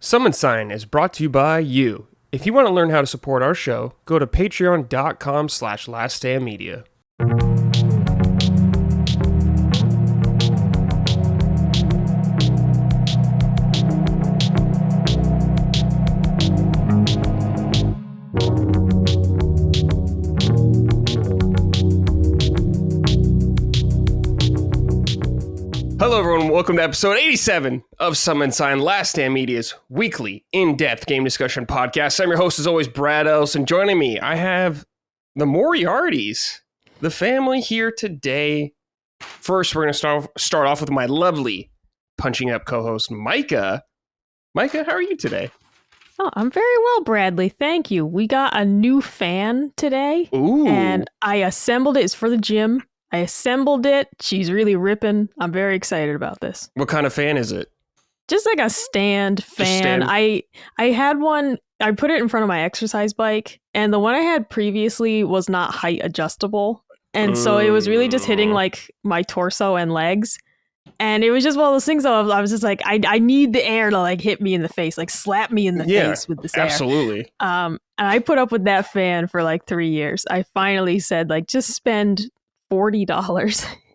Summon Sign is brought to you by you. If you want to learn how to support our show, go to patreon.com/laststandmedia. Hello everyone, welcome to episode 87 of Summon Sign, Last Stand Media's weekly, in-depth game discussion podcast. I'm your host as always, Brad Ellis, and joining me, I have the Moriartys, the family here today. First, we're going to start off with my lovely punching up co-host, Micah. Micah, how are you today? Oh, I'm very well, Bradley. Thank you. We got a new fan today. Ooh. And I assembled it. It's for the gym. I assembled it. She's really ripping. I'm very excited about this. What kind of fan is it? Just like a stand fan. I had one. I put it in front of my exercise bike, and the one I had previously was not height adjustable. And so it was really just hitting like my torso and legs. And it was just one of those things though, I was just like, I need the air to like hit me in the face, like slap me in the face with this air. Absolutely. And I put up with that fan for like 3 years. I finally said like, just spend $40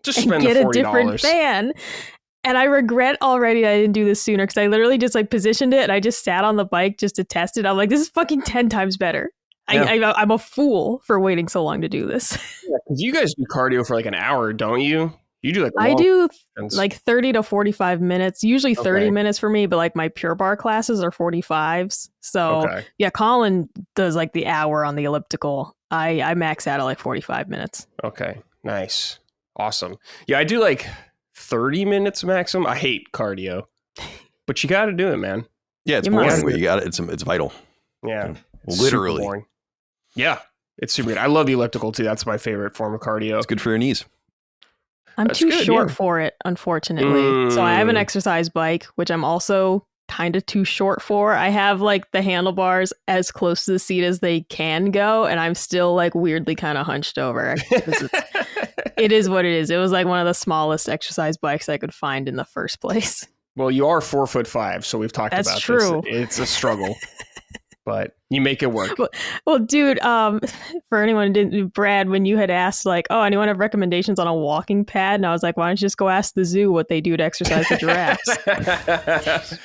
Just and spend get the $40. a different fan. And I regret already that I didn't do this sooner because I literally just like positioned it and I just sat on the bike just to test it. I'm like, this is fucking 10 times better. Yeah. I'm a fool for waiting so long to do this. Yeah, because you guys do cardio for like an hour, don't you? You do like I do like 30 to 45 minutes, usually 30 minutes for me, but like my Pure Bar classes are 45s. So yeah, Colin does like the hour on the elliptical. I max out at like 45 minutes. Okay, nice. Awesome. Yeah, I do like 30 minutes maximum. I hate cardio, but you got to do it, man. Yeah, it's boring, but you got it. It's vital. Yeah, literally. Yeah, it's super good. I love the elliptical too. That's my favorite form of cardio. It's good for your knees. I'm too short for it, unfortunately. So I have an exercise bike, which I'm also kind of too short for. I have like the handlebars as close to the seat as they can go, and I'm still like weirdly kind of hunched over. It is what it is. It was like one of the smallest exercise bikes I could find in the first place. Well, you are 4'5", so we've talked about this. That's true. It's a struggle. But you make it work. Well, dude, for anyone who didn't, Brad, when you had asked like, oh, anyone have recommendations on a walking pad? And I was like, why don't you just go ask the zoo what they do to exercise the giraffes?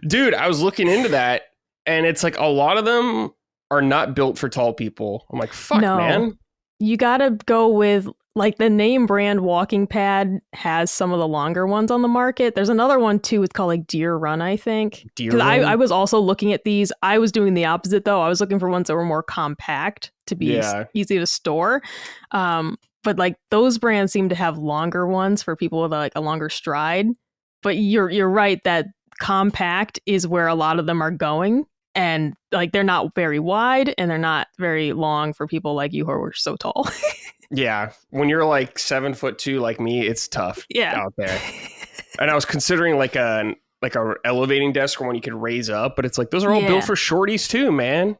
Dude, I was looking into that and it's like a lot of them are not built for tall people. I'm like, fuck, man. You got to go with like the name brand walking pad has some of the longer ones on the market. There's another one too. It's called like Deer Run, I think. Deer Run? I was also looking at these. I was doing the opposite though. I was looking for ones that were more compact to be easy to store. But like those brands seem to have longer ones for people with like a longer stride. But you're right that compact is where a lot of them are going. And like they're not very wide and they're not very long for people like you who are so tall. Yeah, when you're like 7'2" like me, it's tough out there. And I was considering like a elevating desk or one you could raise up, but it's like those are all built for shorties too, man.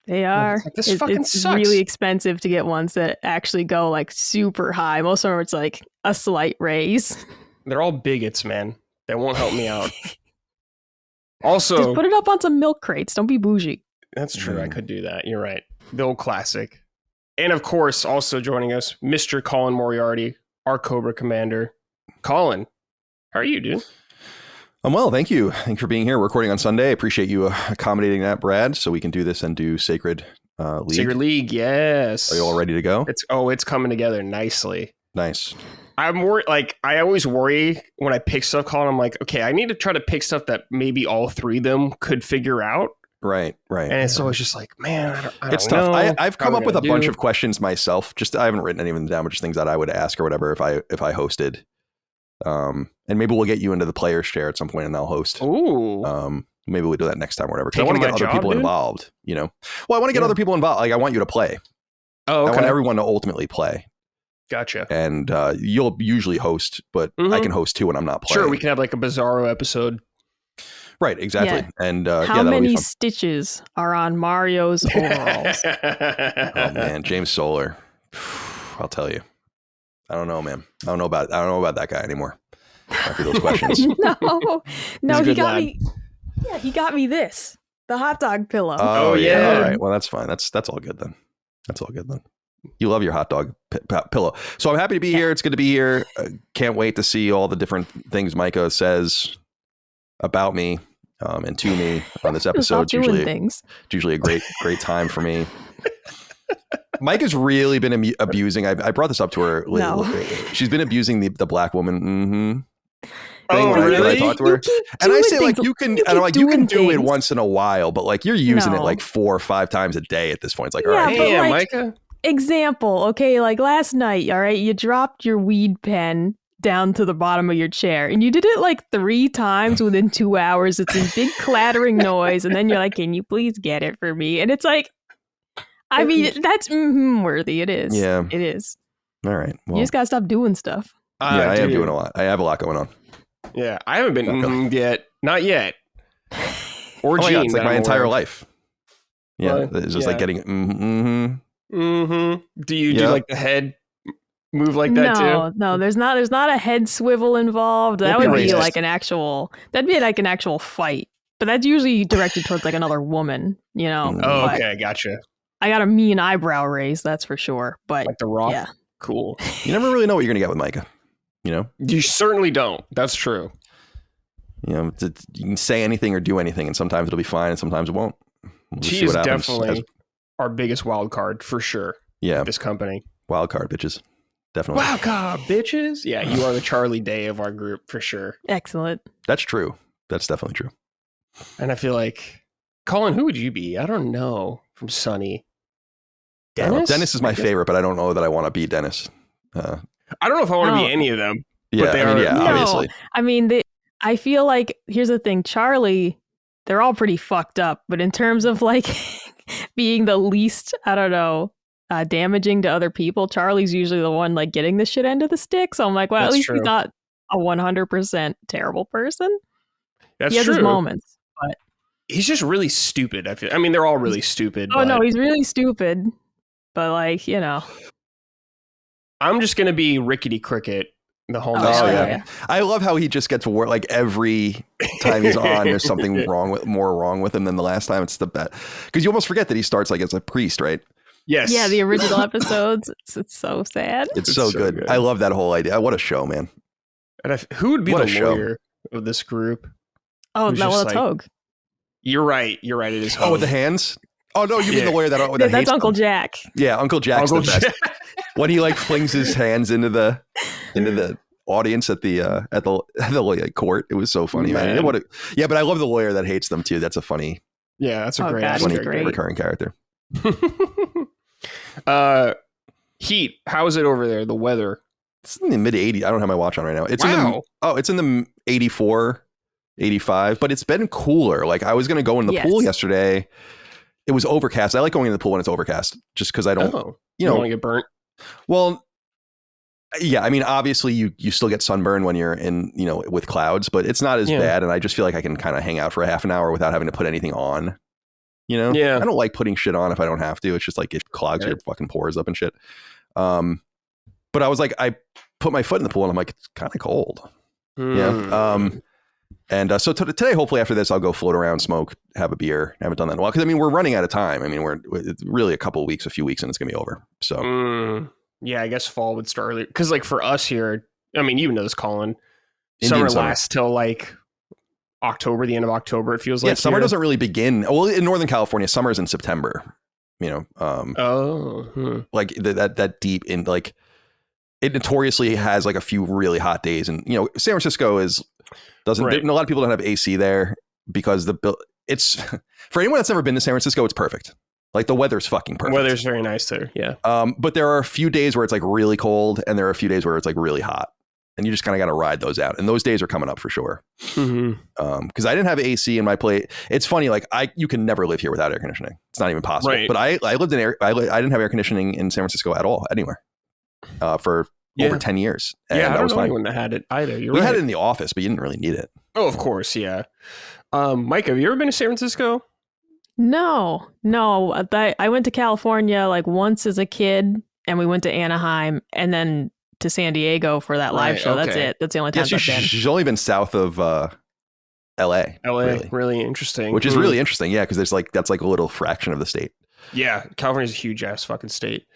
They are. Like, this fucking it's sucks. Really expensive to get ones that actually go like super high. Most of them it's like a slight raise. They're all bigots, man. They won't help me out. Also, just put it up on some milk crates. Don't be bougie. That's true. I could do that. You're right. The old classic. And of course, also joining us, Mr. Colin Moriarty, our Cobra Commander. Colin, how are you, dude? I'm well, thank you. Thanks for being here. We're recording on Sunday. I appreciate you accommodating that, Brad, so we can do this and do Sacred League. Sacred League, yes. Are you all ready to go? It's coming together nicely. Nice. I'm worried. Like I always worry when I pick stuff, Colin. I'm like, okay, I need to try to pick stuff that maybe all three of them could figure out. Right. And it's always just like, man, I don't it's know. Tough. I've come up with a bunch of questions myself. Just I haven't written any of them down, but just things that I would ask or whatever if I hosted. And maybe we'll get you into the player's chair at some point and I'll host. Ooh. Maybe we'll do that next time or whatever. Because I want to get other people involved, you know. Well, I want to get other people involved. Like I want you to play. Oh, okay. I want everyone to ultimately play. Gotcha. And you'll usually host, but I can host too when I'm not playing. Sure, we can have like a Bizarro episode. Right, exactly. Yeah. And how many stitches are on Mario's overalls? Oh man, James Solar. I'll tell you. I don't know, man. I don't know about that guy anymore. After those questions. No, he got me. Yeah, he got me the hot dog pillow. Oh yeah. All right. Well, that's fine. That's all good then. That's all good then. You love your hot dog pillow. So I'm happy to be here. It's good to be here. Can't wait to see all the different things Micah says about me and to me on this episode. It's usually a great time for me. Micah's really been abusing. I brought this up to her. No. She's been abusing the black woman. Oh, really? When I talk to her, and I say like you can do it once in a while, but like you're using it like 4 or 5 times a day at this point. It's like, all right, hey, Micah. Example, okay, like last night, all right, you dropped your weed pen down to the bottom of your chair, and you did it like 3 times within 2 hours. It's a big clattering noise, and then you're like, "Can you please get it for me?" And it's like, I mean, that's worthy. It is. Yeah, it is. All right, well, you just gotta stop doing stuff. I am doing a lot. I have a lot going on. Yeah, I haven't been yet. Not yet. Or Gene. It's like my entire life. Yeah, it's just like getting Do you do like the head move like that too? No, there's not a head swivel involved. That would be like an actual fight. But that's usually directed towards like another woman, you know. Oh, okay, gotcha. I got a mean eyebrow raise, that's for sure. But like the Rock? Yeah. Cool. You never really know what you're gonna get with Micah. You know? You certainly don't. That's true. You know, you can say anything or do anything, and sometimes it'll be fine, and sometimes it won't. She is definitely our biggest wild card for sure. Yeah. This company. Wild card, bitches. Definitely. Wild card, bitches. Yeah, you are the Charlie Day of our group for sure. Excellent. That's true. That's definitely true. And I feel like, Colin, who would you be? I don't know. From Sunny. Dennis? Dennis is my favorite, but I don't know that I want to be Dennis. I don't know if I want to be any of them. Yeah, but they are. Yeah, obviously. I mean, I feel like, here's the thing, Charlie, they're all pretty fucked up, but in terms of like being the least, I don't know, damaging to other people, Charlie's usually the one like getting the shit end of the stick. So I'm like, well, at least he's not a 100% terrible person. That's he has true. his moments, but he's just really stupid. I mean, they're all really stupid. Oh, no, he's really stupid. But like, you know. I'm just going to be Rickety Cricket the whole night. Yeah. I love how he just gets to work like every time he's on. There's something more wrong with him than the last time. It's the best because you almost forget that he starts like as a priest, right? Yes. Yeah, the original episodes. It's so sad. It's so good. I love that whole idea. What a show, man! And who would be the lawyer of this group? Oh, it's Hogue. You're right. It is Hogue. Oh, with the hands. Oh no, you mean the lawyer that that's hates Uncle them. Jack. Yeah, Uncle Jack's the best. When he like flings his hands into the audience at the like, court, it was so funny, man. But I love the lawyer that hates them too. That's a funny. Yeah, that's a great recurring character. Heat. How is it over there? The weather. It's in the mid 80s. I don't have my watch on right now. It's in the 84, 85, but it's been cooler. Like I was going to go in the pool yesterday. It was overcast. I like going in the pool when it's overcast just because I don't, you don't want to get burnt. Well, yeah, I mean, obviously you still get sunburn when you're in, with clouds, but it's not as bad. And I just feel like I can kind of hang out for a half an hour without having to put anything on, Yeah. I don't like putting shit on if I don't have to. It's just like it clogs your fucking pores up and shit. But I was like, I put my foot in the pool and I'm like, it's kind of cold. Yeah. And so today, hopefully after this, I'll go float around, smoke, have a beer. I haven't done that in a while. Because, I mean, we're running out of time. I mean, it's really a few weeks, and it's going to be over. So, yeah, I guess fall would start earlier. Because, like, for us here, I mean, you know this, Colin. Summer lasts till, like, October, the end of October, it feels like. Yeah, summer doesn't really begin. Well, in Northern California, summer is in September. Like, that deep in, like, it notoriously has, like, a few really hot days. And, San Francisco a lot of people don't have AC there because it's for anyone that's never been to San Francisco, it's perfect. Like the weather's fucking perfect. Weather's very nice there. Yeah. But there are a few days where it's like really cold and there are a few days where it's like really hot and you just kind of got to ride those out. And those days are coming up for sure. Mm-hmm. Cause I didn't have AC in my place. It's funny. Like you can never live here without air conditioning. It's not even possible. Right. But I lived in I didn't have air conditioning in San Francisco at all, anywhere, for over 10 years. And I that was don't know anyone that had it either. We had it in the office, but you didn't really need it. Oh, of course. Yeah. Mike, have you ever been to San Francisco? No. I went to California like once as a kid and we went to Anaheim and then to San Diego for that live show. Okay. That's it. That's the only time I've been. She's only been south of LA. Really interesting. Which is really interesting, yeah, because there's like that's like a little fraction of the state. Yeah, California's a huge ass fucking state.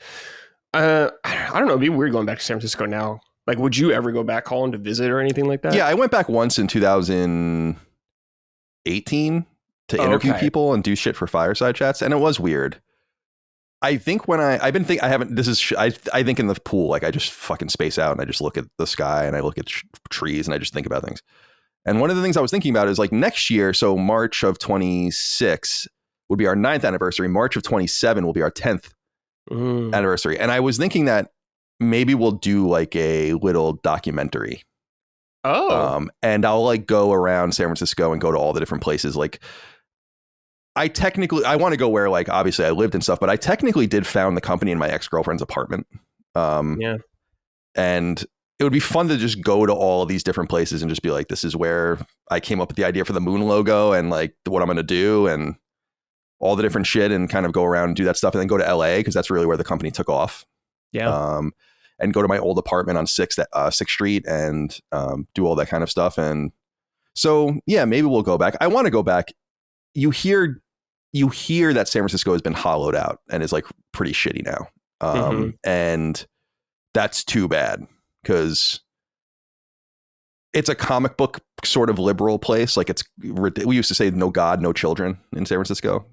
I don't know. It'd be weird going back to San Francisco now. Like, would you ever go back, Colin, to visit or anything like that? Yeah, I went back once in 2018 to interview people and do shit for fireside chats, and it was weird. I think when I think in the pool, like I just fucking space out and I just look at the sky and I look at trees and I just think about things. And one of the things I was thinking about is like next year, so March of 26 would be our 9th anniversary. March of 27 will be our 10th anniversary. And I was thinking that maybe we'll do like a little documentary. And I'll like go around San Francisco and go to all the different places. Like I want to go where like obviously I lived and stuff, but I technically did found the company in my ex-girlfriend's apartment. And it would be fun to just go to all of these different places and just be like, this is where I came up with the idea for the moon logo and like what I'm going to do and all the different shit, and kind of go around and do that stuff, and then go to LA because that's really where the company took off. Yeah. And go to my old apartment on 6th Street and do all that kind of stuff. And so, yeah, maybe we'll go back. I want to go back. You hear that San Francisco has been hollowed out and is like pretty shitty now. And that's too bad because it's a comic book sort of liberal place. Like we used to say no God, no children in San Francisco.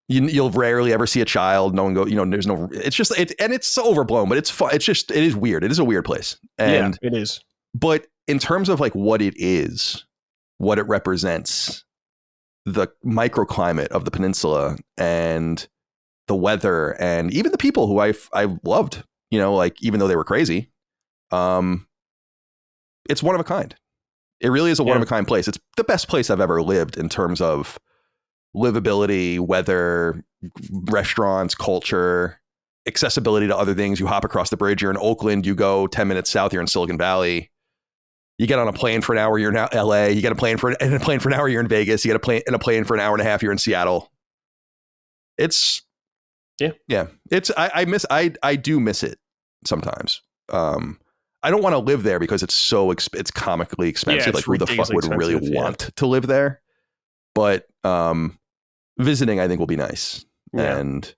You'll rarely ever see a child. No one go, there's no, it's just, and it's overblown, but it's fun. It is weird. It is a weird place. And yeah, it is. But in terms of like what it is, what it represents, the microclimate of the peninsula and the weather and even the people who I loved, like even though they were crazy, it's one of a kind. It really is a one of a kind place. It's the best place I've ever lived in terms of livability, weather, restaurants, culture, accessibility to other things. You hop across the bridge, you're in Oakland, you go 10 minutes south, you're in Silicon Valley. You get on a plane for an hour, you're in LA. You get a plane for an hour, you're in Vegas. You get a plane for an hour and a half, you're in Seattle. It's It's I do miss it sometimes. I don't want to live there because it's so it's comically expensive. Yeah, like who the fuck would really want to live there? But visiting, I think, will be nice and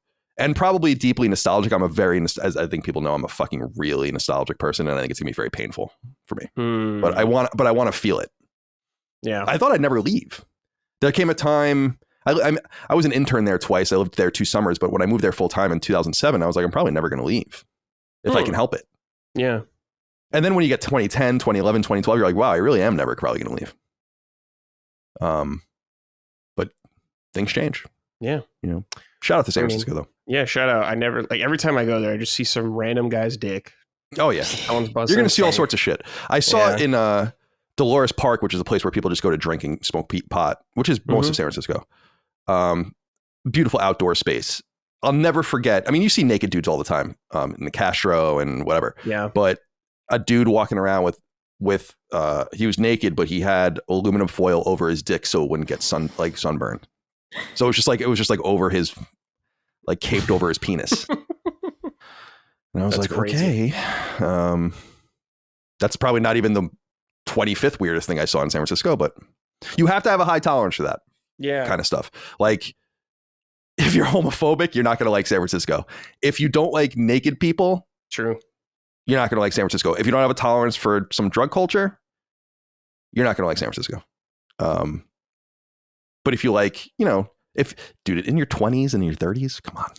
probably deeply nostalgic. As I think people know, I'm a fucking really nostalgic person, and I think it's gonna be very painful for me. But I want to feel it. Yeah, I thought I'd never leave. There came a time. I was an intern there twice. I lived there 2 summers, but when I moved there full time in 2007, I was like, I'm probably never going to leave if I can help it. Yeah. And then when you get 2010, 2011, 2012, you're like, wow, I really am never probably going to leave. But things change. Yeah. Shout out to San Francisco though. Yeah. Shout out. I never, like every time I go there, I just see some random guy's dick. Oh yeah. You're going to see all sorts of shit. I saw in Dolores Park, which is a place where people just go to drink and smoke pot, which is most of San Francisco. Beautiful outdoor space. I'll never forget. I mean, you see naked dudes all the time in the Castro and whatever. Yeah. But a dude walking around with he was naked, but he had aluminum foil over his dick so it wouldn't get sunburn. So it was just like over his, like caped over his penis. And I was like, crazy. Okay, that's probably not even the 25th weirdest thing I saw in San Francisco, but you have to have a high tolerance for that kind of stuff. Like if you're homophobic, you're not going to like San Francisco. If you don't like naked people, true, you're not going to like San Francisco. If you don't have a tolerance for some drug culture, you're not going to like San Francisco. But if you like, dude, in your 20s and your 30s, come on.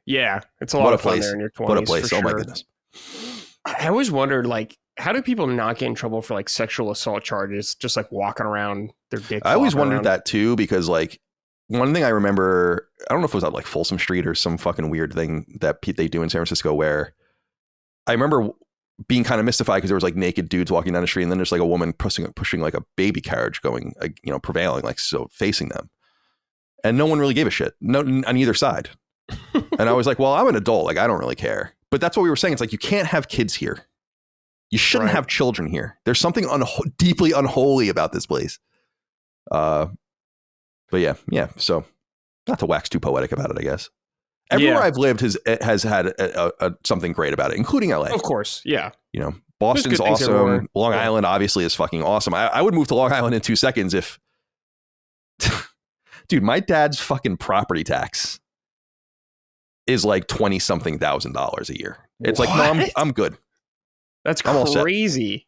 Yeah, it's a lot of fun there in your 20s. What a place. Oh my goodness. I always wondered, like, how do people not get in trouble for like sexual assault charges, just like walking around their dick? I always wondered that too, because like one thing I remember, I don't know if it was at like Folsom Street or some fucking weird thing that they do in San Francisco, where I remember being kind of mystified because there was like naked dudes walking down the street, and then there's like a woman pushing like a baby carriage going, prevailing, like so facing them, and no one really gave a shit, no, on either side. And I was like, well, I'm an adult, like I don't really care. But that's what we were saying. It's like you can't have kids here. You shouldn't have children here. There's something deeply unholy about this place. But yeah. So not to wax too poetic about it, I guess. Everywhere I've lived has had something great about it, including LA. Of course, yeah. Boston's awesome. Long Island obviously is fucking awesome. I would move to Long Island in 2 seconds if dude, my dad's fucking property tax is like $20,000 a year. It's like, no, I'm good. That's crazy.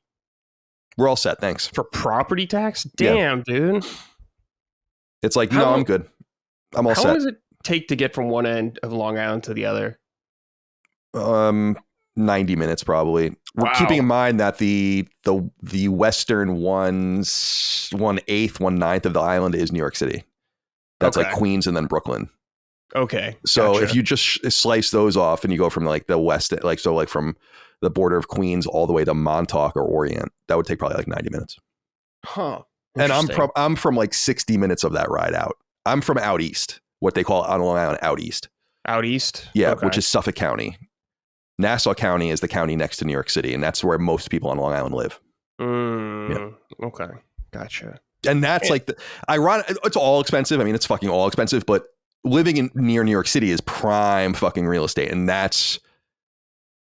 We're all set. Thanks. For property tax? Damn, dude. It's like, no, I'm good. I'm all set. How long does it take to get from one end of Long Island to the other? 90 minutes probably. We're keeping in mind that the western 1/8, 1/9 of the island is New York City. That's like Queens and then Brooklyn. Okay. So if you just slice those off and you go from like the west, like so like from the border of Queens all the way to Montauk or Orient, that would take probably like 90 minutes. Huh. And I'm from like 60 minutes of that ride out. I'm from out east, what they call on Long Island out east. Out east? Yeah, which is Suffolk County. Nassau County is the county next to New York City, and that's where most people on Long Island live. Okay. Gotcha. And that's like the ironic. It's all expensive. I mean, it's fucking all expensive, but living near New York City is prime fucking real estate. And that's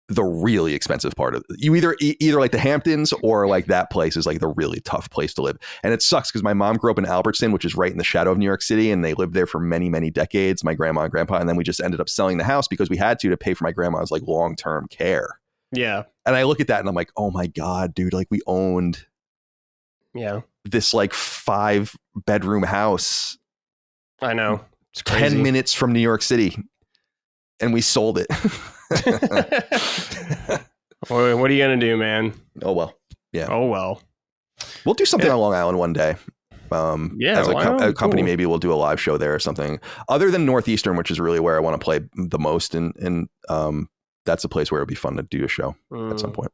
the really expensive part of it. You either like the Hamptons or like that place is like the really tough place to live. And it sucks because my mom grew up in Albertson, which is right in the shadow of New York City. And they lived there for many, many decades, my grandma and grandpa. And then we just ended up selling the house because we had to pay for my grandma's like long-term care. Yeah. And I look at that and I'm like, oh my God, dude, like we owned this like 5-bedroom house. I know. It's crazy. 10 minutes from New York City. And we sold it. Well, what are you going to do, man? Oh, well. Yeah. Oh, well. We'll do something on Long Island one day. As a company, maybe we'll do a live show there or something. Other than Northeastern, which is really where I want to play the most. And that's a place where it'd be fun to do a show at some point.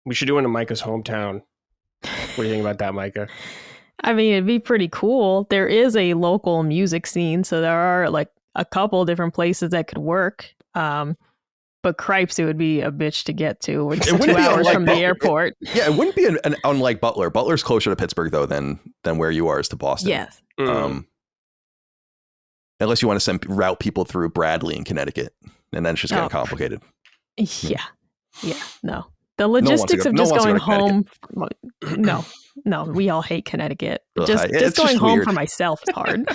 We should do it in Micah's hometown. What do you think about that, Micah? I mean, it'd be pretty cool. There is a local music scene, so there are like a couple different places that could work. But Cripes, it would be a bitch to get to. Which is 2 hours from the airport. It wouldn't be an unlike Butler. Butler's closer to Pittsburgh though than where you are is to Boston. Yes. Unless you want to route people through Bradley in Connecticut, and then it's just getting complicated. Yeah. No. The logistics of just going home. No, we all hate Connecticut. Just going home for myself is hard.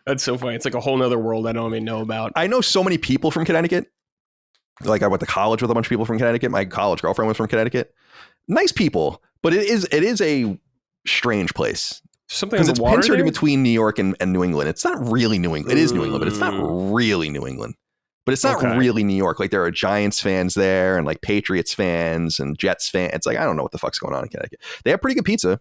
That's so funny. It's like a whole nother world I don't even know about. I know so many people from Connecticut. Like I went to college with a bunch of people from Connecticut. My college girlfriend was from Connecticut. Nice people, but it is a strange place. Something because it's pincered between New York and New England. It's not really New England. It is New England, but it's not really New England. But it's not really New York. Like there are Giants fans there and like Patriots fans and Jets fans. It's like, I don't know what the fuck's going on in Connecticut. They have pretty good pizza.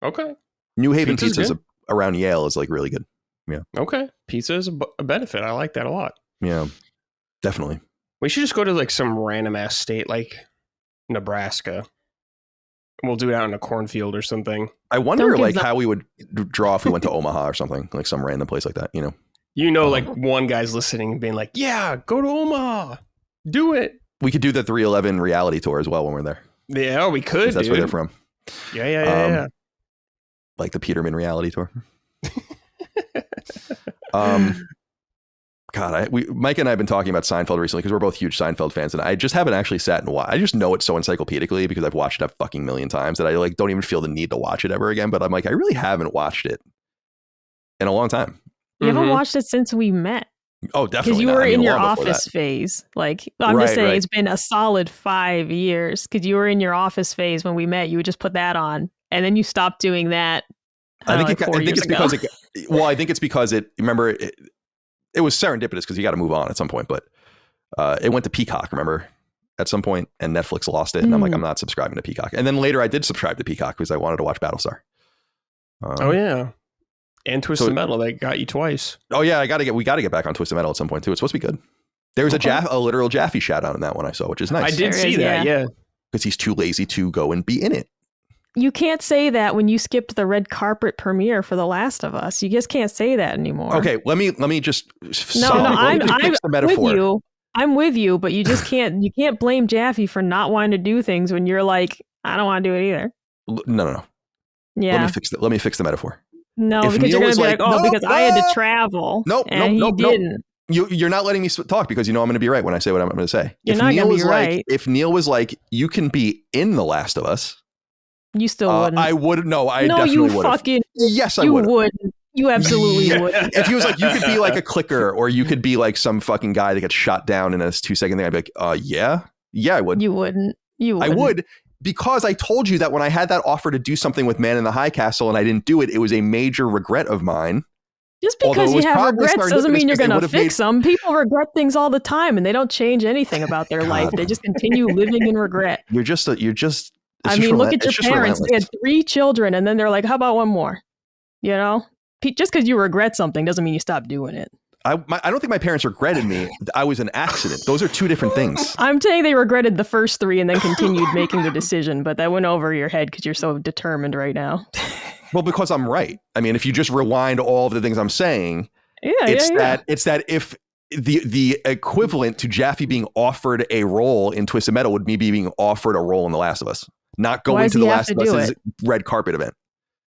Okay. New Haven pizza around Yale is like really good. Yeah. Okay. Pizza is a benefit. I like that a lot. Yeah, definitely. We should just go to like some random ass state like Nebraska. We'll do it out in a cornfield or something. I wonder like how we would draw if we went to Omaha or something, like some random place like that, you know? Like one guy's listening and being like, yeah, go to Omaha. Do it. We could do the 311 reality tour as well when we're there. Yeah, we could. That's where they're from. Yeah. Like the Peterman reality tour. God, Mike and I have been talking about Seinfeld recently because we're both huge Seinfeld fans, and I just haven't actually sat and watched. I just know it so encyclopedically because I've watched it a fucking million times that I like don't even feel the need to watch it ever again. But I'm like, I really haven't watched it in a long time. You haven't watched it since we met. Oh, definitely. Because you were in your office phase. Like, I'm just saying it's been a solid 5 years because you were in your office phase when we met. You would just put that on. And then you stopped doing that. I think it's because it was serendipitous because you got to move on at some point. But it went to Peacock, remember, at some point, and Netflix lost it. And I'm like, I'm not subscribing to Peacock. And then later I did subscribe to Peacock because I wanted to watch Battlestar. And Twisted Metal, they got you twice. Oh yeah, we got to get back on Twisted Metal at some point too. It's supposed to be good. There was a literal Jaffe shout out in that one I saw, which is nice. I did see that, yeah. Because he's too lazy to go and be in it. You can't say that when you skipped the red carpet premiere for The Last of Us. You just can't say that anymore. Okay, let me just fix the metaphor. With you. I'm with you, but you just can't. You can't blame Jaffe for not wanting to do things when you're like, I don't want to do it either. No. Yeah. Let me fix the metaphor. No, because you're going to be like, because I had to travel. Nope. Didn't. You're not letting me talk because you know I'm going to be right when I say what I'm going to say. You're not going to be right. If Neil was like, you can be in The Last of Us, you still wouldn't. I wouldn't. No, I no, definitely you would. Fucking. Yes, I you would. Wouldn't. You absolutely would. If he was like, you could be like a clicker, or you could be like some fucking guy that gets shot down in a 2-second thing, I'd be like, yeah, I would. You wouldn't. I would, because I told you that when I had that offer to do something with Man in the High Castle and I didn't do it, it was a major regret of mine. Just because you have regrets doesn't mean you're going to fix them. People regret things all the time, and they don't change anything about their life. They just continue living in regret. You're just. I mean, look at your parents. They had 3 children, and then they're like, "How about one more?" You know, just because you regret something doesn't mean you stop doing it. I don't think my parents regretted me. I was an accident. Those are 2 different things. I'm saying they regretted the first 3 and then continued making the decision, but that went over your head because you're so determined right now. Well, because I'm right. I mean, if you just rewind all of the things I'm saying, it's that if the equivalent to Jaffe being offered a role in Twisted Metal would be being offered a role in The Last of Us, not going to The Last of Us' red carpet event.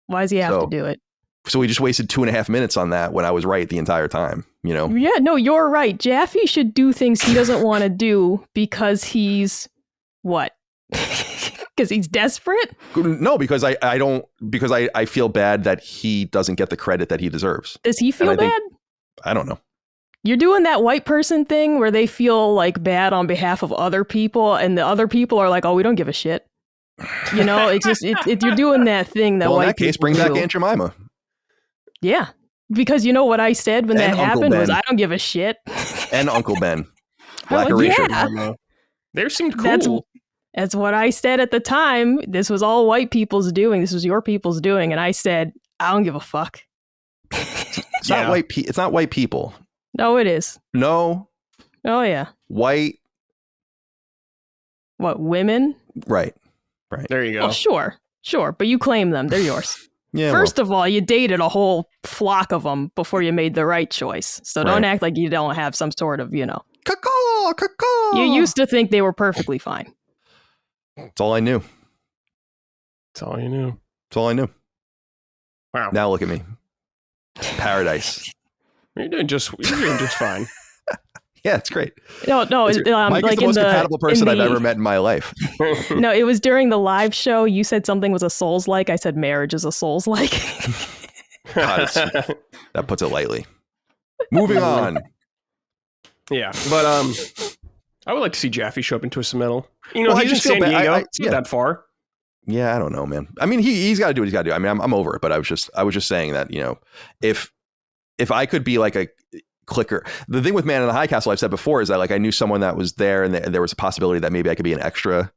Why does he have to do it? So we just wasted 2.5 minutes on that when I was right the entire time, you know? Yeah, no, you're right. Jaffe should do things he doesn't want to do because he's what? Because he's desperate? No, because I feel bad that he doesn't get the credit that he deserves. Does he feel bad? I don't know. You're doing that white person thing where they feel like bad on behalf of other people, and the other people are like, "Oh, we don't give a shit." You know, it's just you're doing that thing that white people do. In that case, bring back Aunt Jemima. Yeah, because you know what I said when that happened was, "I don't give a shit." And Uncle Ben, Black Erasure. Yeah. They seemed cool. That's what I said at the time. This was all white people's doing. This was your people's doing, and I said, "I don't give a fuck." It's not white. It's not white people. No, it is. No. Oh yeah. White. What, women? Right. There you go. Well, sure, but you claim them. They're yours. Yeah. First of all, you dated a whole flock of them before you made the right choice. So don't act like you don't have some sort of, Caw. You used to think they were perfectly fine. That's all I knew. That's all you knew. That's all I knew. Wow. Now look at me. Paradise. You're doing just fine. Yeah, it's great. No. Mike is the most compatible person I've ever met in my life. No, it was during the live show. You said something was a Souls-like. I said marriage is a Souls-like. God, that puts it lightly. Moving on. Yeah, but I would like to see Jaffe show up in Twisted Metal. You know, he's in San Diego. It's not that far. Yeah, I don't know, man. I mean, he's got to do what he's got to do. I mean, I'm over it, but I was just saying that, you know, if I could be like a clicker, the thing with Man in the High Castle I've said before is that like I knew someone that was there, and there was a possibility that maybe I could be an extra,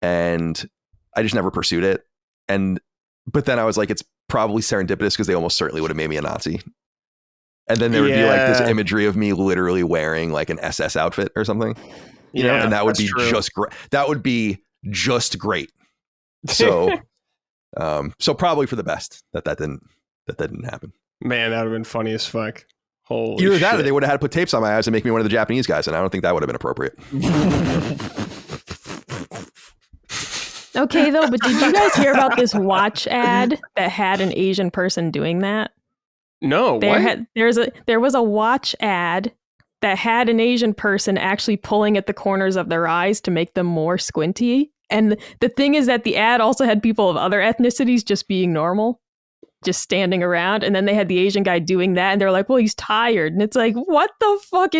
and I just never pursued it. But then I was like, it's probably serendipitous because they almost certainly would have made me a Nazi. And then there would be like this imagery of me literally wearing like an SS outfit or something, you know, and that would be just great. That would be just great. So, so probably for the best that didn't happen. Man, that would have been funny as fuck. Holy Either shit. that or they would have had to put tapes on my eyes and make me one of the Japanese guys, and I don't think that would have been appropriate. Okay, though, but did you guys hear about this watch ad that had an Asian person doing that? No, there was a watch ad that had an Asian person actually pulling at the corners of their eyes to make them more squinty. And the thing is that the ad also had people of other ethnicities just being normal, just standing around. And then they had the Asian guy doing that, and they're like, well, he's tired. And it's like, what the fuck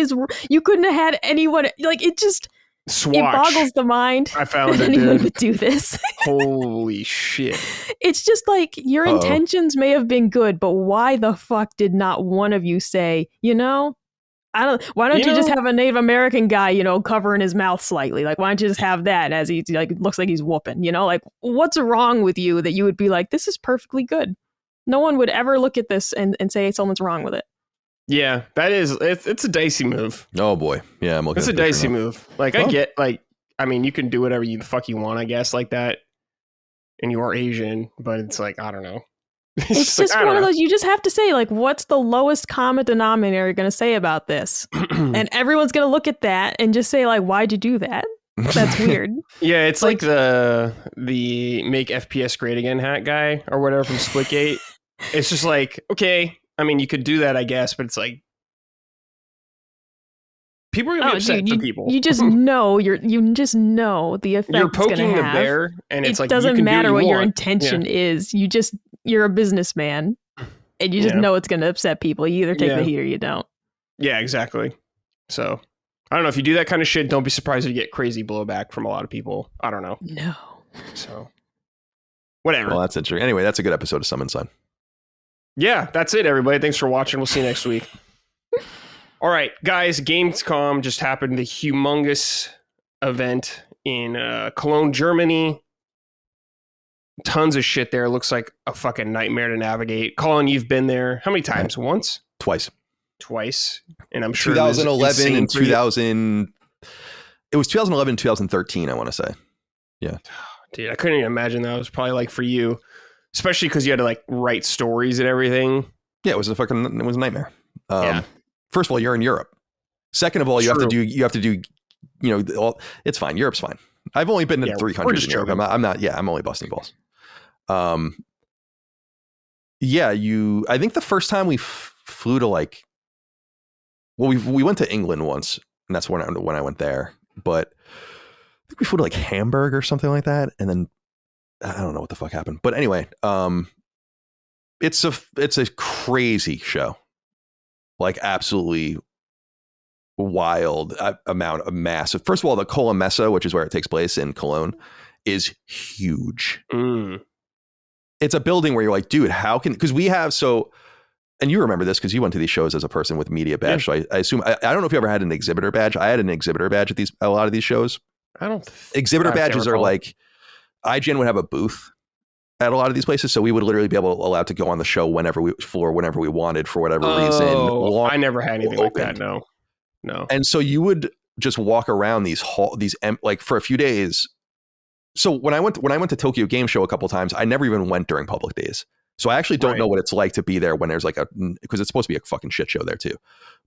you couldn't have had anyone, like, it just... Swatch. It boggles the mind I found that anyone would do this. Holy shit. It's just like, your intentions may have been good, but why the fuck did not one of you say, why don't you just have a Native American guy, covering his mouth slightly? Like, why don't you just have that as he like looks like he's whooping, like, what's wrong with you that you would be like, this is perfectly good? No one would ever look at this and say someone's wrong with it. Yeah, that is, it's a dicey move. Oh boy. Yeah, I'm looking It's a dicey move. Like, I get, like, I mean, you can do whatever the fuck you want, I guess, like that. And you are Asian, but it's like, I don't know. It's just one of those, you just have to say, like, what's the lowest common denominator going to say about this? And everyone's going to look at that and just say, like, why'd you do that? That's weird. Yeah, it's like the make FPS great again hat guy or whatever from Splitgate. It's just like, okay, I mean, you could do that, I guess, but it's like, People are gonna be upset for people. You just know you just know the effect. You're poking the bear, and it's like doesn't you can matter do what your want. intention is. You're a businessman, and you just know it's gonna upset people. You either take the heat or you don't. Yeah, exactly. So I don't know if you do that kind of shit. Don't be surprised if you get crazy blowback from a lot of people. I don't know. No. So whatever. Well, that's interesting. Anyway, that's a good episode of Summon Sign. Yeah, that's it, everybody. Thanks for watching. We'll see you next week. All right, guys, Gamescom just happened, the humongous event in Cologne, Germany. Tons of shit there. Looks like a fucking nightmare to navigate. Colin, you've been there. How many times? Once? Twice. And I'm sure 2011 and 2000. It was 2011 and 2013, I want to say. Yeah. Dude, I couldn't even imagine that. It was probably like for you, especially because you had to like write stories and everything. Yeah, it was a nightmare. First of all, you're in Europe. Second of all, you have to do, it's fine. Europe's fine. I've only been to 3 countries in Europe. I'm only busting balls. I think the first time we flew to we went to England once, and that's when I went there, but I think we flew to Hamburg or something like that. And then I don't know what the fuck happened, but anyway, it's a crazy show. Absolutely wild amount of massive. First of all, the Colin Messe, which is where it takes place in Cologne, is huge. It's a building where you're like, dude, how can, because we have and you remember this because you went to these shows as a person with media badge. Yeah. So I assume, I don't know if you ever had an exhibitor badge. I had an exhibitor badge at a lot of these shows. Exhibitor badges are IGN would have a booth at a lot of these places, so we would literally be allowed to go on the show whenever we wanted for whatever reason. I never had anything like that. No. And so you would just walk around these for a few days. So when I went to Tokyo Game Show a couple times, I never even went during public days. So I actually don't know what it's like to be there when there's because it's supposed to be a fucking shit show there too.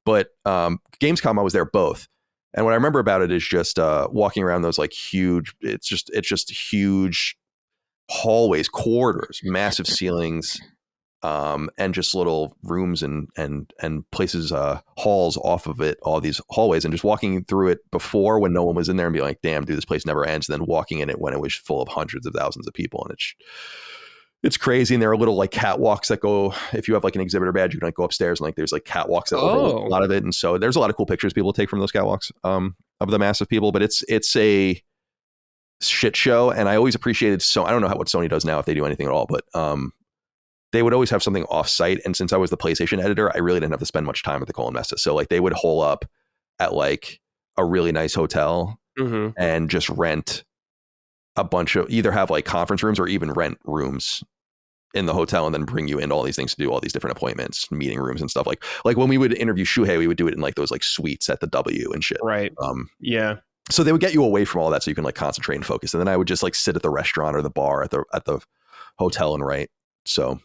But Gamescom, I was there both. And what I remember about it is just walking around those huge, it's just huge hallways, corridors, massive ceilings, and just little rooms and places, halls off of it, all these hallways, and just walking through it before when no one was in there and be like, damn, dude, this place never ends. And then walking in it when it was full of hundreds of thousands of people. And it's crazy. And there are little catwalks that go, if you have an exhibitor badge, you can go upstairs and there's catwalks that overlook a lot of it. And so there's a lot of cool pictures people take from those catwalks, of the massive people, but it's a shit show. And I always appreciated, I don't know what Sony does now, if they do anything at all, but, they would always have something off site. And since I was the PlayStation editor, I really didn't have to spend much time at the Colin Messe. So they would hole up at a really nice hotel and just rent a bunch of, either have conference rooms or even rent rooms in the hotel and then bring you into all these things to do all these different appointments, meeting rooms and stuff. Like when we would interview Shuhei, we would do it in those suites at the W and shit. Right. Yeah. So they would get you away from all that so you can concentrate and focus. And then I would just sit at the restaurant or the bar at the hotel and write. So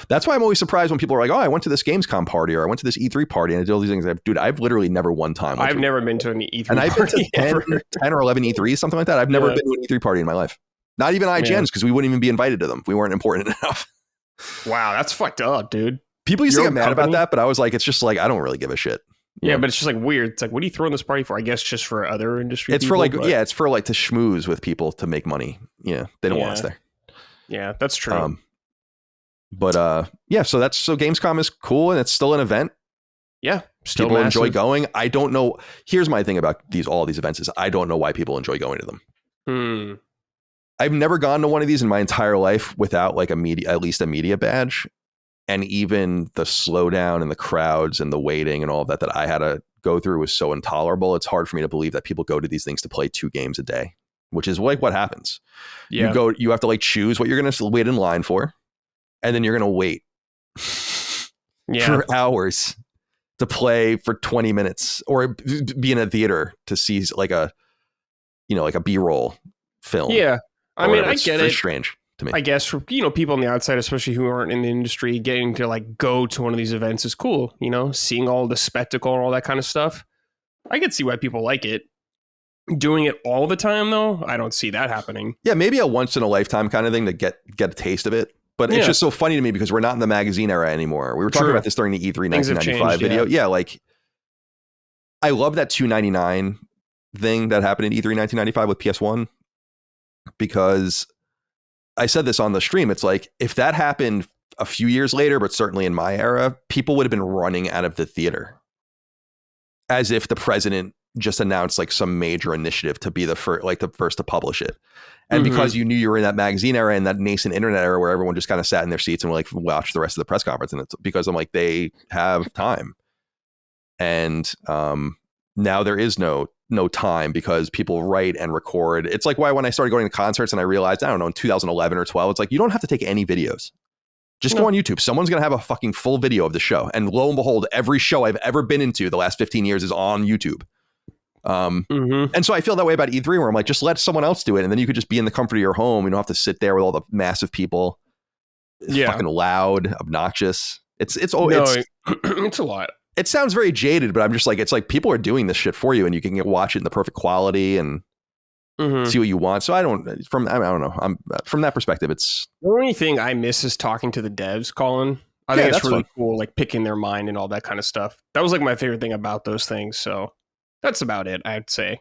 that's why I'm always surprised when people are like, oh, I went to this Gamescom party or I went to this E3 party and I did all these things. Dude, I've literally never one time. I've never been to an E3 and I've been party to 10 or 11 E3s, something like that. I've never been to an E3 party in my life. Not even IGN's, because we wouldn't even be invited to them. We weren't important enough. Wow, that's fucked up, dude. People used to get mad about that, but I was like, it's just I don't really give a shit. Yeah, but it's just weird. It's what are you throwing this party for? I guess just for other industry it's people, it's for to schmooze with people to make money. Yeah, they don't want us there. Yeah, that's true. But so Gamescom is cool and it's still an event. Yeah, still people massive. enjoy going. I don't know. Here's my thing about all these events is I don't know why people enjoy going to them. I've never gone to one of these in my entire life without at least a media badge. And even the slowdown and the crowds and the waiting and all of that I had to go through was so intolerable. It's hard for me to believe that people go to these things to play 2 games a day, which is what happens. Yeah. You have to choose what you're going to wait in line for. And then you're going to wait for hours to play for 20 minutes or be in a theater to see a B-roll film. Yeah. I mean, I get it. It's strange to me. I guess for, people on the outside, especially who aren't in the industry, getting to go to one of these events is cool. Seeing all the spectacle and all that kind of stuff. I could see why people like it. Doing it all the time, though, I don't see that happening. Yeah, maybe a once in a lifetime kind of thing to get a taste of it. But it's just so funny to me because we're not in the magazine era anymore. We were talking about this during the E3 1995 video. Yeah, I love that $2.99 thing that happened in E3 1995 with PS1, because I said this on the stream. It's like, if that happened a few years later, but certainly in my era, people would have been running out of the theater as if the president just announced like some major initiative to be the first to publish it. And because you knew you were in that magazine era and that nascent internet era where everyone just kind of sat in their seats and like watched the rest of the press conference. And it's because I'm like, they have time. And now there is no time because people write and record. It's like why when I started going to concerts and I realized, I don't know, in 2011 or 12, it's like, you don't have to take any videos. Just go on YouTube. Someone's going to have a fucking full video of the show. And lo and behold, every show I've ever been into the last 15 years is on YouTube. And so I feel that way about E3 where I'm like, just let someone else do it. And then you could just be in the comfort of your home. You don't have to sit there with all the massive people. It's fucking loud, obnoxious. It's a lot. It sounds very jaded, but I'm just like, it's like people are doing this shit for you and you can watch it in the perfect quality and see what you want. So I don't know. From that perspective, it's the only thing I miss is talking to the devs, Colin. I think it's really cool, like picking their mind and all that kind of stuff. That was like my favorite thing about those things. So that's about it, I'd say.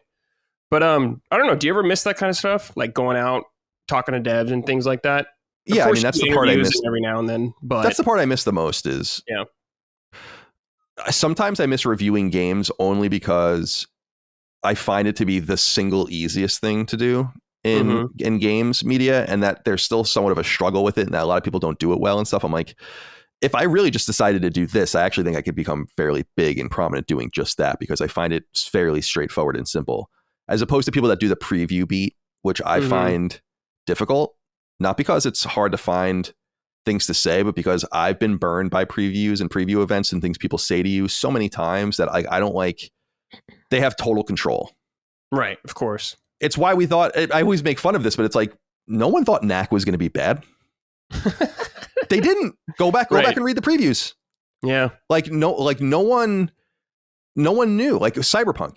But I don't know. Do you ever miss that kind of stuff? Like going out, talking to devs and things like that? Yeah, I mean, that's the part I miss every now and then. But that's the part I miss the most is, sometimes I miss reviewing games only because I find it to be the single easiest thing to do in games media, and that there's still somewhat of a struggle with it and that a lot of people don't do it well and stuff. I'm like, if I really just decided to do this, I actually think I could become fairly big and prominent doing just that, because I find it fairly straightforward and simple, as opposed to people that do the preview beat, which I find difficult, not because it's hard to find things to say, but because I've been burned by previews and preview events and things people say to you so many times that I don't like. They have total control. Right. Of course. It's why we thought, I always make fun of this, but it's like, no one thought Knack was going to be bad. They didn't. Go back and read the previews. Yeah. No one knew, like Cyberpunk.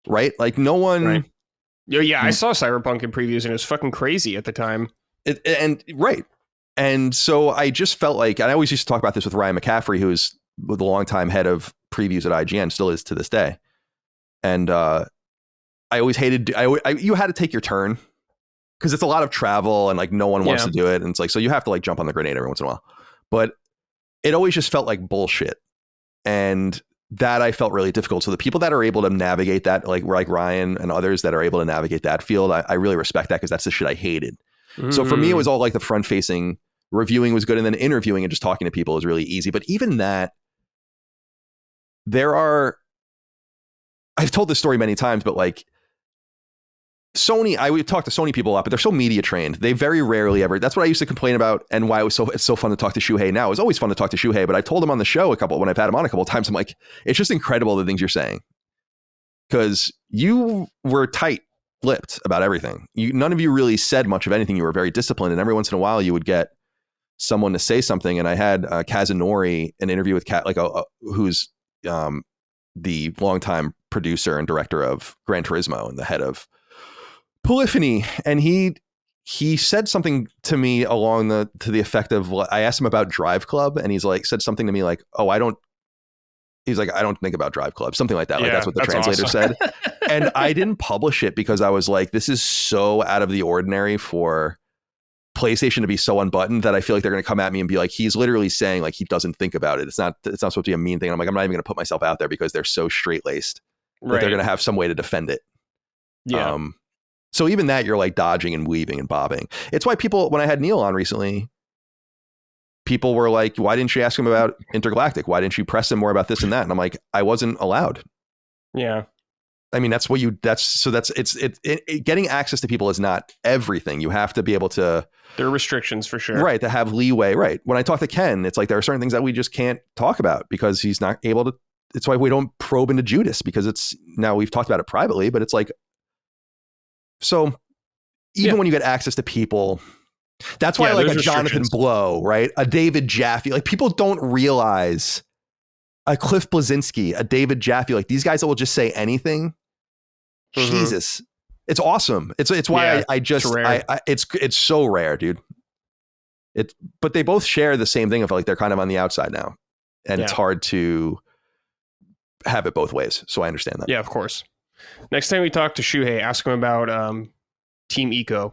Right? Like no one. Right. Yeah, I saw Cyberpunk in previews and it was fucking crazy at the time. And so I just felt like, and I always used to talk about this with Ryan McCaffrey, who is the longtime head of previews at IGN, still is to this day. And I always hated, you had to take your turn because it's a lot of travel and like no one wants to do it. And it's like, so you have to like jump on the grenade every once in a while. But it always just felt like bullshit. And that I felt really difficult. So the people that are able to navigate that, like Ryan and others that are able to navigate that field, I really respect that, because that's the shit I hated. So for me, it was all like the front facing reviewing was good. And then interviewing and just talking to people is really easy. But even that, I've told this story many times, but like Sony, I would talk to Sony people a lot, but they're so media trained. They very rarely ever, that's what I used to complain about and why it's so fun to talk to Shuhei now. It was always fun to talk to Shuhei, but I told him on the show when I've had him on a couple of times, I'm like, it's just incredible the things you're saying. Because you were tight-lipped about everything. None of you really said much of anything. You were very disciplined, and every once in a while you would get someone to say something. And I had Kazunori, an interview with who's the longtime producer and director of Gran Turismo and the head of Polyphony, and he said something to me to the effect of, I asked him about Drive Club, and said something to me like, I don't think about Drive Club, something like that. Like that's what the translator said. And I didn't publish it because I was like, this is so out of the ordinary for PlayStation to be so unbuttoned that I feel like they're going to come at me and be like, he's literally saying like he doesn't think about it. It's not supposed to be a mean thing. And I'm like, I'm not even going to put myself out there because they're so straight laced that they're going to have some way to defend it. Yeah. So even that, you're like dodging and weaving and bobbing. It's why people, when I had Neil on recently, people were like, why didn't you ask him about Intergalactic? Why didn't you press him more about this and that? And I'm like, I wasn't allowed. Yeah. I mean, getting access to people is not everything. You have to be able to. There are restrictions for sure. Right. To have leeway. Right. When I talk to Ken, it's like there are certain things that we just can't talk about because he's not able to. It's why we don't probe into Judas, because now we've talked about it privately, but it's like, so even when you get access to people, that's why like a Jonathan Blow, right? A David Jaffe, like people don't realize a Cliff Blazinski, a David Jaffe, like these guys that will just say anything. Jesus, it's awesome. It's why it's so rare, dude. But they both share the same thing of like, they're kind of on the outside now, and it's hard to have it both ways. So I understand that. Yeah, of course. Next time we talk to Shuhei, ask him about Team Eco,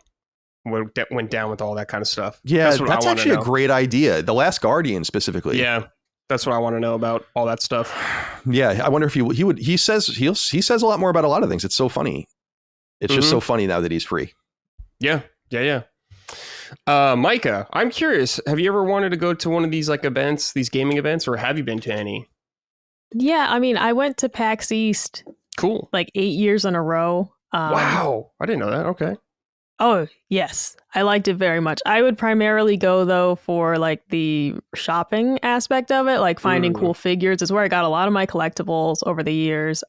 what went down with all that kind of stuff. Yeah, that's actually a great idea. The Last Guardian specifically. Yeah, that's what I want to know about all that stuff. Yeah, I wonder if he says a lot more about a lot of things. It's so funny. It's just so funny now that he's free. Yeah. Micah, I'm curious. Have you ever wanted to go to one of these like events, these gaming events, or have you been to any? Yeah, I mean, I went to PAX East. Cool. Like 8 years in a row. Wow, I didn't know that. Okay. Oh, yes. I liked it very much. I would primarily go, though, for like the shopping aspect of it, like finding cool figures. It's where I got a lot of my collectibles over the years,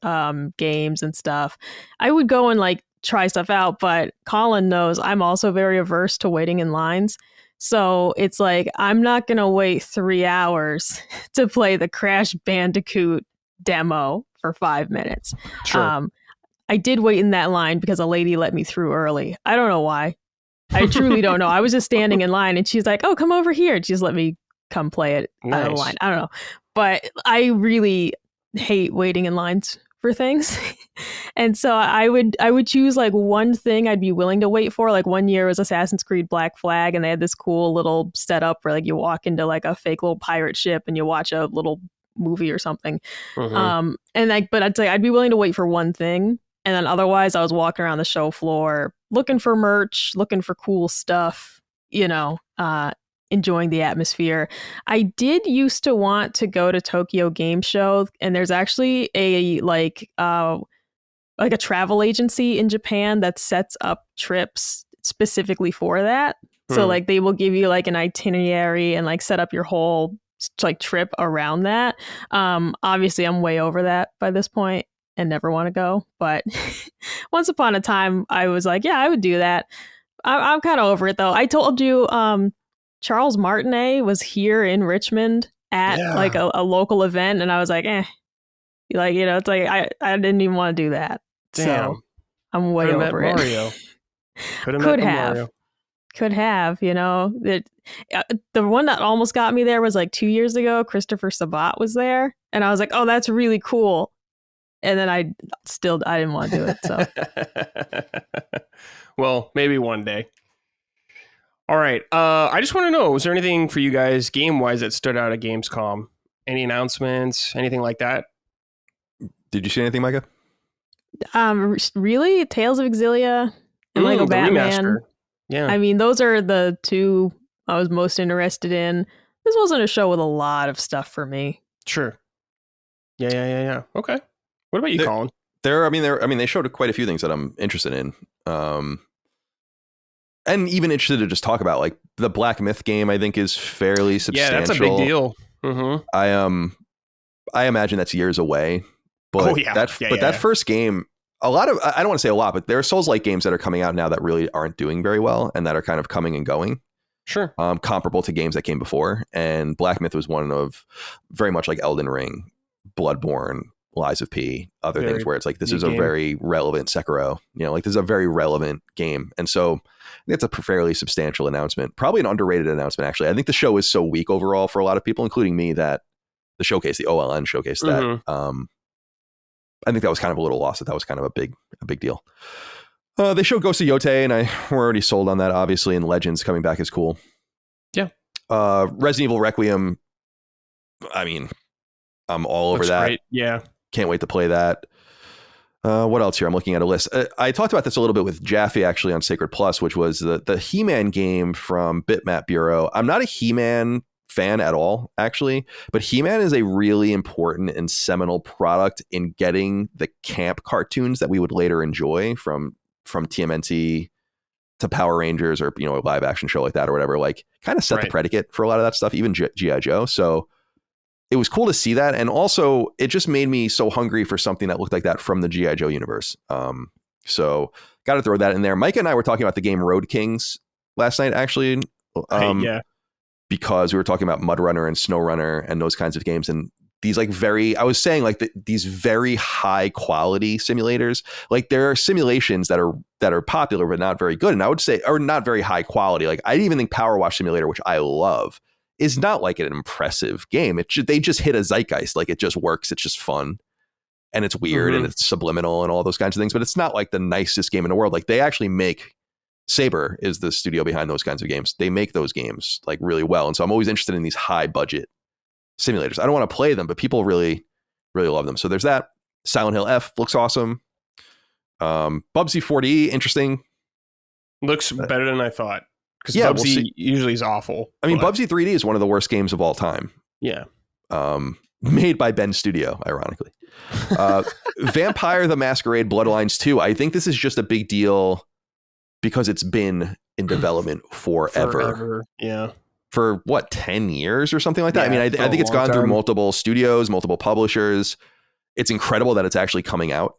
games and stuff. I would go and like try stuff out, but Colin knows I'm also very averse to waiting in lines. So it's like, I'm not going to wait 3 hours to play the Crash Bandicoot demo for 5 minutes. Sure. I did wait in that line because a lady let me through early. I don't know why. I truly don't know. I was just standing in line and she's like, oh, come over here. And she just let me come play it out of the line. I don't know. But I really hate waiting in lines for things. And so I would choose like one thing I'd be willing to wait for. Like one year was Assassin's Creed Black Flag, and they had this cool little setup where like you walk into like a fake little pirate ship and you watch a little movie or something. And like, but I'd say I'd be willing to wait for one thing. And then otherwise I was walking around the show floor looking for merch, looking for cool stuff, enjoying the atmosphere. I did used to want to go to Tokyo Game Show, and there's actually a travel agency in Japan that sets up trips specifically for that. So like they will give you like an itinerary and like set up your whole like trip around that. Obviously I'm way over that by this point and never want to go, but once upon a time I was like, yeah, I would do that. I'm kind of over it though. I told you Charles Martinet was here in Richmond at like a local event, and I was like, like, it's like I didn't even want to do that. Damn. So I'm way over it. Mario. Could have, the one that almost got me there was like 2 years ago. Christopher Sabat was there, and I was like, oh, that's really cool. And then I didn't want to do it. So, well, maybe one day. All right. I just want to know, was there anything for you guys game wise that stood out at Gamescom? Any announcements? Anything like that? Did you see anything, Micah? Really? Tales of Exilia and Lego Batman. Remaster. Yeah. I mean, those are the two I was most interested in. This wasn't a show with a lot of stuff for me. Sure. Yeah. Okay. What about you, Colin? They showed quite a few things that I'm interested in. And even interested to just talk about, like the Black Myth game, I think is fairly substantial. Yeah, that's a big deal. Mm-hmm. I imagine that's years away. But that first game, I don't want to say a lot, but there are Souls-like games that are coming out now that really aren't doing very well and that are kind of coming and going. Sure. Comparable to games that came before. And Black Myth was one of very much like Elden Ring, Bloodborne, Lies of P, other things where it's like, this is a very relevant Sekiro, like this is a very relevant game. And so it's a fairly substantial announcement, probably an underrated announcement, actually. I think the show is so weak overall for a lot of people, including me, that the showcase, the OLN showcase, that I think that was kind of a little lost. That was kind of a big deal. They showed Ghost of Yotei, and we're already sold on that, obviously, and Legends coming back is cool. Yeah. Resident Evil Requiem, I mean, I'm all over that. Great. Yeah. Can't wait to play that. What else here? I'm looking at a list. I talked about this a little bit with Jaffe actually on Sacred Plus, which was the He-Man game from Bitmap Bureau. I'm not a He-Man fan at all, actually, but He-Man is a really important and seminal product in getting the camp cartoons that we would later enjoy from TMNT to Power Rangers, or a live action show like that or whatever. Like, kind of set the predicate for a lot of that stuff, even G.I. Joe. So it was cool to see that. And also it just made me so hungry for something that looked like that from the G.I. Joe universe. So got to throw that in there. Micah and I were talking about the game Road Kings last night, actually. Because we were talking about Mud Runner and Snow Runner and those kinds of games. And these these very high quality simulators, like there are simulations that are popular, but not very good. And I would say, or not very high quality. Like I even think Power Wash Simulator, which I love, is not like an impressive game. They just hit a zeitgeist. Like it just works. It's just fun. and it's weird and it's subliminal and all those kinds of things, but it's not like the nicest game in the world. Like they actually make Saber is the studio behind those kinds of games. They make those games like really well. And so I'm always interested in these high budget simulators. I don't want to play them, but people really, really love them. So there's that. Silent Hill F looks awesome. Bubsy 4D, interesting. Looks better than I thought. Because Bubsy usually is awful. I mean, Bubsy 3D is one of the worst games of all time. Yeah. Made by Ben Studio, ironically. Vampire the Masquerade Bloodlines 2. I think this is just a big deal because it's been in development forever. Yeah. For what, 10 years or something like that? Yeah, I mean, I think it's gone through multiple studios, multiple publishers. It's incredible that it's actually coming out.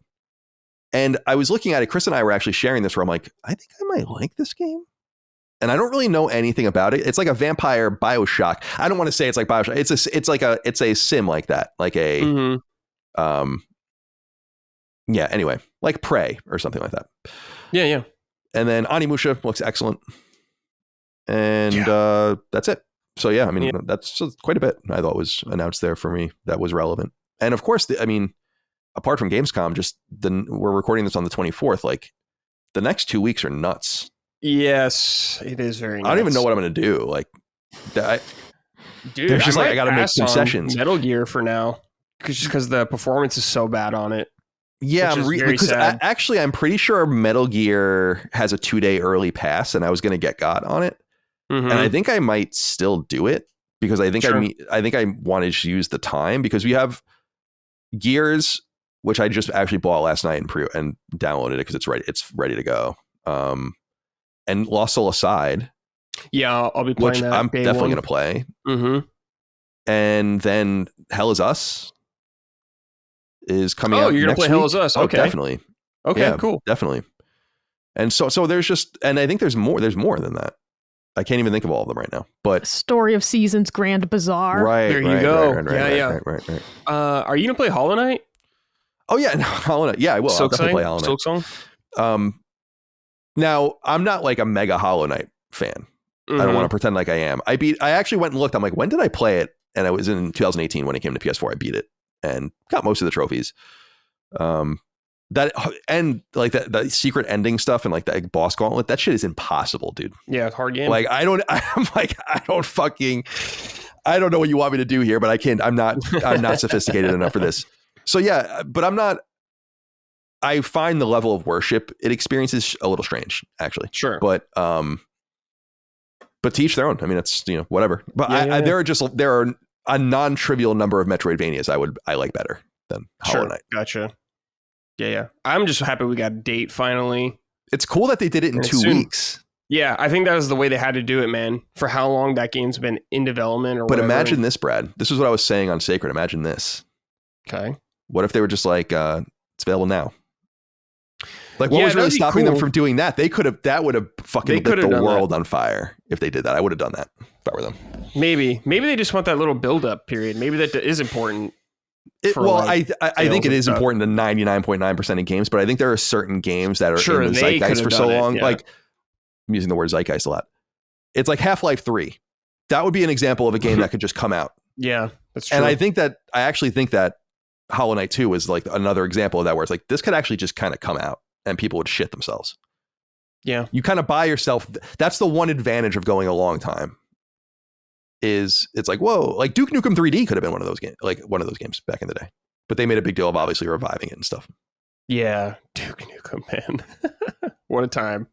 And I was looking at it. Chris and I were actually sharing this where I'm like, I think I might like this game. And I don't really know anything about it. It's like a vampire BioShock. I don't want to say it's like BioShock. It's a sim like that. Like a anyway, like Prey or something like that. Yeah. And then Onimusha looks excellent. And that's it. So yeah, I mean, that's quite a bit I thought was announced there for me that was relevant. And of course, apart from Gamescom, we're recording this on the 24th. Like the next 2 weeks are nuts. Yes, it is very nuts. I don't even know what I'm going to do. Like, dude, there's just I got to make concessions. Metal Gear for now, because the performance is so bad on it. Yeah, because I'm pretty sure Metal Gear has a 2-day early pass, and I was going to got on it, and I think I might still do it because I think I wanted to use the time because we have Gears, which I just actually bought last night and downloaded it because it's ready to go. And Lost Soul Aside. Yeah, I'll be playing which that. I'm definitely going to play. And then Hell Is Us is coming out. Oh, you're going to play Hell Is Us? Okay. Oh, definitely. Okay, yeah, cool. Definitely. And so there's just, and I think there's more than that. I can't even think of all of them right now. But Story of Seasons Grand Bazaar. Right. There you go. Right. Are you going to play Hollow Knight? Oh, yeah. No, Hollow Knight. Yeah, I will. I'll definitely play Hollow Knight. Silksong? Now, I'm not like a mega Hollow Knight fan. I don't want to pretend like I am. I actually went and looked. I'm like, when did I play it? And I was in 2018 when it came to PS4. I beat it and got most of the trophies. That and like that secret ending stuff and like the boss gauntlet, that shit is impossible, dude. Yeah, it's a hard game. Like I don't know what you want me to do here, but I can't. I'm not sophisticated enough for this. So yeah, but I'm not. I find the level of worship it experiences a little strange, actually. Sure. But to each their own. I mean, it's, whatever. But there are a non-trivial number of Metroidvanias I like better than Hollow Knight. Gotcha. Yeah. I'm just happy we got a date finally. It's cool that they did it in 2 weeks. Yeah, I think that was the way they had to do it, man. For how long that game's been in development or whatever. But imagine this, Brad. This is what I was saying on Sacred. Imagine this. Okay. What if they were just like, it's available now? Like, what was really stopping them from doing that? That would have fucking lit the world on fire if they did that. I would have done that if I were them. Maybe they just want that little build-up period. Maybe that is important. I think it is important to 99.9% of games, but I think there are certain games that are in the zeitgeist for so long. Like, I'm using the word zeitgeist a lot. It's like Half-Life 3. That would be an example of a game that could just come out. Yeah, that's true. And I actually think that Hollow Knight 2 is like another example of that, where it's like, this could actually just kind of come out and people would shit themselves. Yeah. You kind of buy yourself. That's the one advantage of going a long time. It's like, whoa, like Duke Nukem 3D could have been one of those games back in the day, but they made a big deal of obviously reviving it and stuff. Yeah. Duke Nukem, man. What a time.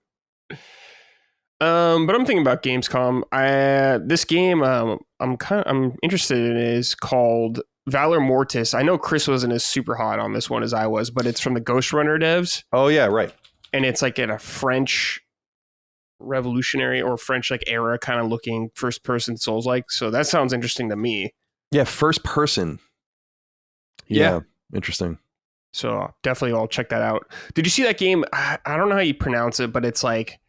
But I'm thinking about Gamescom. This game I'm interested in is called Valor Mortis. I know Chris wasn't as super hot on this one as I was, but it's from the Ghost Runner devs. Oh yeah, right. And it's like in a French revolutionary or French like era kind of looking first person Souls like. So that sounds interesting to me. Yeah, first person. Yeah. Interesting. So definitely I'll check that out. Did you see that game? I don't know how you pronounce it, but it's like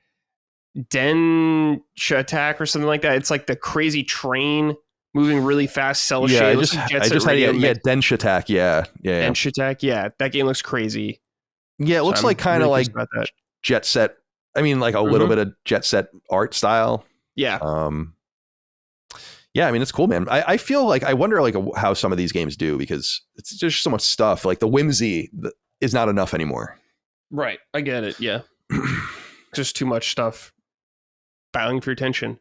Den Attack or something like that. It's like the crazy train moving really fast, cell shade. I just had Densh Attack. Yeah. Densh Attack. Yeah, that game looks crazy. Yeah, it looks like kind of like Jet Set. I mean, like a little bit of Jet Set art style. Yeah. Yeah, I mean, it's cool, man. I feel like, I wonder like how some of these games do, because it's just so much stuff. Like the whimsy is not enough anymore. Right. I get it. Yeah. Just too much stuff battling for your attention.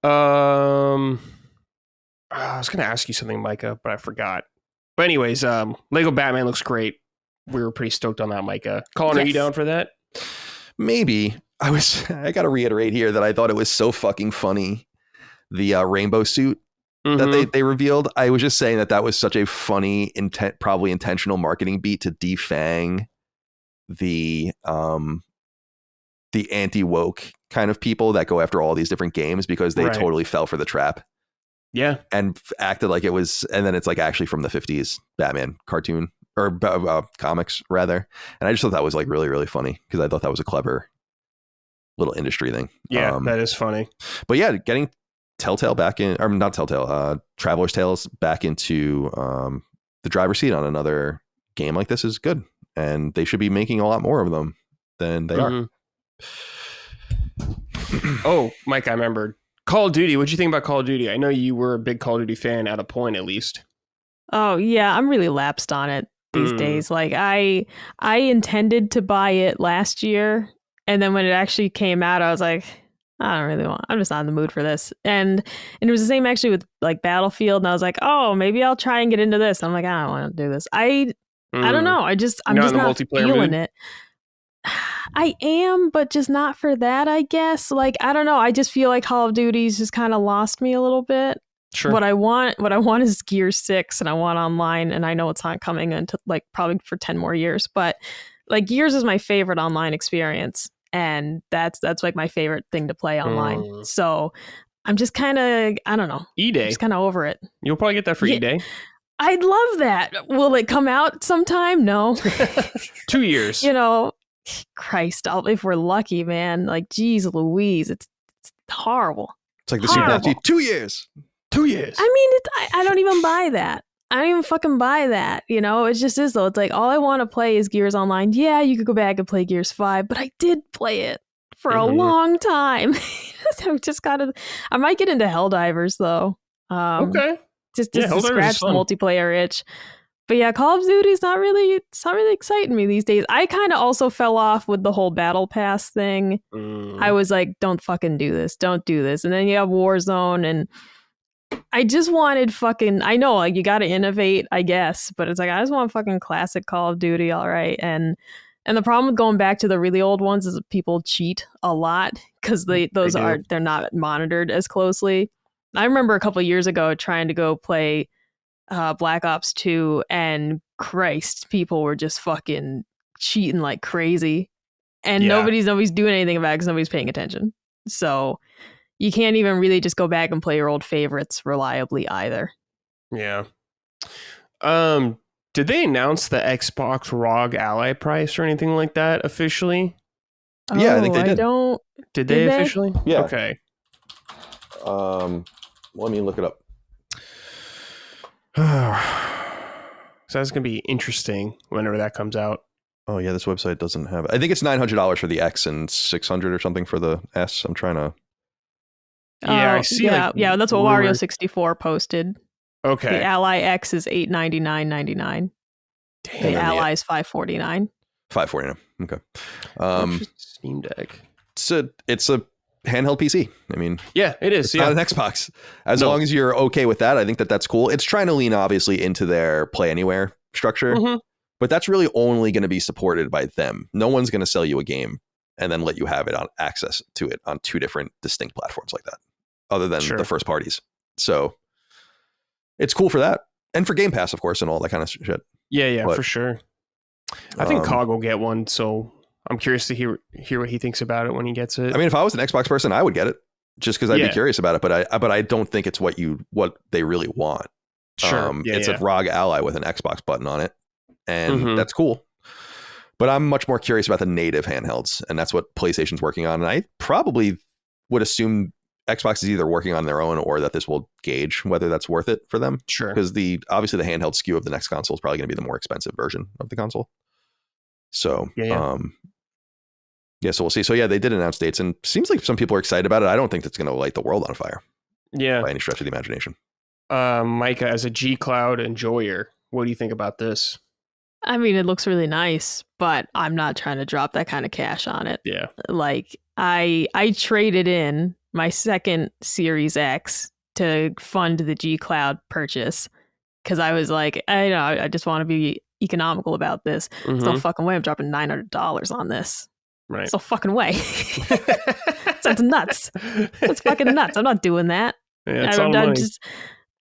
I was going to ask you something, Micah, but I forgot. But anyways, Lego Batman looks great. We were pretty stoked on that, Micah. Colin, Are you down for that? Maybe. I got to reiterate here that I thought it was so fucking funny. The rainbow suit that they revealed. I was just saying that was such a funny, probably intentional marketing beat to defang the anti-woke kind of people that go after all these different games, because they totally fell for the trap. Yeah. And acted like it was, and then it's like actually from the 50s Batman cartoon or comics rather. And I just thought that was like really, really funny, because I thought that was a clever little industry thing. Yeah, that is funny. But yeah, getting Telltale back in, or not Telltale, Traveler's Tales back into the driver's seat on another game like this is good. And they should be making a lot more of them than they are. Oh, Mike, I remembered. Call of Duty. What'd you think about Call of Duty? I know you were a big Call of Duty fan at a point, at least. Oh, yeah. I'm really lapsed on it these days. Like, I intended to buy it last year. And then when it actually came out, I was like, I'm just not in the mood for this. And it was the same actually with like Battlefield. And I was like, oh, maybe I'll try and get into this. I'm like, I don't want to do this. I don't know. I'm just not feeling it. I am, but just not for that, I guess. Like, I don't know. I just feel like Call of Duty's just kind of lost me a little bit. Sure. What I want is Gears 6, and I want online, and I know it's not coming into like probably for 10 more years, but like Gears is my favorite online experience. And that's like my favorite thing to play online. So I'm just kind of, I don't know. E-Day. I'm just kind of over it. You'll probably get that for E-Day. I'd love that. Will it come out sometime? No. 2 years. You know, Christ, if we're lucky, man. Like, geez Louise, it's horrible. It's like the Super Nazi. 2 years. 2 years. I mean, I don't even buy that. I don't even fucking buy that, you know? It just is, though. It's like, all I want to play is Gears Online. Yeah, you could go back and play Gears 5, but I did play it for a long time. I might get into Helldivers, though. Okay. Just to scratch the multiplayer itch. But yeah, Call of Duty is not really exciting me these days. I kind of also fell off with the whole Battle Pass thing. I was like, don't fucking do this. Don't do this. And then you have Warzone, and I just wanted I know, like, you got to innovate, I guess, but it's like, I just want fucking classic Call of Duty, all right? And the problem with going back to the really old ones is that people cheat a lot, because they're not monitored as closely. I remember a couple of years ago trying to go play Black Ops 2, and Christ, people were just fucking cheating like crazy. And nobody's doing anything about it because nobody's paying attention. So you can't even really just go back and play your old favorites reliably either. Yeah. Did they announce the Xbox ROG Ally price or anything like that officially? Yeah, I think they did. Did they officially? Yeah. Okay. Let me look it up. So that's going to be interesting whenever that comes out. Oh, yeah, this website doesn't have it. I think it's $900 for the X and $600 or something for the S. I'm trying to... Yeah, I see. Yeah, that's what Wario64 posted. Okay. The Ally X is $899.99. The Ally is $549. $549. Okay. Steam Deck. It's a handheld PC. I mean, yeah, it is. It's not an Xbox. As long as you're okay with that, I think that's cool. It's trying to lean obviously into their Play Anywhere structure, but that's really only going to be supported by them. No one's going to sell you a game and then let you have it on access to it on two different distinct platforms like that, other than the first parties. So it's cool for that, and for Game Pass, of course, and all that kind of shit. Yeah, but, for sure. I think Cog will get one, so I'm curious to hear what he thinks about it when he gets it. I mean, if I was an Xbox person, I would get it just because I'd be curious about it. But I don't think it's what they really want. Sure. It's a ROG Ally with an Xbox button on it, and that's cool. But I'm much more curious about the native handhelds, and that's what PlayStation's working on. And I probably would assume Xbox is either working on their own or that this will gauge whether that's worth it for them. Sure. Because obviously the handheld SKU of the next console is probably going to be the more expensive version of the console. So, so we'll see. So yeah, they did announce dates, and seems like some people are excited about it. I don't think that's going to light the world on fire. Yeah. By any stretch of the imagination. Micah, as a G Cloud enjoyer, what do you think about this? I mean, it looks really nice, but I'm not trying to drop that kind of cash on it. Yeah. Like I traded in my second Series X to fund the G Cloud purchase because I was like, I just want to be economical about this. There's no fucking way I'm dropping $900 on this. Right. There's no fucking way. That's nuts. That's fucking nuts. I'm not doing that. Yeah,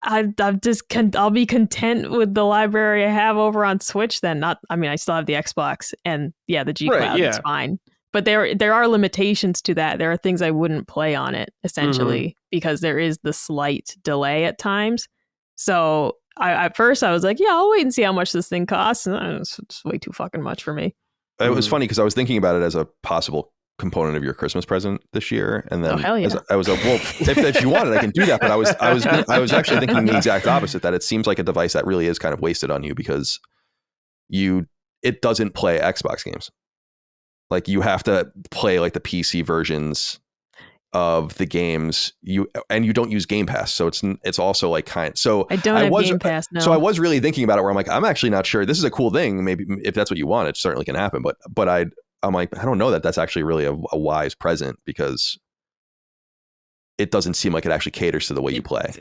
I'll be content with the library I have over on Switch then. I still have the Xbox and the G Cloud, it's fine. But there are limitations to that. There are things I wouldn't play on it, essentially, because there is the slight delay at times. So at first I was like, yeah, I'll wait and see how much this thing costs. And it's way too fucking much for me. It was funny because I was thinking about it as a possible component of your Christmas present this year, and then hell yeah. I was like, well, if you want it, I can do that. But I was actually thinking the exact opposite, that it seems like a device that really is kind of wasted on you because it doesn't play Xbox games. Like you have to play like the PC versions of the games you don't use Game Pass, so it's also like so I don't have Game Pass now. So I was really thinking about it where I'm like, I'm actually not sure. This is a cool thing. Maybe if that's what you want, it certainly can happen. But I'm like, I don't know that that's actually really a wise present because it doesn't seem like it actually caters to the way you play.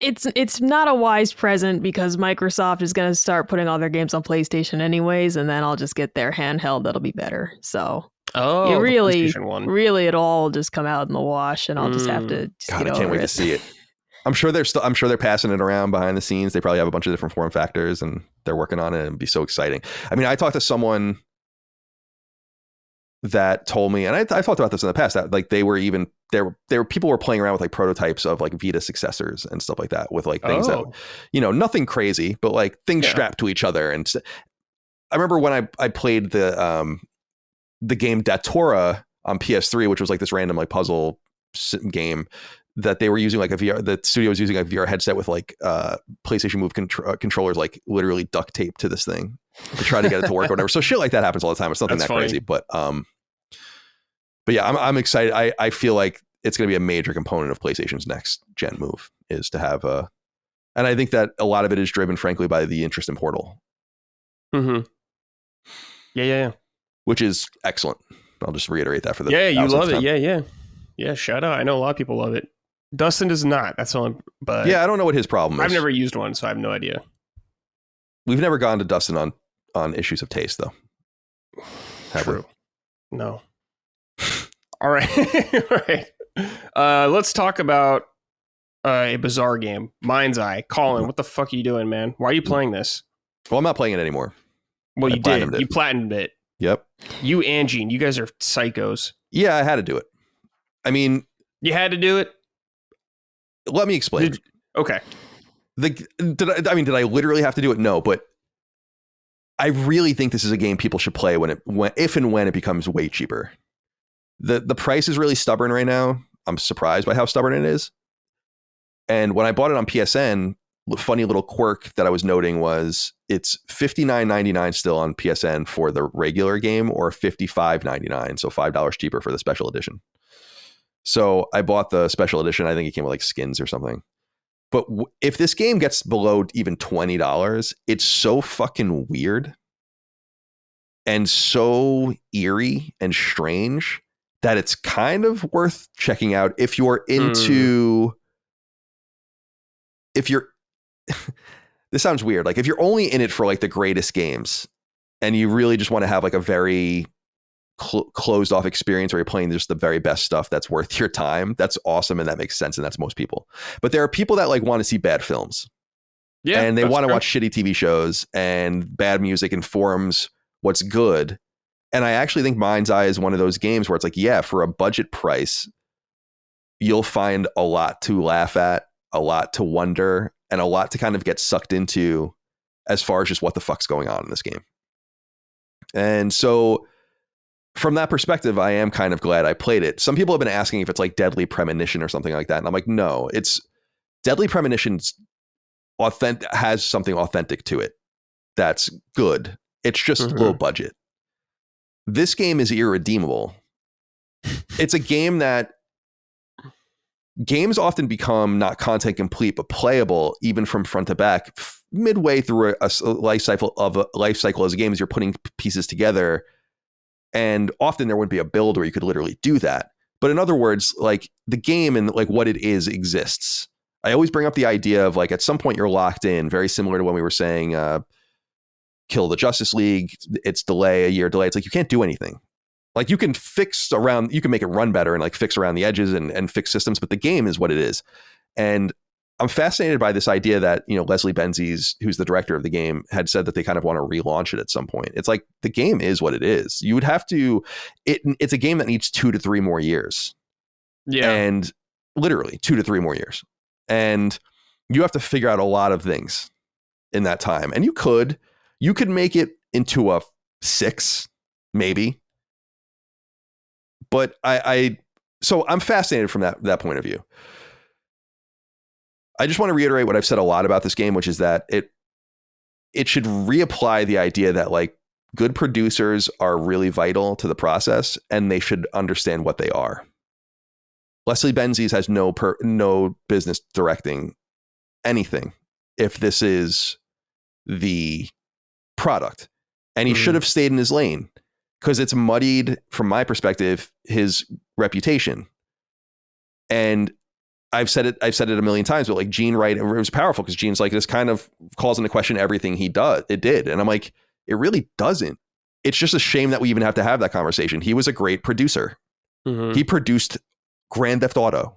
It's not a wise present because Microsoft is going to start putting all their games on PlayStation anyways, and then I'll just get their handheld that'll be better. So really it'll all just come out in the wash, and I'll just have to God, I can't wait to see it. I'm sure they're passing it around behind the scenes. They probably have a bunch of different form factors and they're working on it, and it'd be so exciting. I mean, I talked to someone that told me, and I've talked about this in the past, that like they were people were playing around with like prototypes of like Vita successors and stuff like that with like things that, nothing crazy, but like things strapped to each other. And I remember when I played the game Datora on PS3, which was like this random like puzzle game that they were using like the studio was using a VR headset with like PlayStation Move controllers like literally duct taped to this thing to try to get it to work or whatever. So shit like that happens all the time. It's nothing crazy, but yeah, I'm excited. I feel like it's going to be a major component of PlayStation's next gen move is to have and I think that a lot of it is driven frankly by the interest in Portal. Yeah. Which is excellent. I'll just reiterate that for the you love it. Yeah. Shout out. I know a lot of people love it. Dustin does not. That's all. But yeah, I don't know what his problem is. I've never used one, so I have no idea. We've never gone to Dustin on issues of taste, though. True. No. All right. All right. Let's talk about a bizarre game. MindsEye. Colin, what the fuck are you doing, man? Why are you playing this? Well, I'm not playing it anymore. Well, you did. You platinumed it. Yep. You and Gene, you guys are psychos. Yeah, I had to do it. I mean, you had to do it. Let me explain. Okay. Did I literally have to do it? No, but I really think this is a game people should play if and when it becomes way cheaper. The price is really stubborn right now. I'm surprised by how stubborn it is. And when I bought it on PSN, the funny little quirk that I was noting was it's $59.99 still on PSN for the regular game, or $55.99, so $5 cheaper for the special edition. So I bought the special edition. I think it came with like skins or something. But if this game gets below even $20, it's so fucking weird and so eerie and strange that it's kind of worth checking out if you're into... If you're... This sounds weird. Like if you're only in it for like the greatest games and you really just want to have like a very closed off experience where you're playing just the very best stuff that's worth your time, that's awesome. And that makes sense. And that's most people. But there are people that like want to see bad films. Yeah. And they want to watch shitty TV shows and bad music and forums what's good. And I actually think MindsEye is one of those games where it's like, yeah, for a budget price, you'll find a lot to laugh at, a lot to wonder, and a lot to kind of get sucked into as far as just what the fuck's going on in this game. And so from that perspective, I am kind of glad I played it. Some people have been asking if it's like Deadly Premonition or something like that. And I'm like, no, it's Deadly Premonition's has something authentic to it. That's good. It's just low budget. This game is irredeemable. It's a game that games often become not content complete, but playable even from front to back midway through a life cycle as a game as you're putting pieces together. And often there wouldn't be a build where you could literally do that. But in other words, like the game and like what it is exists. I always bring up the idea of like at some point you're locked in, very similar to when we were saying kill the Justice League, it's a year delay. It's like you can't do anything. Like you can you can make it run better and like fix around the edges and fix systems, but the game is what it is. And I'm fascinated by this idea that, Leslie Benzies, who's the director of the game, had said that they kind of want to relaunch it at some point. It's like the game is what it is. You would have to, it's a game that needs 2 to 3 more years. Yeah. And literally 2 to 3 more years. And you have to figure out a lot of things in that time. And you could make it into a 6, maybe. But so I'm fascinated from that point of view. I just want to reiterate what I've said a lot about this game, which is that it should reapply the idea that like good producers are really vital to the process and they should understand what they are. Leslie Benzies has no business directing anything if this is the product. And he should have stayed in his lane because it's muddied, from my perspective, his reputation. And I've said it a million times, but like Gene Wright, it was powerful because Gene's like, this kind of calls into question everything it did. And I'm like, it really doesn't. It's just a shame that we even have to have that conversation. He was a great producer. Mm-hmm. He produced Grand Theft Auto.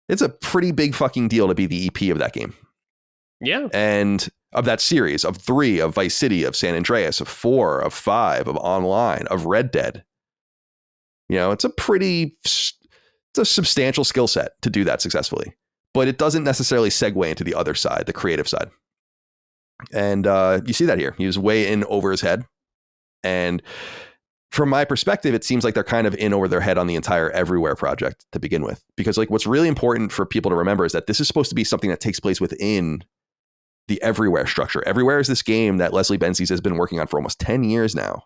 It's a pretty big fucking deal to be the EP of that game. Yeah. And of that series, of 3, of Vice City, of San Andreas, of 4, of 5, of Online, of Red Dead. It's a substantial skill set to do that successfully, but it doesn't necessarily segue into the other side, the creative side. And you see that here. He was way in over his head. And from my perspective, it seems like they're kind of in over their head on the entire Everywhere project to begin with, because like what's really important for people to remember is that this is supposed to be something that takes place within the Everywhere structure. Everywhere is this game that Leslie Benzies has been working on for almost 10 years now,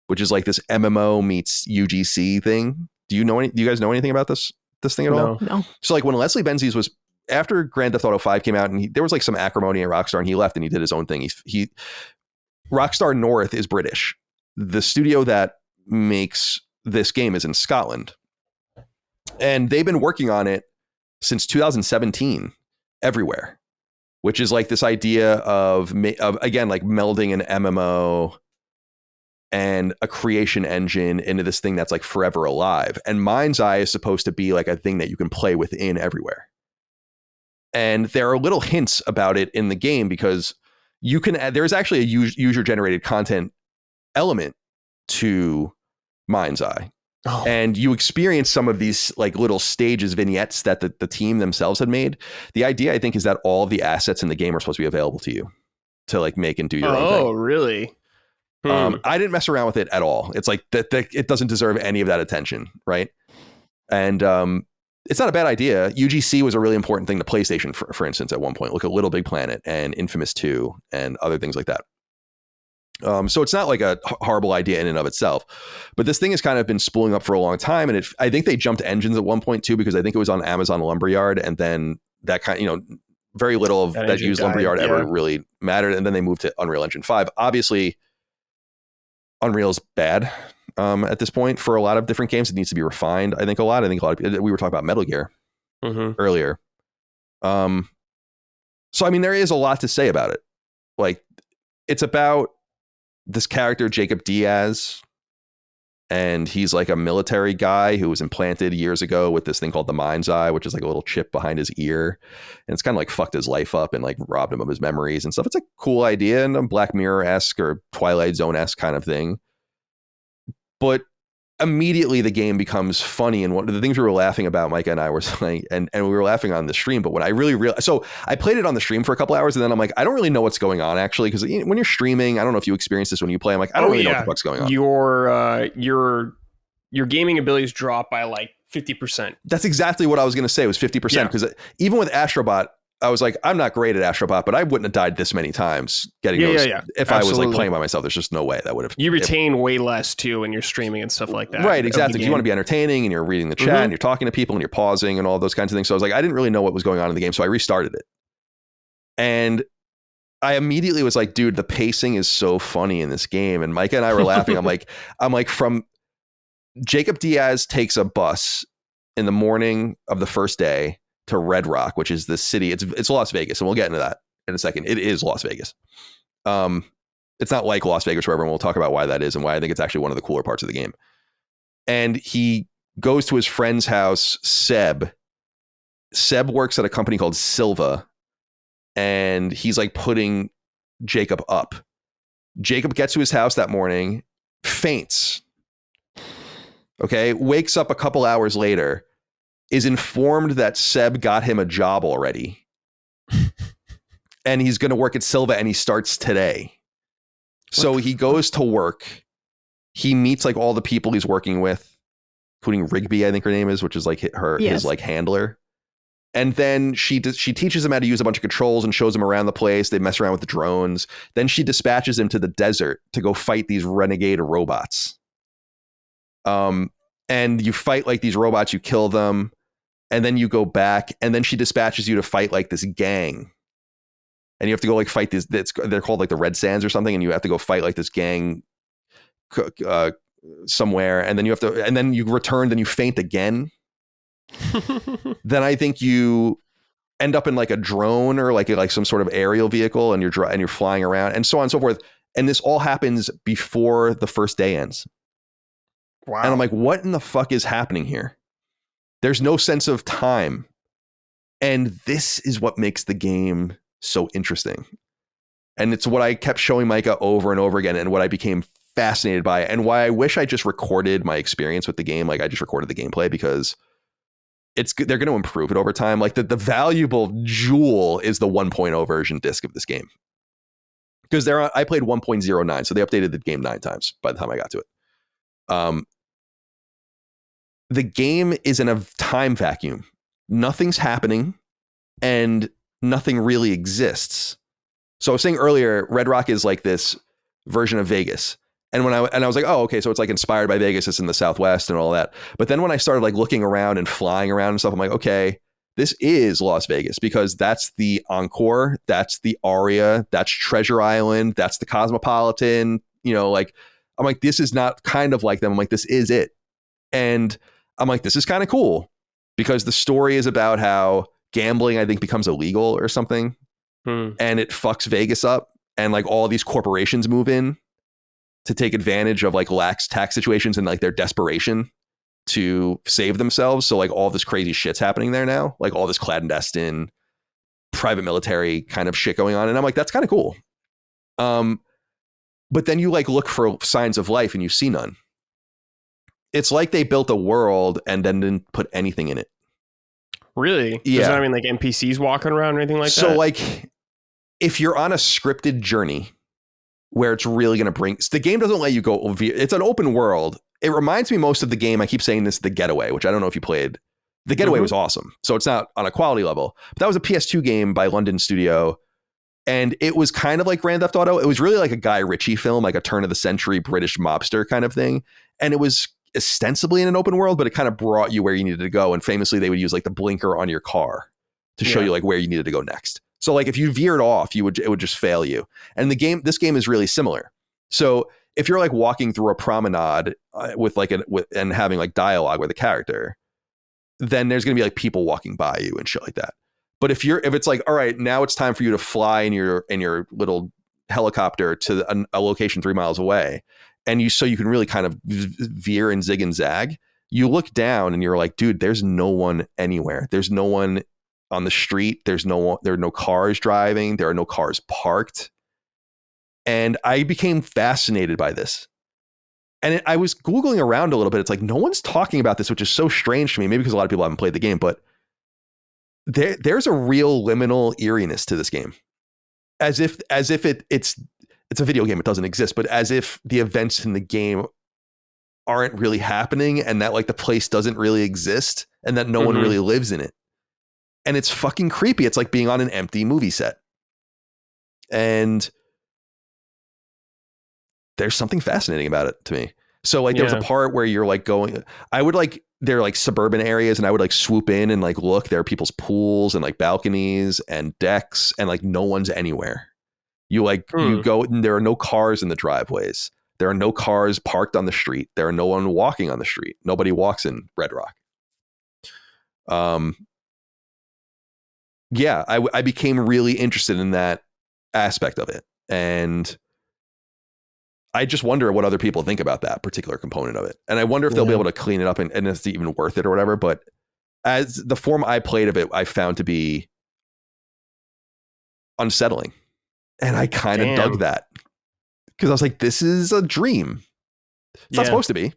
which is like this MMO meets UGC thing. Do you guys know anything about this thing at all? No. So like when Leslie Benzies was, after Grand Theft Auto 5 came out and there was like some acrimony at Rockstar and he left and he did his own thing. Rockstar North is British. The studio that makes this game is in Scotland. And they've been working on it since 2017, Everywhere, which is like this idea of again, like melding an MMO and a creation engine into this thing that's like forever alive. And MindsEye is supposed to be like a thing that you can play within Everywhere. And there are little hints about it in the game because there's actually a user generated content element to MindsEye. Oh. And you experience some of these like little stages, vignettes that the team themselves had made. The idea, I think, is that all of the assets in the game are supposed to be available to you to like make and do your own thing. Oh, really? I didn't mess around with it at all. It's like that it doesn't deserve any of that attention, right? And it's not a bad idea. UGC was a really important thing to PlayStation, for instance, at one point. Look at Little Big Planet and Infamous 2 and other things like that. So it's not like a horrible idea in and of itself, but this thing has kind of been spooling up for a long time. And I think they jumped engines at one point too, because I think it was on Amazon Lumberyard, and then that very little of that used Lumberyard ever really mattered. And then they moved to Unreal Engine 5. Obviously, Unreal's bad at this point for a lot of different games. It needs to be refined. I think a lot of we were talking about Metal Gear earlier. So, I mean, there is a lot to say about it. Like, it's about this character, Jacob Diaz, and he's like a military guy who was implanted years ago with this thing called the MindsEye, which is like a little chip behind his ear. And it's kind of like fucked his life up and like robbed him of his memories and stuff. It's a cool idea and a Black Mirror-esque or Twilight Zone-esque kind of thing. But immediately the game becomes funny. And one of the things we were laughing about, Micah and I were saying, and we were laughing on the stream, but when I really realized, so I played it on the stream for a couple hours and then I'm like, I don't really know what's going on actually. Cause when you're streaming, I don't know if you experience this when you play. I'm like, I don't really know what the fuck's going on. Your gaming abilities drop by like 50%. That's exactly what I was going to say. It was 50% because even with Astrobot, I was like, I'm not great at Astrobot, but I wouldn't have died this many times getting those. If I was like playing by myself, there's just no way that would have. You retain way less too when you're streaming and stuff like that. Right, exactly. You want to be entertaining and you're reading the chat and you're talking to people and you're pausing and all those kinds of things. So I was like, I didn't really know what was going on in the game, so I restarted it. And I immediately was like, dude, the pacing is so funny in this game. And Micah and I were laughing. I'm like, from Jacob Diaz takes a bus in the morning of the first day to Red Rock, which is the city. It's Las Vegas, and we'll get into that in a second. It is Las Vegas. It's not like Las Vegas forever, and we'll talk about why that is and why I think it's actually one of the cooler parts of the game. And he goes to his friend's house, Seb. Seb works at a company called Silva, and he's like putting Jacob up. Jacob gets to his house that morning, faints. Okay, wakes up a couple hours later, is informed that Seb got him a job already. And he's going to work at Silva, and he starts today. So he goes to work. He meets like all the people he's working with, including Rigby, I think her name is, which is like his like handler. And then she teaches him how to use a bunch of controls and shows him around the place. They mess around with the drones. Then she dispatches him to the desert to go fight these renegade robots. And you fight like these robots, you kill them, and then you go back, and then she dispatches you to fight like this gang. And you have to go like fight this, they're called like the Red Sands or something, and you have to go fight like this gang somewhere, and then you return, then you faint again. Then I think you end up in like a drone or like some sort of aerial vehicle, and you're flying around, and so on and so forth. And this all happens before the first day ends. Wow. And I'm like, what in the fuck is happening here? There's no sense of time. And this is what makes the game so interesting. And it's what I kept showing Micah over and over again, and what I became fascinated by, and why I wish I just recorded my experience with the game. Like I just recorded the gameplay, because they're going to improve it over time. Like the valuable jewel is the 1.0 version disc of this game. Because I played 1.09, so they updated the game 9 times by the time I got to it. The game is in a time vacuum. Nothing's happening and nothing really exists. So I was saying earlier, Red Rock is like this version of Vegas. And I was like, oh, okay, so it's like inspired by Vegas. It's in the Southwest and all that. But then when I started like looking around and flying around and stuff, I'm like, okay, this is Las Vegas, because that's the Encore, that's the Aria, that's Treasure Island, that's the Cosmopolitan. Like I'm like, this is not kind of like them. I'm like, this is it. And I'm like, this is kind of cool, because the story is about how gambling, I think, becomes illegal or something. And it fucks Vegas up. And like all these corporations move in to take advantage of like lax tax situations and like their desperation to save themselves. So like all this crazy shit's happening there now, like all this clandestine private military kind of shit going on. And I'm like, that's kind of cool. But then you like look for signs of life and you see none. It's like they built a world and then didn't put anything in it. Really? Yeah. Does that mean like NPCs walking around or anything like that? So like if you're on a scripted journey where it's really going to bring, the game doesn't let you go. It's an open world. It reminds me most of the game. I keep saying this, The Getaway, which I don't know if you played. The Getaway was awesome. So it's not on a quality level, but that was a PS2 game by London Studio. And it was kind of like Grand Theft Auto. It was really like a Guy Ritchie film, like a turn of the century British mobster kind of thing. And it was ostensibly in an open world, but it kind of brought you where you needed to go. And famously, they would use like the blinker on your car to show you like where you needed to go next. So like if you veered off, it would just fail you. And this game is really similar. So if you're like walking through a promenade and having like dialogue with a character, then there's going to be like people walking by you and shit like that. But if it's like, all right, now it's time for you to fly in your little helicopter to a location 3 miles away, and so you can really kind of veer and zig and zag, you look down and you're like, dude, there's no one anywhere. There's no one on the street. There are no cars driving. There are no cars parked. And I became fascinated by this. And I was Googling around a little bit. It's like, no one's talking about this, which is so strange to me. Maybe because a lot of people haven't played the game, but there's a real liminal eeriness to this game. As if it's a video game, it doesn't exist, but as if the events in the game aren't really happening, and that like the place doesn't really exist, and that no one really lives in it. and it's fucking creepy. It's like being on an empty movie set. And there's something fascinating about it to me. So like there was a part where you're like going, they're like suburban areas, and I would like swoop in and like look, there are people's pools and like balconies and decks, and like no one's anywhere. You go and there are no cars in the driveways. There are no cars parked on the street. There are no one walking on the street. Nobody walks in Red Rock. Yeah, I became really interested in that aspect of it. And I just wonder what other people think about that particular component of it. And I wonder if they'll be able to clean it up and it's even worth it or whatever. But as the form I played of it, I found to be unsettling. And I kind of dug that. Because I was like, this is a dream. It's not supposed to be.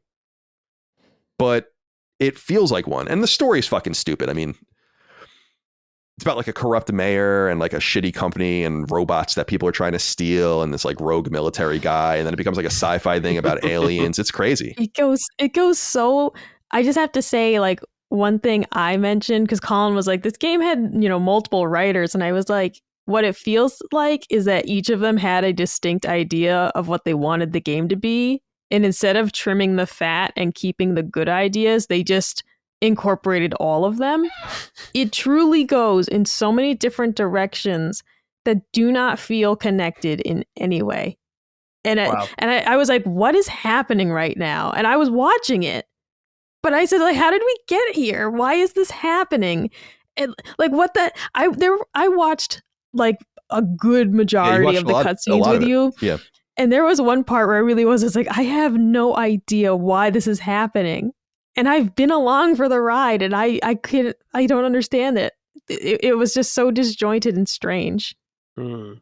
But it feels like one. And the story's fucking stupid. I mean, it's about like a corrupt mayor and like a shitty company and robots that people are trying to steal and this like rogue military guy. And then it becomes like a sci-fi thing about aliens. It's crazy. It goes so, I just have to say, like, one thing I mentioned, because Colin was like, this game had, multiple writers. And I was like, what it feels like is that each of them had a distinct idea of what they wanted the game to be. And instead of trimming the fat and keeping the good ideas, they just incorporated all of them. It truly goes in so many different directions that do not feel connected in any way. And I was like, what is happening right now? And I was watching it, but I said, like, how did we get here? Why is this happening? And like, what the, I watched like a good majority of the cutscenes with you. Yeah. And there was one part where I really was, it's like, I have no idea why this is happening. And I've been along for the ride, and I don't understand it. It was just so disjointed and strange. I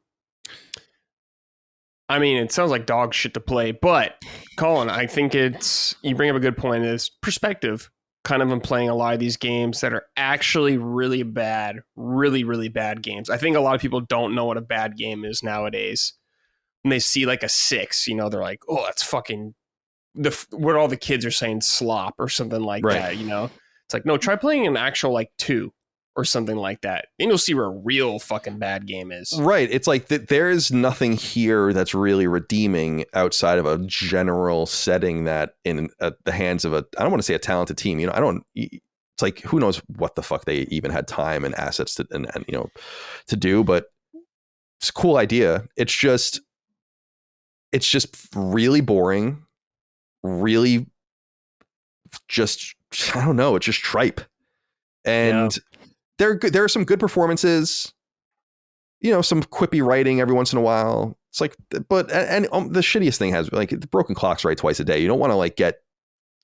mean, it sounds like dog shit to play, but Colin, I think you bring up a good point. Is perspective kind of in playing a lot of these games that are actually really bad, really, really bad games. I think a lot of people don't know what a bad game is nowadays. When they see like a 6, they're like, oh, that's fucking what all the kids are saying, slop or something like that. It's like, no, try playing an actual like 2 or something like that. Then you'll see where a real fucking bad game is. Right. It's like there's nothing here that's really redeeming outside of a general setting that in the hands of I don't want to say a talented team. It's like, who knows what the fuck they even had time and assets to do, but it's a cool idea. It's just really boring, really just, I don't know. It's just tripe. And there are some good performances, some quippy writing every once in a while. It's like, but the shittiest thing has like the broken clocks right twice a day. You don't want to like get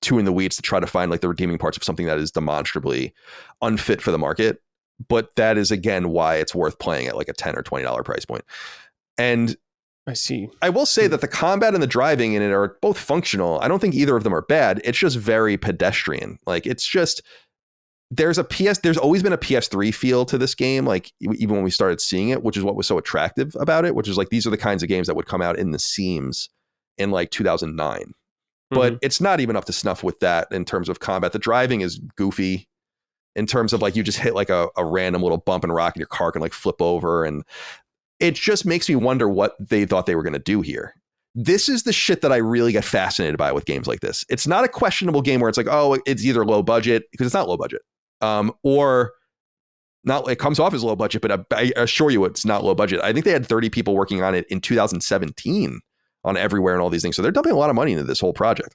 too in the weeds to try to find like the redeeming parts of something that is demonstrably unfit for the market. But that is again why it's worth playing at like a $10 or $20 price point. And I see. I will say that the combat and the driving in it are both functional. I don't think either of them are bad. It's just very pedestrian. Like it's just, there's always been a PS3 feel to this game. Like even when we started seeing it, which is what was so attractive about it, which is like, these are the kinds of games that would come out in the seams in like 2009. But it's not even up to snuff with that in terms of combat. The driving is goofy in terms of like, you just hit like a random little bump and rock and your car can like flip over. And it just makes me wonder what they thought they were going to do here. This is the shit that I really get fascinated by with games like this. It's not a questionable game where it's like, oh, it's either low budget, because it's not low budget, or not. It comes off as low budget, but I assure you it's not low budget. I think they had 30 people working on it in 2017 on Everywhere and all these things. So they're dumping a lot of money into this whole project.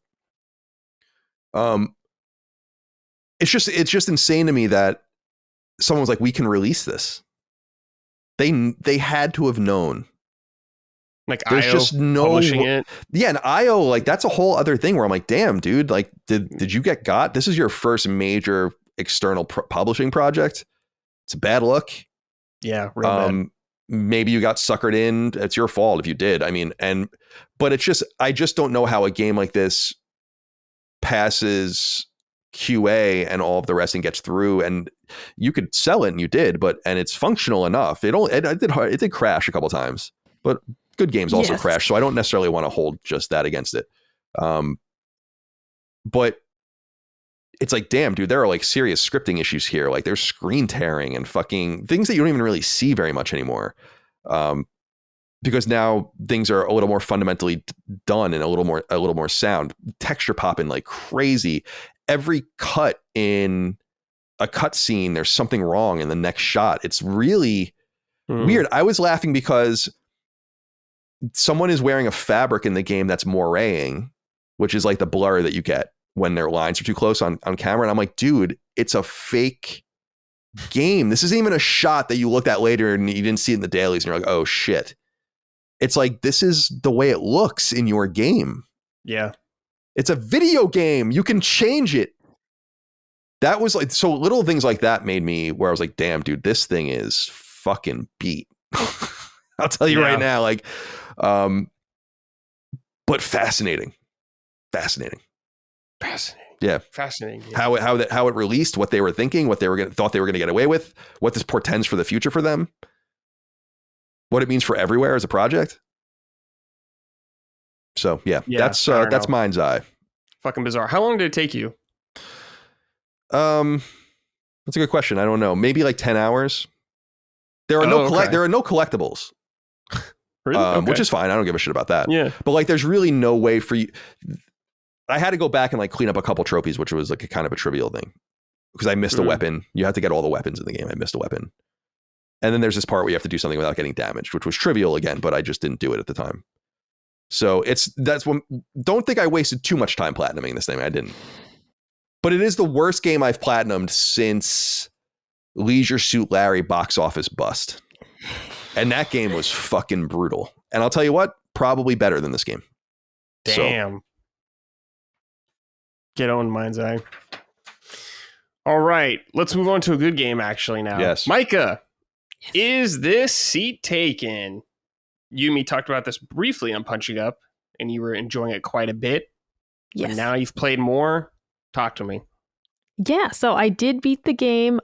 It's just insane to me that someone was like, we can release this. They had to have known. Like there's IO just no publishing it. Yeah, and IO, like that's a whole other thing where I'm like, damn, dude, like did you get got? This is your first major external publishing project. It's a bad look. Yeah, real bad. Maybe you got suckered in. It's your fault if you did. I mean, but it's just, I just don't know how a game like this passes QA and all of the rest and gets through. And you could sell it, and you did, and it's functional enough. It did crash a couple times, but good games also crash. So I don't necessarily want to hold just that against it. But it's like, damn, dude, there are like serious scripting issues here. Like there's screen tearing and fucking things that you don't even really see very much anymore. Because now things are a little more fundamentally done and a little more sound, texture popping like crazy. Every cut in a cut scene, there's something wrong in the next shot. It's really weird. I was laughing because someone is wearing a fabric in the game that's moiraying, which is like the blur that you get when their lines are too close on camera. And I'm like, dude, it's a fake game. This isn't even a shot that you looked at later and you didn't see it in the dailies and you're like, oh shit. It's like, this is the way it looks in your game. Yeah. It's a video game. You can change it. That was like, so little things like that made me where I was like, damn, dude, this thing is fucking beat. I'll tell you right now, like, but fascinating. Yeah. Fascinating. Yeah. How it released, what they were thinking, what they were thought they were going to get away with, what this portends for the future for them. What it means for everywhere as a project. So that's MindsEye. Fucking bizarre. How long did it take you? That's a good question. I don't know. Maybe like 10 hours. There are no collectibles. Really? Okay. Which is fine. I don't give a shit about that. Yeah. But like, there's really no way for you. I had to go back and like clean up a couple trophies, which was like a kind of a trivial thing because I missed a weapon. You have to get all the weapons in the game. I missed a weapon. And then there's this part where you have to do something without getting damaged, which was trivial again, but I just didn't do it at the time. So don't think I wasted too much time platinuming this thing. I didn't. But it is the worst game I've platinumed since Leisure Suit Larry box office bust. And that game was fucking brutal. And I'll tell you what, probably better than this game. Damn. So. Get on, MindsEye. All right, let's move on to a good game actually now. Yes. Micah. Is this seat taken? You and me talked about this briefly on Punching Up, and you were enjoying it quite a bit. Yes. And now you've played more. Talk to me. Yeah, so I did beat the game.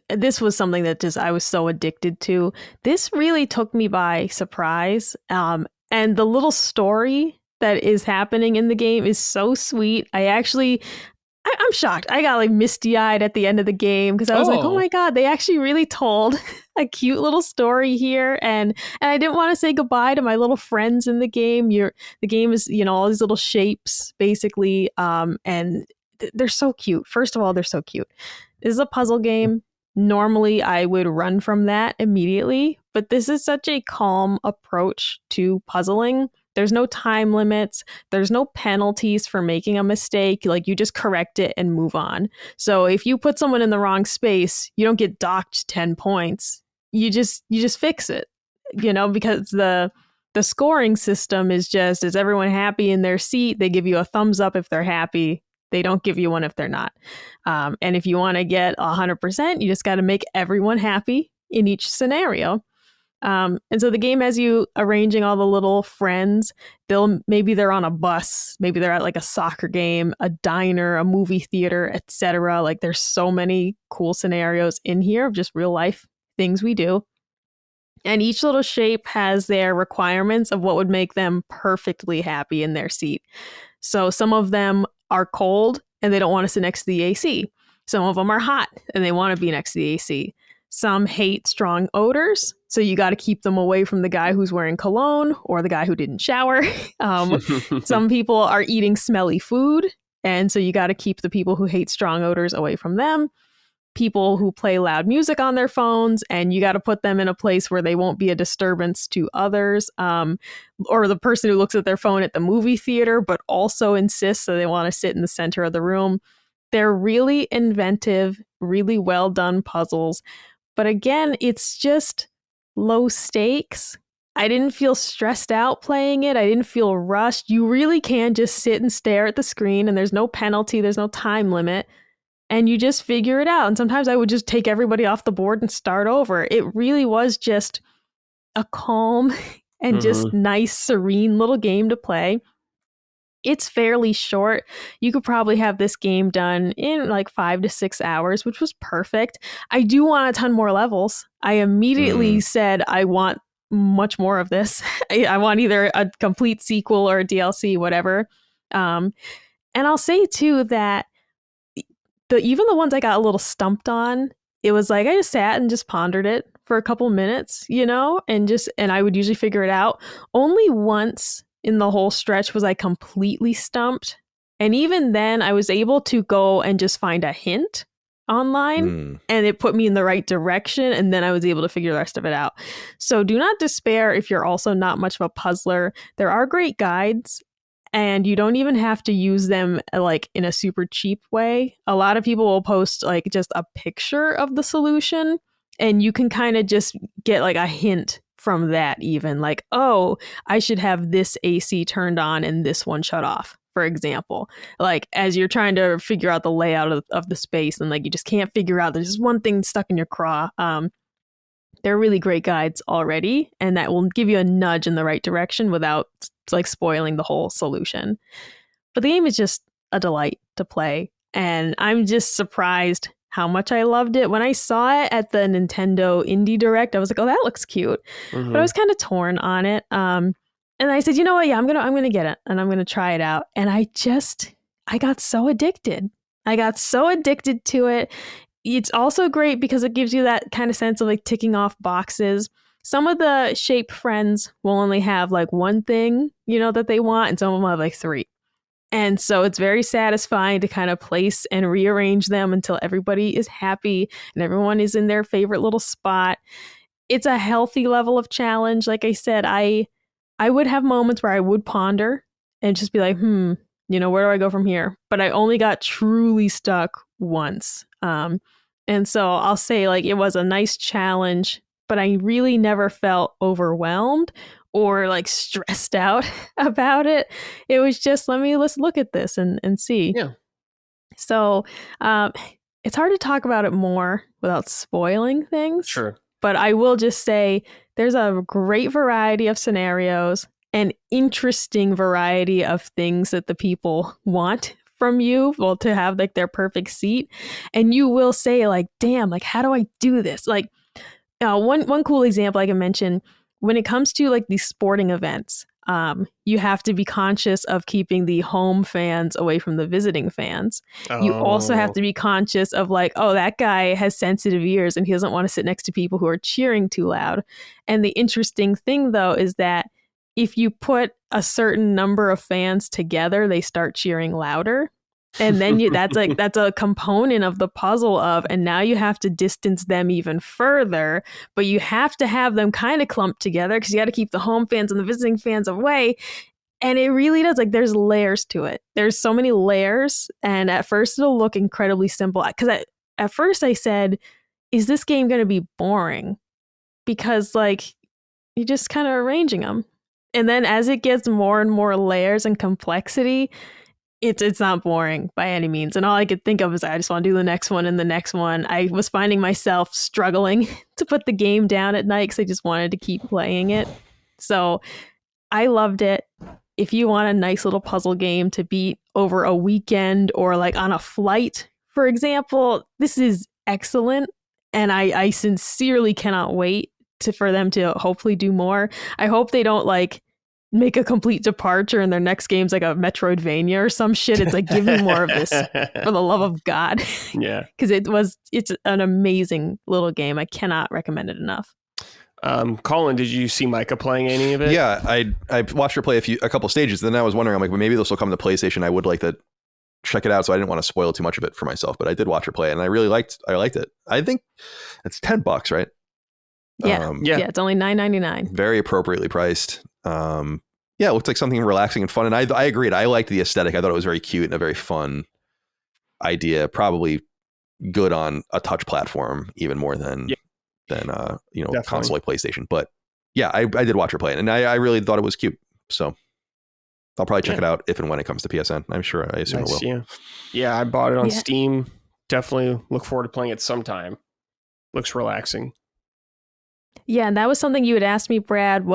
This was something that I was so addicted to. This really took me by surprise. And the little story that is happening in the game is so sweet. I'm shocked. I got like misty-eyed at the end of the game because I was like, oh my God, they actually really told a cute little story here. And I didn't want to say goodbye to my little friends in the game. The game is, all these little shapes basically. And they're so cute. First of all, they're so cute. This is a puzzle game. Normally I would run from that immediately, but this is such a calm approach to puzzling. There's no time limits. There's no penalties for making a mistake. Like you just correct it and move on. So if you put someone in the wrong space, you don't get docked 10 points. You just fix it, because the scoring system is everyone happy in their seat? They give you a thumbs up if they're happy. They don't give you one if they're not. And if you want to get 100%, you just got to make everyone happy in each scenario. And so the game has you arranging all the little friends. Maybe they're on a bus, maybe they're at like a soccer game, a diner, a movie theater, etc. Like there's so many cool scenarios in here of just real life things we do. And each little shape has their requirements of what would make them perfectly happy in their seat. So some of them are cold and they don't want to sit next to the AC. Some of them are hot and they want to be next to the AC. Some hate strong odors, so you got to keep them away from the guy who's wearing cologne or the guy who didn't shower. Some people are eating smelly food, and so you got to keep the people who hate strong odors away from them. People who play loud music on their phones, and you got to put them in a place where they won't be a disturbance to others. Or the person who looks at their phone at the movie theater, but also insists that they want to sit in the center of the room. They're really inventive, really well done puzzles. But again, it's just low stakes. I didn't feel stressed out playing it. I didn't feel rushed. You really can just sit and stare at the screen and there's no penalty. There's no time limit. And you just figure it out. And sometimes I would just take everybody off the board and start over. It really was just a calm and just nice, serene little game to play. It's fairly short. You could probably have this game done in like 5 to 6 hours, which was perfect. I do want a ton more levels. I immediately said, I want much more of this. I want either a complete sequel or a DLC, whatever. And I'll say too that even the ones I got a little stumped on, it was like I just sat and just pondered it for a couple minutes, and I would usually figure it out. Only once in the whole stretch was I completely stumped. And even then I was able to go and just find a hint online and it put me in the right direction. And then I was able to figure the rest of it out. So do not despair if you're also not much of a puzzler. There are great guides. And you don't even have to use them like in a super cheap way. A lot of people will post like just a picture of the solution and you can kind of just get like a hint from that even like, oh, I should have this AC turned on and this one shut off, for example. Like as you're trying to figure out the layout of the space and like you just can't figure out, there's just one thing stuck in your craw. They're really great guides already, and that will give you a nudge in the right direction without like spoiling the whole solution. But the game is just a delight to play, and I'm just surprised how much I loved it. When I saw it at the Nintendo Indie Direct, I was like, oh, that looks cute. But I was kind of torn on it. And I said, you know what? Yeah, I'm gonna get it and I'm gonna try it out. And I got so addicted. I got so addicted to it. It's also great because it gives you that kind of sense of like ticking off boxes. Some of the shape friends will only have like one thing, that they want, and some of them have like three. And so it's very satisfying to kind of place and rearrange them until everybody is happy and everyone is in their favorite little spot. It's a healthy level of challenge. Like I said, I would have moments where I would ponder and just be like, where do I go from here? But I only got truly stuck once. And so I'll say like it was a nice challenge, but I really never felt overwhelmed or like stressed out about it. It was just, let's look at this and see. Yeah. So it's hard to talk about it more without spoiling things. Sure. But I will just say there's a great variety of scenarios, an interesting variety of things that the people want from you, to have like their perfect seat. And you will say like, damn, like, how do I do this? Like one cool example I can mention, when it comes to like these sporting events, you have to be conscious of keeping the home fans away from the visiting fans. You also have to be conscious of like, oh, that guy has sensitive ears and he doesn't want to sit next to people who are cheering too loud. And the interesting thing though is that if you put a certain number of fans together, they start cheering louder. And then that's a component of the puzzle and now you have to distance them even further, but you have to have them kind of clumped together because you got to keep the home fans and the visiting fans away. And it really does, like, there's layers to it. There's so many layers. And at first it'll look incredibly simple because at first I said, is this game going to be boring? Because like you're just kind of arranging them. And then as it gets more and more layers and complexity, it's not boring by any means. And all I could think of is I just want to do the next one and the next one. I was finding myself struggling to put the game down at night because I just wanted to keep playing it. So I loved it. If you want a nice little puzzle game to beat over a weekend or like on a flight, for example, this is excellent. And I sincerely cannot wait for them to hopefully do more. I hope they don't like make a complete departure and their next game's like a Metroidvania or some shit. It's like, give me more of this for the love of God. Yeah. Because it's an amazing little game. I cannot recommend it enough. Colin, did you see Micah playing any of it? Yeah, I watched her play a couple stages. Then I was wondering, I'm like, well, maybe this will come to PlayStation. I would like to check it out, so I didn't want to spoil too much of it for myself. But I did watch her play, and I liked it. I think it's $10, right? Yeah, it's only $9.99. Very appropriately priced. Yeah, it looked like something relaxing and fun. And I agreed. I liked the aesthetic. I thought it was very cute and a very fun idea. Probably good on a touch platform, even more than console like PlayStation. But yeah, I did watch her play it, and I really thought it was cute. So I'll probably check it out if and when it comes to PSN. I assume it will. Yeah, I bought it on Steam. Definitely look forward to playing it sometime. Looks relaxing. Yeah, and that was something you had asked me, Brad,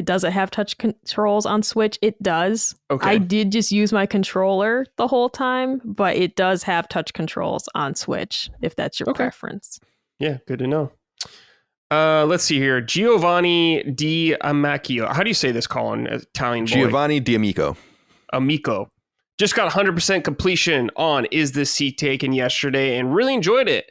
does it have touch controls on Switch? It does. Okay. I did just use my controller the whole time, but it does have touch controls on Switch, if that's your preference. Yeah, good to know. Let's see here. Giovanni D'Amico. How do you say this, Colin? Italian boy. Giovanni D'Amico. Amico. Just got 100% completion on Is This Seat Taken yesterday and really enjoyed it.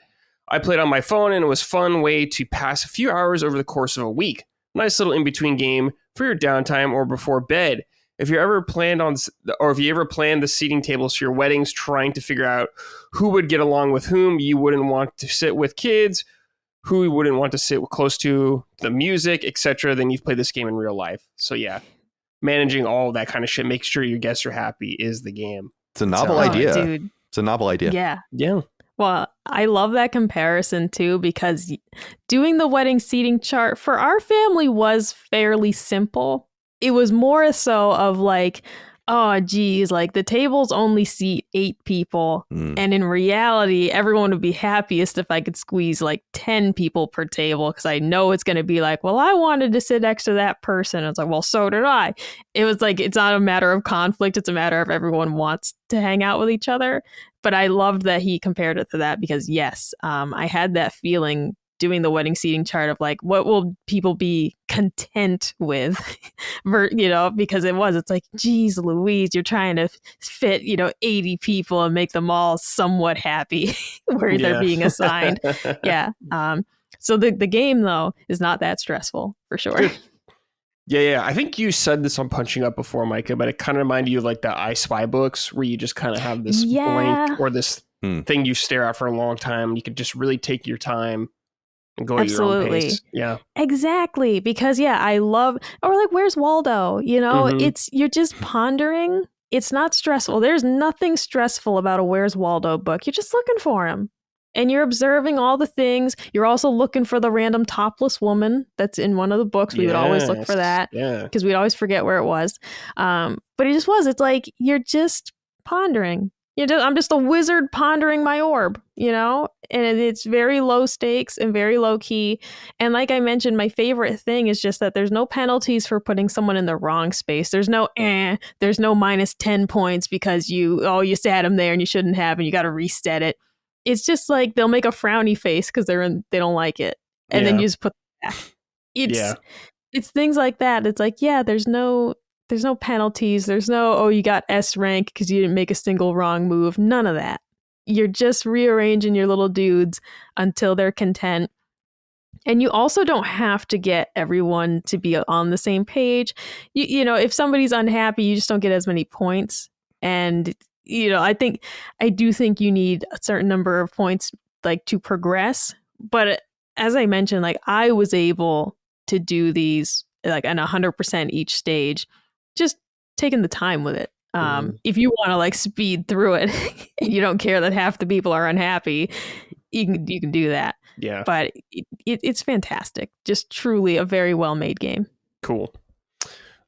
I played on my phone and it was a fun way to pass a few hours over the course of a week. Nice little in-between game for your downtime or before bed. If you ever planned the seating tables for your weddings, trying to figure out who would get along with whom, you wouldn't want to sit with kids, who you wouldn't want to sit close to, the music, etc., then you've played this game in real life. So yeah, managing all that kind of shit, make sure your guests are happy is the game. It's a novel idea. Dude. It's a novel idea. Yeah. Yeah. Well, I love that comparison too, because doing the wedding seating chart for our family was fairly simple. It was more so of like, oh, geez, like the tables only seat 8 people. And in reality, everyone would be happiest if I could squeeze like 10 people per table, because I know it's going to be like, well, I wanted to sit next to that person. It's like, well, so did I. It was like, it's not a matter of conflict. It's a matter of everyone wants to hang out with each other. But I loved that he compared it to that, because yes, I had that feeling doing the wedding seating chart of like, what will people be content with, because it's like, geez, Louise, you're trying to fit, 80 people and make them all somewhat happy where they're being assigned. Yeah. So the game though is not that stressful for sure. Yeah. I think you said this on Punching Up before, Micah, but it kind of reminded you of like the I Spy books where you just kind of have this blank or this thing you stare at for a long time. You could just really take your time and go at your own pace. Yeah. Exactly. Because I love, or like, where's Waldo? You're just pondering. It's not stressful. There's nothing stressful about a Where's Waldo book. You're just looking for him. And you're observing all the things. You're also looking for the random topless woman that's in one of the books. We would always look for that because we'd always forget where it was. But it just was. It's like you're just pondering. I'm just a wizard pondering my orb, and it's very low stakes and very low key. And like I mentioned, my favorite thing is just that there's no penalties for putting someone in the wrong space. There's no there's no minus 10 points because you sat them there and you shouldn't have, and you got to reset it. It's just like they'll make a frowny face because they don't like it, and then you just put them back. It's things like that. It's like there's no penalties. There's no you got S rank because you didn't make a single wrong move. None of that. You're just rearranging your little dudes until they're content. And you also don't have to get everyone to be on the same page. If somebody's unhappy, you just don't get as many points. And I do think you need a certain number of points like to progress. But as I mentioned, like I was able to do these like an 100% each stage, just taking the time with it. If you want to like speed through it and you don't care that half the people are unhappy, you can do that. Yeah. But it's fantastic. Just truly a very well made game. Cool.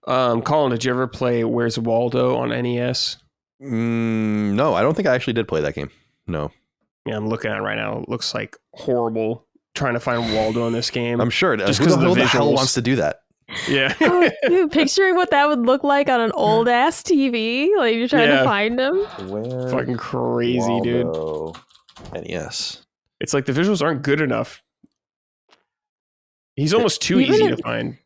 Colin, did you ever play Where's Waldo on NES? No, I don't think I actually did play that game. No. Yeah, I'm looking at it right now. It looks like horrible trying to find Waldo in this game. I'm sure it does. Who the hell wants to do that? Yeah. Dude, picturing what that would look like on an old ass TV, like you're trying to find him. Fucking crazy, Waldo. dude. NES. It's like the visuals aren't good enough. He's almost too easy to find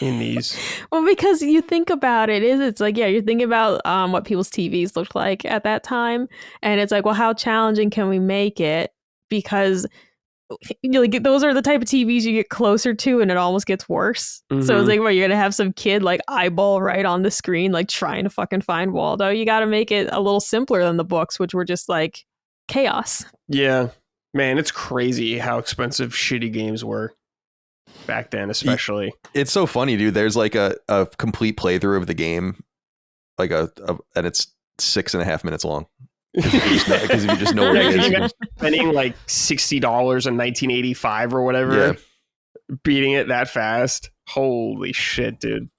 in these. Well, because you think about it's like, you're thinking about what people's TVs looked like at that time. And it's like, well, how challenging can we make it? Because like those are the type of TVs you get closer to and it almost gets worse. So it's like, well, you're going to have some kid like eyeball right on the screen, like trying to fucking find Waldo. You got to make it a little simpler than the books, which were just like chaos. Yeah, man, it's crazy how expensive shitty games were back then, especially. It's so funny, dude. There's like a complete playthrough of the game, like and it's 6.5 minutes long. Because you just know where it is. Spending like $60 in 1985 or whatever, beating it that fast. Holy shit, dude.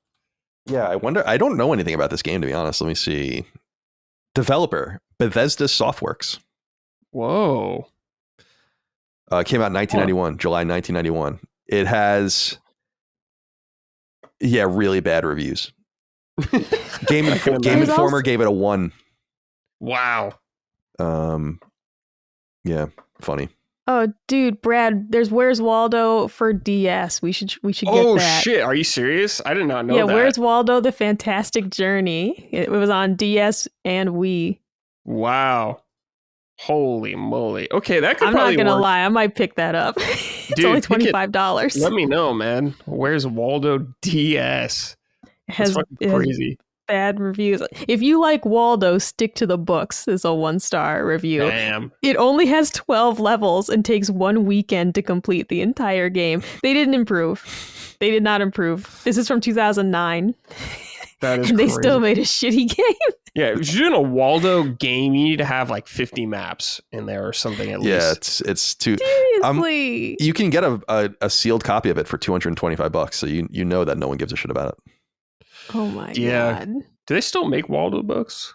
Yeah, I wonder. I don't know anything about this game, to be honest. Let me see. Developer, Bethesda Softworks. Whoa. Came out in 1991, July 1991. It has, really bad reviews. Game Informer gave it a 1. Wow. Yeah, funny. Oh, dude, Brad, there's Where's Waldo for DS. We should get that. Oh shit, are you serious? I did not know that. Yeah, Where's Waldo: The Fantastic Journey. It was on DS and Wii. Wow. Holy moly. Okay, that could I'm probably not going to work. lie, I might pick that up. It's Dude, only $25. Let me know, man. Where's Waldo DS? That's fucking crazy. Bad reviews. If you like Waldo, stick to the books. This is a 1-star review. Damn. It only has 12 levels and takes 1 weekend to complete the entire game. They didn't improve. They did not improve. This is from 2009. That is and crazy. they still made a shitty game. Yeah, if you're doing a Waldo game, you need to have like 50 maps in there or something at least. Yeah, it's too. Seriously. You can get a sealed copy of it for $225, so you know that no one gives a shit about it. Oh my god. Do they still make Waldo books?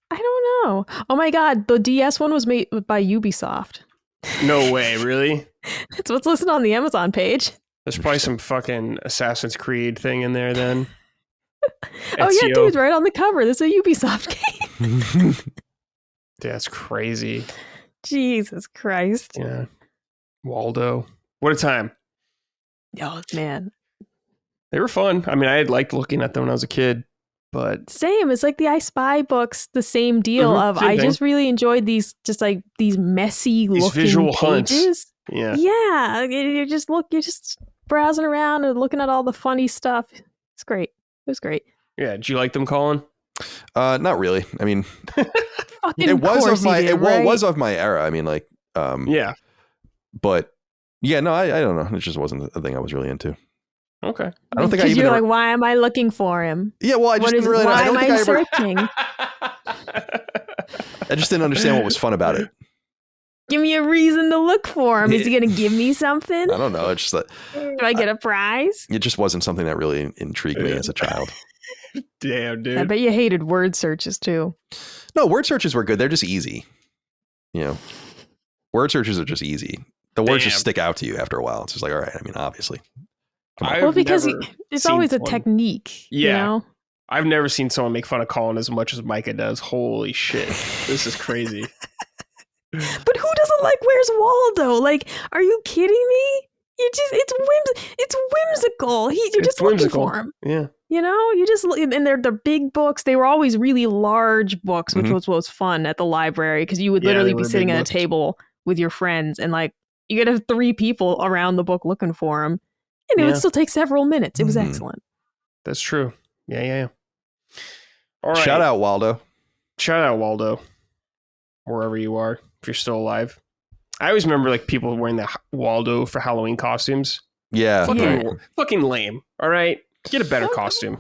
I don't know. Oh my god, the DS one was made by Ubisoft. No way, really? That's what's listed on the Amazon page. There's probably some fucking Assassin's Creed thing in there then. Oh yeah, dude, right on the cover. This is a Ubisoft game. That's crazy. Jesus Christ. Yeah. Waldo. What a time. Oh man. They were fun. I mean, I had liked looking at them when I was a kid, but same. It's like the I Spy books, the same deal of I just really enjoyed these messy looking visual pages. Hunts. Yeah. Yeah. You're just browsing around and looking at all the funny stuff. It's great. It was great. Yeah. Did you like them, Colin? Not really. I mean, it was of my era. I mean, like, yeah. But yeah, no, I don't know. It just wasn't a thing I was really into. Okay. I don't think I even. You're like, why am I looking for him? Yeah, well, I just didn't really. Why am I searching? I just didn't understand what was fun about it. Give me a reason to look for him. Is he going to give me something? I don't know. It's just that. Do I get a prize? It just wasn't something that really intrigued me as a child. Damn, dude. I bet you hated word searches too. No, word searches were good. They're just easy. You know, word searches are just easy. The words just stick out to you after a while. It's just like, all right. I mean, obviously. Well, because it's always a technique. Yeah. You know? I've never seen someone make fun of Colin as much as Micah does. Holy shit. This is crazy. But who doesn't like Where's Waldo? Like, are you kidding me? It's whimsical. You're just looking for him. Yeah. You know, you just and they're big books. They were always really large books, which was what was fun at the library because you would literally be sitting at a table with your friends and like you could have 3 people around the book looking for them. And it would still take several minutes. It was excellent. That's true. Yeah. All right. Shout out, Waldo. Wherever you are, if you're still alive. I always remember like people wearing the Waldo for Halloween costumes. Yeah. Fucking lame. All right. Get a better costume.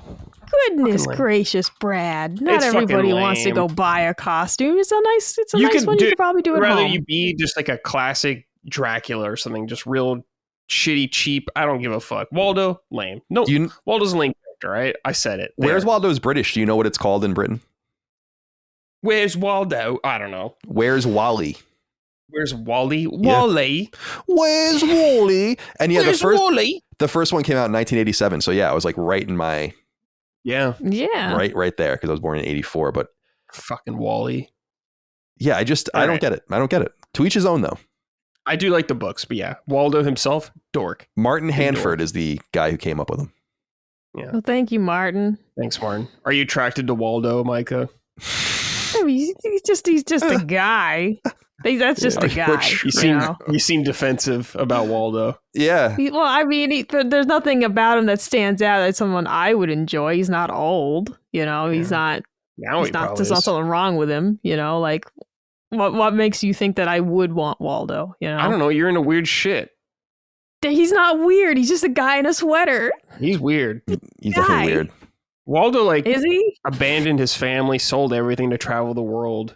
Goodness gracious, Brad. Not everybody wants to go buy a costume. It's a nice one. You could probably do it rather home. You be just like a classic Dracula or something, just real shitty, cheap. I don't give a fuck. Waldo, lame. No, Waldo's a lame character, right? I said it. Where's Waldo's British? Do you know what it's called in Britain? Where's Waldo? I don't know. Where's Wally? Where's Wally? Wally. Yeah. Where's Wally? And yeah, Wally? The first one came out in 1987. So yeah, I was like right in my yeah, right there because I was born in 84. But fucking Wally. Yeah, I don't get it. I don't get it. To each his own, though. I do like the books, but yeah, Waldo himself, dork. Martin Hanford is the guy who came up with him. Yeah. Well, thank you, Martin. Thanks, Martin. Are you attracted to Waldo, Micah? I mean, he's just a guy. That's just a guy. You seem defensive about Waldo. Yeah. Well, I mean, there's nothing about him that stands out as someone I would enjoy. He's not old, you know. He's not. There's not something wrong with him, you know. Like, what makes you think that I would want Waldo? You know. I don't know. You're into weird shit. He's not weird. He's just a guy in a sweater. He's weird. He's definitely weird. Waldo, is he? Abandoned his family, sold everything to travel the world.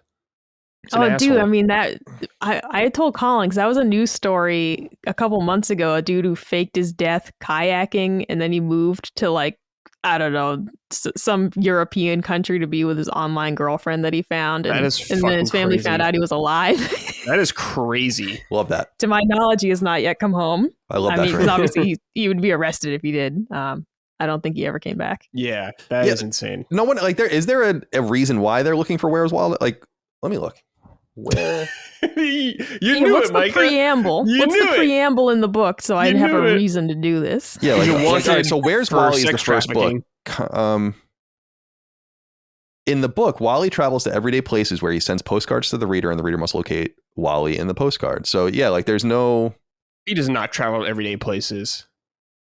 Dude, I mean that I had told Colin because that was a news story a couple months ago. A dude who faked his death kayaking and then he moved to like I don't know some European country to be with his online girlfriend that he found. And then his family found out he was alive. That is crazy. Love that. To my knowledge, he has not yet come home. I love that. I mean, because obviously he would be arrested if he did. I don't think he ever came back. Yeah, that is insane. No one is there a reason why they're looking for Where's Waldo? Like, let me look. Where? You knew what's it, the Micah. preamble? You What's knew the it. preamble in the book so I'd have a reason to do this? Yeah, like, all right, so where's Wally is the first book. In the book, Wally travels to everyday places where he sends postcards to the reader, and the reader must locate Wally in the postcard. So yeah, like there's no... He does not travel to everyday places.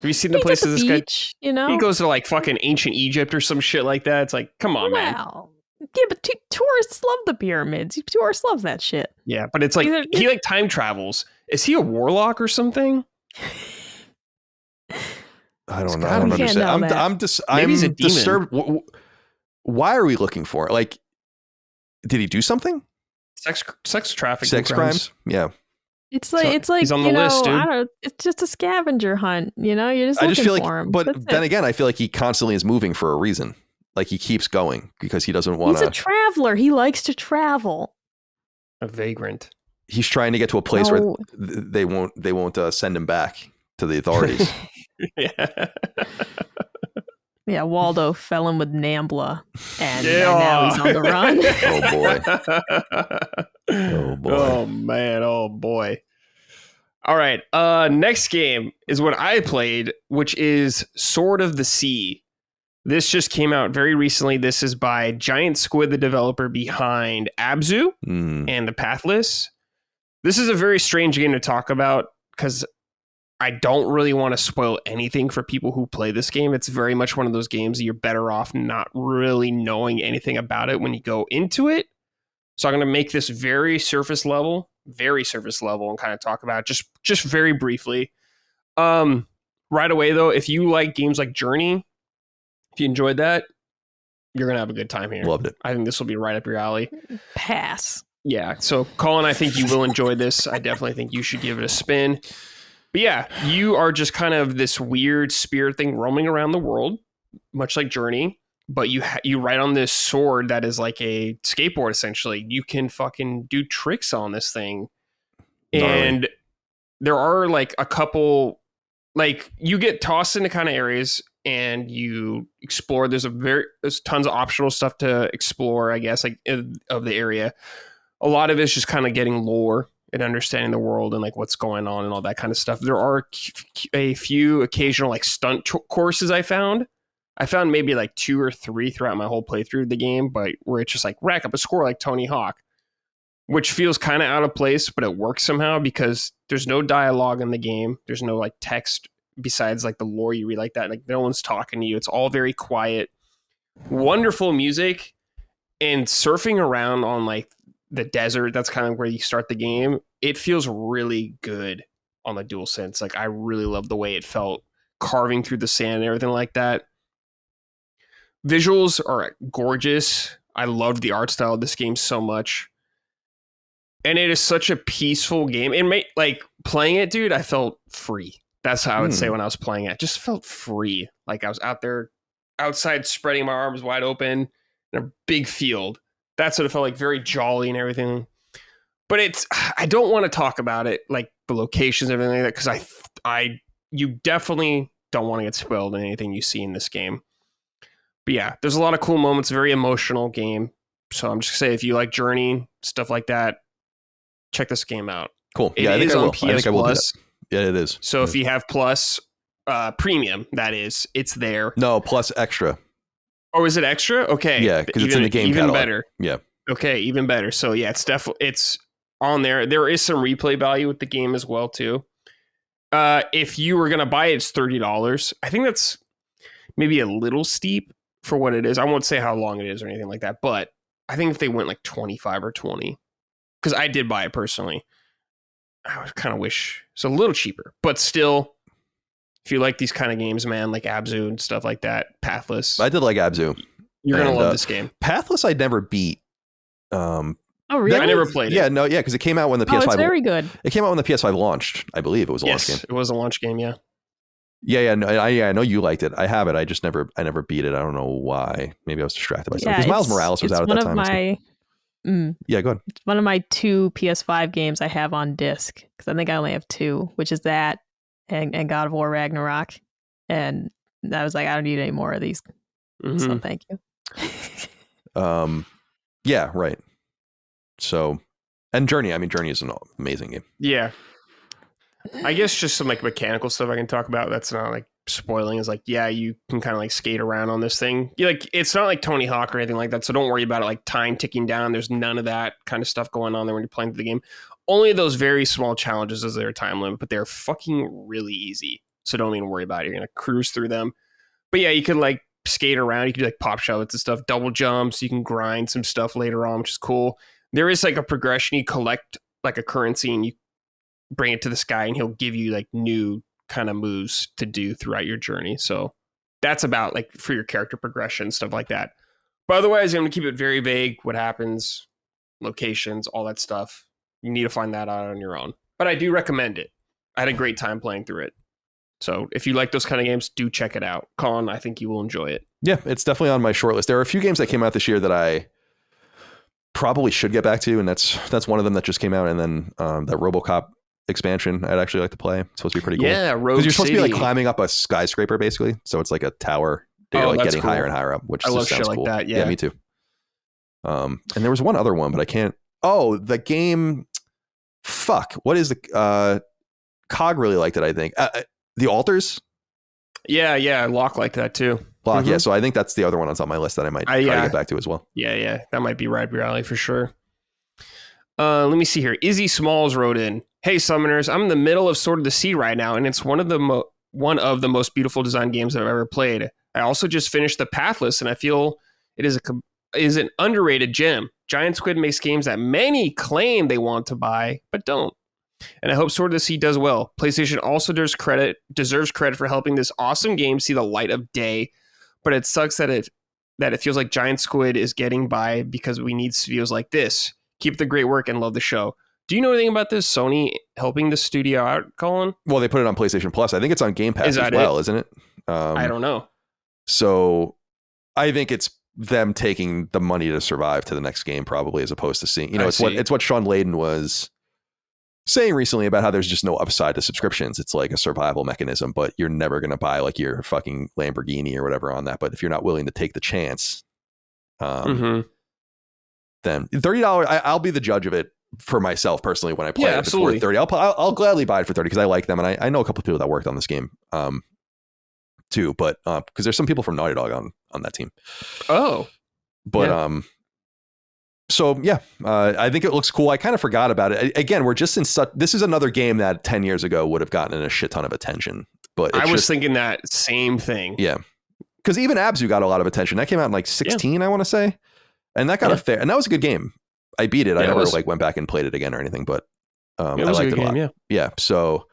Have you seen the places this beach, guy... You know? He goes to like fucking ancient Egypt or some shit like that. It's like, come on, man. Yeah, but tourists love the pyramids. Tourists love that shit. Yeah, but it's like, he like time travels. Is he a warlock or something? I don't know. I don't understand. I'm disturbed. Why are we looking for it? Like, did he do something? Sex trafficking, sex crimes? Yeah. It's like he's on the list, dude. It's just a scavenger hunt. You know, you're just looking for him. But then again, I feel like he constantly is moving for a reason. Like he keeps going because he doesn't want to. He's a traveler. He likes to travel. A vagrant. He's trying to get to a place where they won't send him back to the authorities. Yeah, Waldo fell in with Nambla, and now he's on the run. Oh boy. Oh man. Oh boy. All right. Next game is what I played, which is Sword of the Sea. This just came out very recently. This is by Giant Squid, the developer behind Abzu and The Pathless. This is a very strange game to talk about because I don't really want to spoil anything for people who play this game. It's very much one of those games that you're better off not really knowing anything about it when you go into it. So I'm going to make this very surface level, and kind of talk about it just very briefly. Right away, though, if you like games like Journey, if you enjoyed that, you're going to have a good time here. Loved it. I think this will be right up your alley. Pass. Yeah. So, Colin, I think you will enjoy this. I definitely think you should give it a spin. But yeah, you are just kind of this weird spirit thing roaming around the world, much like Journey. But you ride on this sword that is like a skateboard, essentially. You can fucking do tricks on this thing. And there are like a couple, like you get tossed into kind of areas and you explore. There's tons of optional stuff to explore, I guess, like of the area. A lot of it's just kind of getting lore and understanding the world and like what's going on and all that kind of stuff. There are a few occasional like stunt courses I found maybe like 2 or 3 throughout my whole playthrough of the game, but where it's just like rack up a score like Tony Hawk, which feels kind of out of place, but it works somehow because there's no dialogue in the game. There's no like text besides like the lore you read like that. Like no one's talking to you. It's all very quiet, wonderful music, and surfing around on like the desert. That's kind of where you start the game. It feels really good on the DualSense. Like I really love the way it felt carving through the sand and everything like that. Visuals are gorgeous. I loved the art style of this game so much. And it is such a peaceful game. And like playing it, dude, I felt free. That's how I would say when I was playing it. I just felt free. Like I was out there outside spreading my arms wide open in a big field. That's what it felt like, very jolly and everything. But I don't want to talk about it, like the locations and everything like that, because you definitely don't want to get spoiled in anything you see in this game. But yeah, there's a lot of cool moments, very emotional game. So I'm just gonna say, if you like Journey, stuff like that, check this game out. Cool. It is on PS Plus. Yeah, it is. So if you have Plus Premium, that is, it's there. No, Plus Extra. Oh, is it extra? Okay. Yeah, because it's in the game even catalog. Better. Yeah. Okay, even better. So yeah, it's on there. There is some replay value with the game as well too. If you were gonna buy it, it's $30. I think that's maybe a little steep for what it is. I won't say how long it is or anything like that, but I think if they went like 25 or 20, because I did buy it personally, I would kind of wish it's a little cheaper, but still, if you like these kind of games, man, like Abzu and stuff like that, Pathless. I did like Abzu. You're going to love this game. Pathless, I never beat. Oh, really? I never played it. Yeah, no, yeah, because it came out when the PS5. It's very good. It came out when the PS5 launched. I believe it was a launch game. It was a launch game, yeah. Yeah, no, I know you liked it. I have it. I just never beat it. I don't know why. Maybe I was distracted by something. Because Miles Morales was out at that time. Yeah, go ahead. It's one of my 2 PS5 games I have on disc, because I think I only have 2, which is that and God of War Ragnarok. And I was like, I don't need any more of these. Mm-hmm. So thank you. Yeah, right. So And Journey is an amazing game. Yeah. I guess just some like mechanical stuff I can talk about. That's not like spoiling. Is like, yeah, you can kind of like skate around on this thing. You like, it's not like Tony Hawk or anything like that. So don't worry about it. Like time ticking down. There's none of that kind of stuff going on there when you're playing the game. Only those very small challenges as their time limit, but they're fucking really easy. So don't even worry about it. You're gonna cruise through them. But yeah, you can like skate around. You can do like pop shots and stuff, double jumps. You can grind some stuff later on, which is cool. There is like a progression. You collect like a currency and you bring it to this guy and he'll give you like new kind of moves to do throughout your journey. So that's about like for your character progression, stuff like that. But otherwise, I'm going to keep it very vague. What happens, locations, all that stuff. You need to find that out on your own. But I do recommend it. I had a great time playing through it. So if you like those kind of games, do check it out. Colin, I think you will enjoy it. Yeah, it's definitely on my short list. There are a few games that came out this year that I probably should get back to, and that's one of them that just came out. And then that RoboCop expansion I'd actually like to play. It's supposed to be pretty cool. Yeah, Rogue City. Because you're supposed to be like climbing up a skyscraper basically. So it's like a tower. You're like getting cool. higher and higher up, which I love shit like cool. That. Yeah, me too. And there was one other one, but I can't. Oh, the game. Fuck. What is the Cog really liked it, I think. The Alters? Yeah. Locke liked that too. Locke, yeah. So I think that's the other one that's on my list that I might try to get back to as well. Yeah. That might be right up your alley for sure. Let me see here. Izzy Smalls wrote in, "Hey Summoners, I'm in the middle of Sword of the Sea right now, and it's one of the most beautiful design games I've ever played. I also just finished the Pathless, and I feel it is an underrated gem. Giant Squid makes games that many claim they want to buy, but don't. And I hope Sword of the Sea does well. PlayStation also deserves credit for helping this awesome game see the light of day, but it sucks that it feels like Giant Squid is getting by because we need studios like this. Keep the great work and love the show." Do you know anything about this? Sony helping the studio out, Colin? Well, they put it on PlayStation Plus. I think it's on Game Pass as well, isn't it? I don't know. So I think it's them taking the money to survive to the next game, probably, as opposed to seeing, it's what Sean Layden was saying recently about how there's just no upside to subscriptions. It's like a survival mechanism, but you're never going to buy like your fucking Lamborghini or whatever on that. But if you're not willing to take the chance, then $30, I'll be the judge of it for myself personally when I play it. If it's worth $30, I'll gladly buy it for $30 because I like them. And I know a couple of people that worked on this game too, but because there's some people from Naughty Dog on that team. Oh, but so yeah, I think it looks cool. I kind of forgot about it. Again, we're just in such. This is another game that 10 years ago would have gotten a shit ton of attention. But I was thinking that same thing. Yeah, because even Abzu got a lot of attention. That came out in like 16, I want to say, and that got a fair. And that was a good game. I beat it. I never went back and played it again or anything, but I liked it a lot. Yeah. So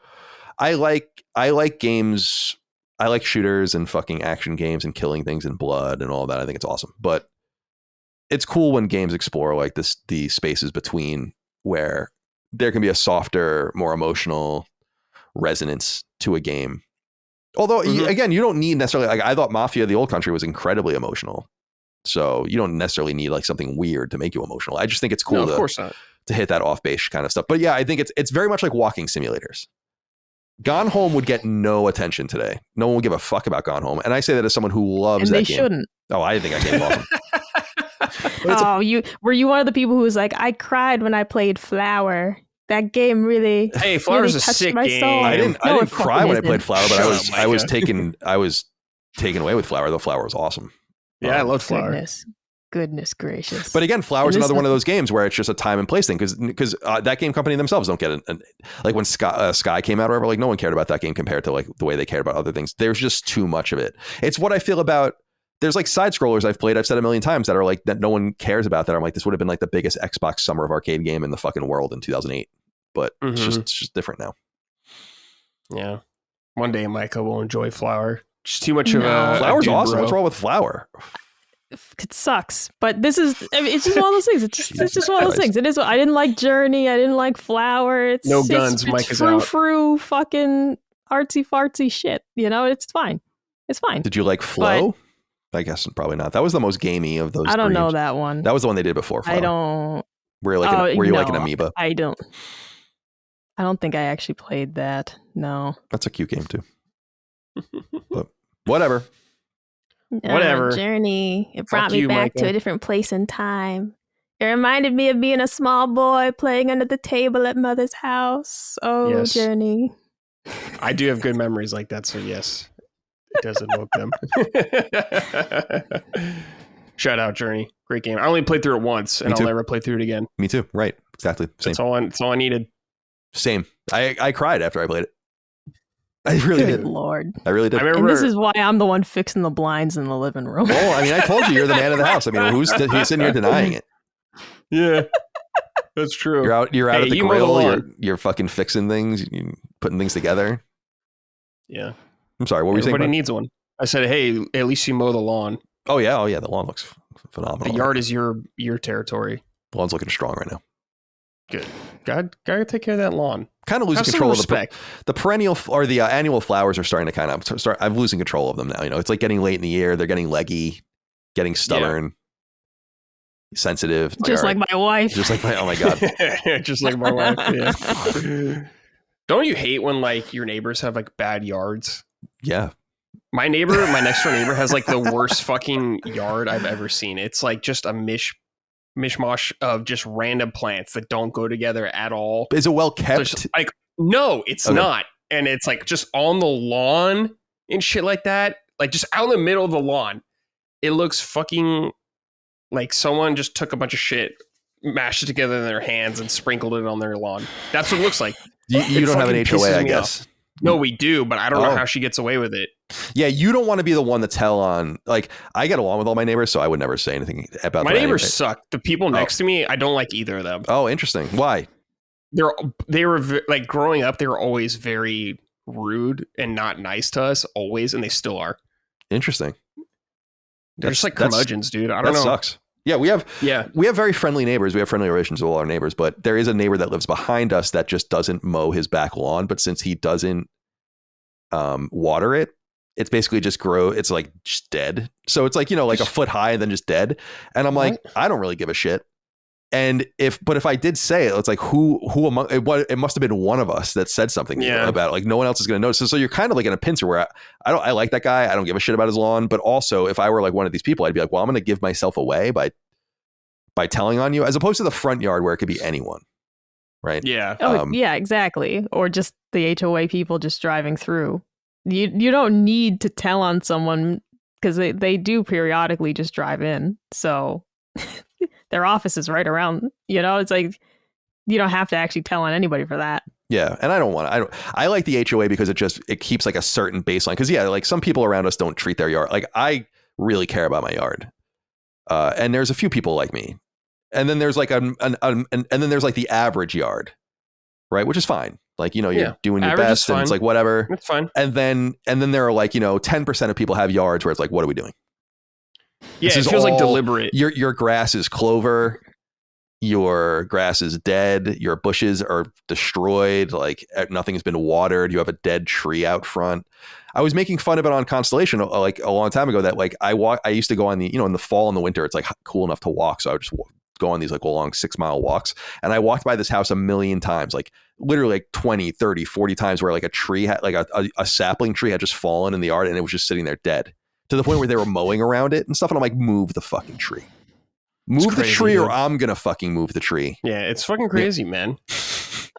I like games. I like shooters and fucking action games and killing things and blood and all that. I think it's awesome. But it's cool when games explore like the spaces between where there can be a softer, more emotional resonance to a game. Although, again, you don't need necessarily, like I thought Mafia, the Old Country was incredibly emotional. So you don't necessarily need like something weird to make you emotional. I just think it's cool to hit that off base kind of stuff. But yeah, I think it's very much like walking simulators. Gone Home would get no attention today. No one would give a fuck about Gone Home. And I say that as someone who loves that game. And they shouldn't. Oh, I think I game awesome. Were you one of the people who was like, I cried when I played Flower? That game really. Hey, Flower's really a sick game. Soul. I didn't cry when I played Flower, but I was taken away with Flower. Though Flower was awesome. Yeah, I love Flower. Goodness gracious. But again, Flower's another one of those games where it's just a time and place thing because that game company themselves don't get it. Like when Sky came out or whatever, like no one cared about that game compared to like the way they cared about other things. There's just too much of it. It's what I feel about. There's like side scrollers I've played. I've said a million times that are like that no one cares about. That I'm like, this would have been like the biggest Xbox Summer of Arcade game in the fucking world in 2008. But it's just different now. Yeah, one day Micah will enjoy Flower. Just too much of a Flower's awesome. Bro. What's wrong with Flower? It sucks, but it's just one of those things. It's just one of those things. It is. I didn't like Journey. I didn't like Flower. It's no guns. Micah's out. Frou fucking artsy fartsy shit. It's fine. It's fine. Did you like Flow? I guess probably not. That was the most gamey of those. I don't know that one. That was the one they did before Flow. I don't. Were you like an amoeba? I don't think I actually played that. No. That's a cute game too. But whatever. Journey. It brought me back to a different place in time. It reminded me of being a small boy playing under the table at mother's house. Oh, yes. Journey. I do have good memories like that, so yes, it does invoke them. Shout out Journey. Great game. I only played through it once, and I'll never play through it again. Me too. Right. Exactly. Same. That's all I needed. Same. I cried after I played it. I really did. Lord. I really did. And this is why I'm the one fixing the blinds in the living room. Oh, I mean, I told you you're the man of the house. I mean, who's sitting here denying it? Yeah, that's true. You're out at the grill. You're fucking fixing things, you're putting things together. Yeah. I'm sorry. What were you saying? Everybody needs one. I said, hey, at least you mow the lawn. Oh yeah. The lawn looks phenomenal. The yard is your territory. The lawn's looking strong right now. Good. Gotta take care of that lawn. Kind of losing control of the perennial or the annual flowers are starting to kind of start. I'm losing control of them now. You know, it's like getting late in the year. They're getting leggy, getting stubborn, sensitive. Just like my wife. Just like oh my God. Just like my wife. Yeah. Don't you hate when like your neighbors have like bad yards? Yeah. My next door neighbor has like the worst fucking yard I've ever seen. It's like just a mishmash of just random plants that don't go together at all. Is it well kept? Like, no, it's not. And it's like just on the lawn and shit like that. Like just out in the middle of the lawn. It looks fucking like someone just took a bunch of shit, mashed it together in their hands and sprinkled it on their lawn. That's what it looks like. You don't have an HOA, I guess. Off. No, we do, but I don't know how she gets away with it. Yeah, you don't want to be the one to tell on. Like, I get along with all my neighbors, so I would never say anything about my neighbors. Suck. The people next to me, I don't like either of them. Oh, interesting. Why? They were like growing up. They were always very rude and not nice to us, always, and they still are. Interesting. They're just like curmudgeons, dude. I don't know. That sucks. Yeah, we have very friendly neighbors. We have friendly relations with all our neighbors, but there is a neighbor that lives behind us that just doesn't mow his back lawn. But since he doesn't water it, it's basically just it's like just dead. So it's like, you know, like a foot high and then just dead. And I'm like, I don't really give a shit. And if I did say it, it's like who among it must have been one of us that said something about it. Like no one else is going to notice. So you're kind of like in a pincer where I like that guy. I don't give a shit about his lawn. But also if I were like one of these people, I'd be like, well, I'm going to give myself away by telling on you, as opposed to the front yard where it could be anyone. Right. Yeah. Yeah, exactly. Or just the HOA people just driving through. You don't need to tell on someone because they do periodically just drive in. So their office is right around, you know, it's like you don't have to actually tell on anybody for that. Yeah. And I like the HOA because it keeps like a certain baseline. Cause like some people around us don't treat their yard. Like I really care about my yard. And there's a few people like me. And then there's like and then there's like the average yard, right? Which is fine. Like, you know, you're doing your average best and it's like, whatever. It's fine. And then there are like, you know, 10% of people have yards where it's like, what are we doing? Yeah, it feels like deliberate. Your grass is clover. Your grass is dead. Your bushes are destroyed. Like nothing's been watered. You have a dead tree out front. I was making fun of it on Constellation like a long time ago that like I used to go on the, you know, in the fall and the winter, it's like cool enough to walk. So I would just go on these like long 6-mile walks. And I walked by this house a million times, like literally like 20, 30, 40 times where like a tree had like a sapling tree had just fallen in the yard and it was just sitting there dead to the point where they were mowing around it and stuff. And I'm like, move the fucking tree. Move the tree or I'm going to fucking move the tree. Yeah, it's fucking crazy, man.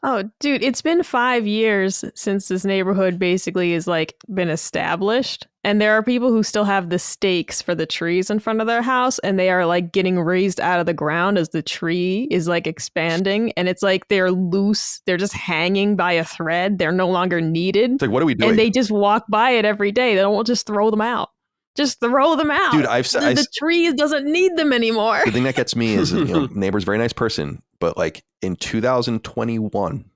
Oh, dude, it's been 5 years since this neighborhood basically is like been established. And there are people who still have the stakes for the trees in front of their house. And they are like getting raised out of the ground as the tree is like expanding. And it's like they're loose. They're just hanging by a thread. They're no longer needed. It's like, what are we doing? And they just walk by it every day. They don't just throw them out. Just throw them out. Dude, the tree doesn't need them anymore. The thing that gets me is, you know, neighbor's very nice person, but like in 2021,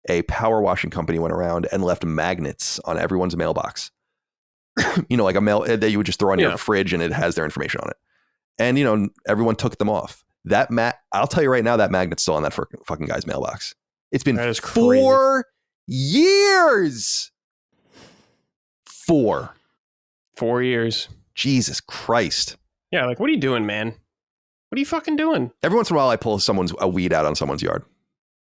a power washing company went around and left magnets on everyone's mailbox. You know, like a mail that you would just throw on your fridge and it has their information on it. And, you know, everyone took them off. I'll tell you right now, that magnet's still on that fucking guy's mailbox. It's been 4 years. 4 years. Jesus Christ. Yeah, like, what are you doing, man? What are you fucking doing? Every once in a while, I pull a weed out on someone's yard.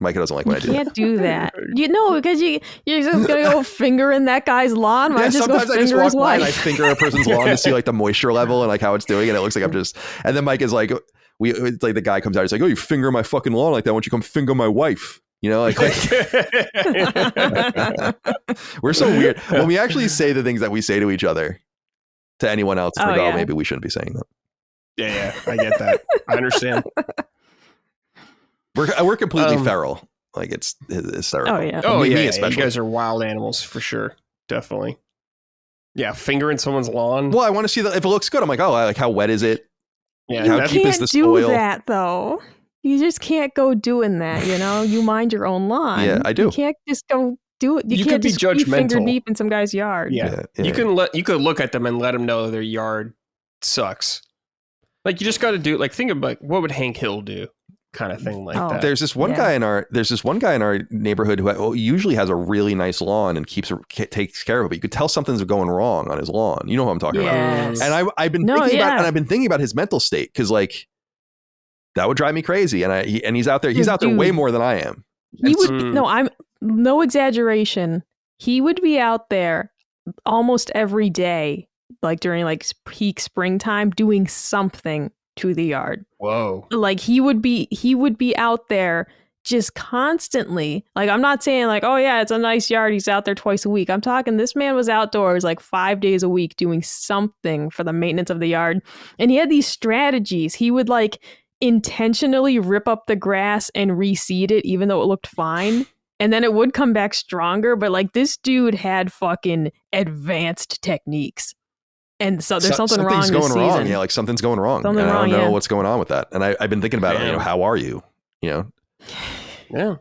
Micah doesn't like when I do that. You can't do that. You know, because you're just going to go finger in that guy's lawn. Why just sometimes go I just finger walk his by wife? and I finger a person's lawn to see like the moisture level and like how it's doing. And it looks like I'm just, and then Mike is like, it's like the guy comes out, he's like, oh, you finger my fucking lawn like that. Why don't you come finger my wife? You know, like we're so weird. When we actually say the things that we say to each other, to anyone else, it's oh, maybe we shouldn't be saying that. Yeah, I get that. I understand. We're completely feral. Like it's hysterical. Oh yeah. Oh yeah. You guys are wild animals for sure. Definitely. Yeah, fingering someone's lawn. Well, I want to see if it looks good. I'm like, oh, like how wet is it? Yeah, how deep is the soil? You can't do that though. You just can't go doing that. You know, you mind your own lawn. Yeah, I do. You can't just go do it. You can't be just judgmental. Be finger deep in some guy's yard. Yeah. You could look at them and let them know their yard sucks. Like you just got to do like think of like what would Hank Hill do, kind of thing like that. There's this one guy in our neighborhood who usually has a really nice lawn and takes care of it. But you could tell something's going wrong on his lawn. You know who I'm talking about. And I've been thinking about his mental state because like that would drive me crazy. And he's out there. He's out there way more than I am. He would I'm no exaggeration. He would be out there almost every day, like during like peak springtime, doing something to the yard. Whoa. Like he would be out there just constantly. Like I'm not saying like, oh yeah, it's a nice yard, he's out there twice a week. I'm talking this man was outdoors like 5 days a week doing something for the maintenance of the yard. And he had these strategies. He would like intentionally rip up the grass and reseed it even though it looked fine. And then it would come back stronger. But like this dude had fucking advanced techniques. And so there's something wrong this season. Wrong. Yeah, like something's going wrong. I don't know what's going on with that. And I've been thinking about it. You know, how are you? You know? Yeah.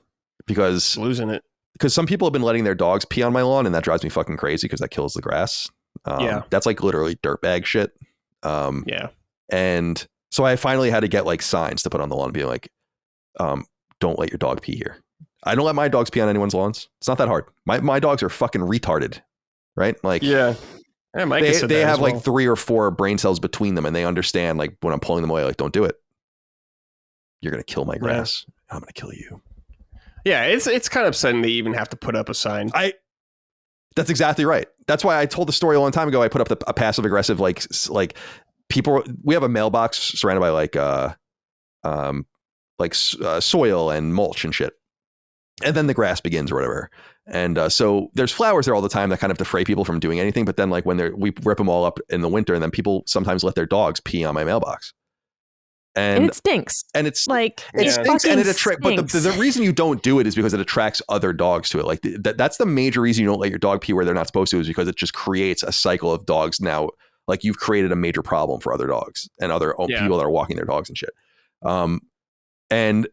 Because losing it. Because some people have been letting their dogs pee on my lawn, and that drives me fucking crazy because that kills the grass. That's like literally dirtbag shit. Yeah. And so I finally had to get like signs to put on the lawn and be like, don't let your dog pee here. I don't let my dogs pee on anyone's lawns. It's not that hard. My dogs are fucking retarded, right? Like, yeah. They have like 3 or 4 brain cells between them, and they understand like when I'm pulling them away, like, don't do it. You're gonna kill my grass. Yeah. I'm gonna kill you. Yeah, it's kind of upsetting they even have to put up a sign. That's exactly right. That's why I told the story a long time ago. I put up a passive aggressive like people. We have a mailbox surrounded by soil and mulch and shit, and then the grass begins or whatever. And so there's flowers there all the time that kind of defray people from doing anything. But then like when we rip them all up in the winter, and then people sometimes let their dogs pee on my mailbox. And it stinks. And it's like, it stinks and it attracts. But the reason you don't do it is because it attracts other dogs to it. Like that's the major reason you don't let your dog pee where they're not supposed to, is because it just creates a cycle of dogs. Now, like you've created a major problem for other dogs and other people that are walking their dogs and shit. And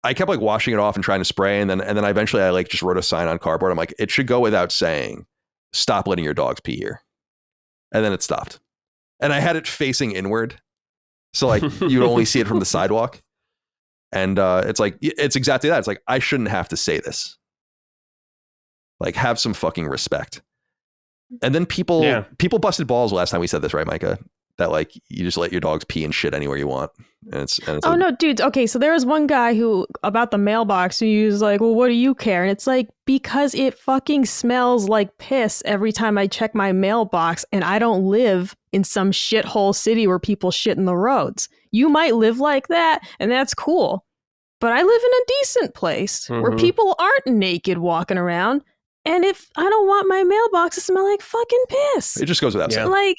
I kept like washing it off and trying to spray. And then I eventually I like just wrote a sign on cardboard. I'm like, it should go without saying, stop letting your dogs pee here. And then it stopped. And I had it facing inward. So like you'd only see it from the sidewalk. And it's like, it's exactly that. It's like, I shouldn't have to say this. Like have some fucking respect. And then people busted balls last time we said this, right, Micah? That like you just let your dogs pee and shit anywhere you want. And it's oh no, dude. Okay, so there was one guy who about the mailbox who was like, well, what do you care? And it's like, because it fucking smells like piss every time I check my mailbox, and I don't live in some shithole city where people shit in the roads. You might live like that, and that's cool. But I live in a decent place where people aren't naked walking around. And if I don't want my mailbox to smell like fucking piss. It just goes without saying. Like,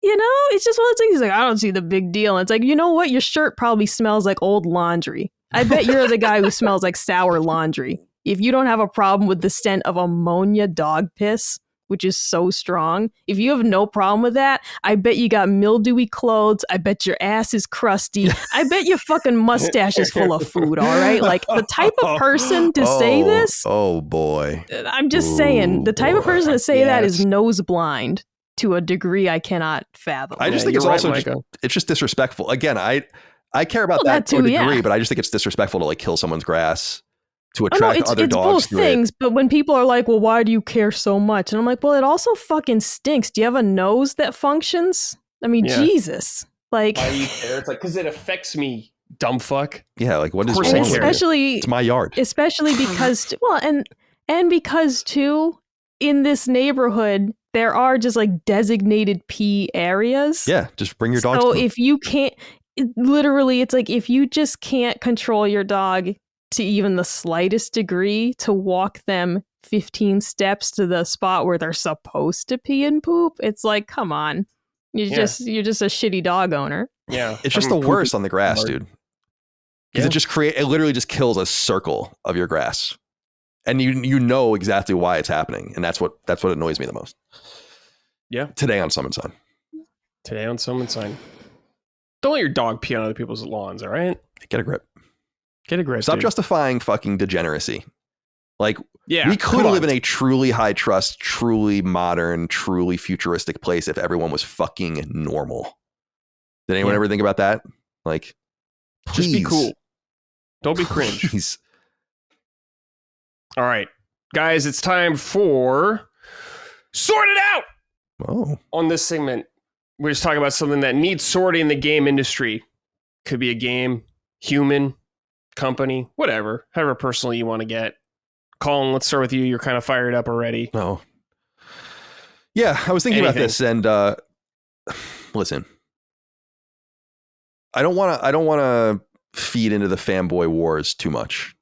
you know, it's just one of those things like, I don't see the big deal. And it's like, you know what? Your shirt probably smells like old laundry. I bet you're the guy who smells like sour laundry. If you don't have a problem with the scent of ammonia dog piss, which is so strong, if you have no problem with that, I bet you got mildewy clothes. I bet your ass is crusty. I bet your fucking mustache is full of food, all right? Like the type of person to say this. Oh, boy. I'm just saying, the type of person to say that is nose blind. To a degree I cannot fathom. I just think it's also it's just disrespectful. Again, I care about that to a degree, but I just think it's disrespectful to like kill someone's grass to attract other dogs. It's both things, but when people are like, well, why do you care so much? And I'm like, well, it also fucking stinks. Do you have a nose that functions? I mean, Jesus. Like, why do you care? It's like, because it affects me, dumb fuck. Yeah, like what is wrong with you? It's my yard. Especially because, well, and because too, in this neighborhood, there are just like designated pee areas. Yeah, just bring your dogs. So if you can't, literally, it's like if you just can't control your dog to even the slightest degree to walk them 15 steps to the spot where they're supposed to pee and poop, it's like, come on. You're just a shitty dog owner. Yeah. It's just the worst on the grass, dude. Because it literally just kills a circle of your grass. And you know exactly why it's happening. And that's what annoys me the most. Yeah. Today on Summon Sign. Don't let your dog pee on other people's lawns, all right? Get a grip. Stop dude. justifying fucking degeneracy. Like, yeah, we could live in a truly high trust, truly modern, truly futuristic place if everyone was fucking normal. Did anyone ever think about that? Like, just be cool. Don't be cringe. Please. All right, guys, it's time for Sort It Out. Oh. On this segment, we're just talking about something that needs sorting in the game industry. Could be a game, human, company, whatever, however personal you want to get. Colin, let's start with you. You're kind of fired up already. Oh. Yeah, I was thinking about this, and listen, I don't want to feed into the fanboy wars too much,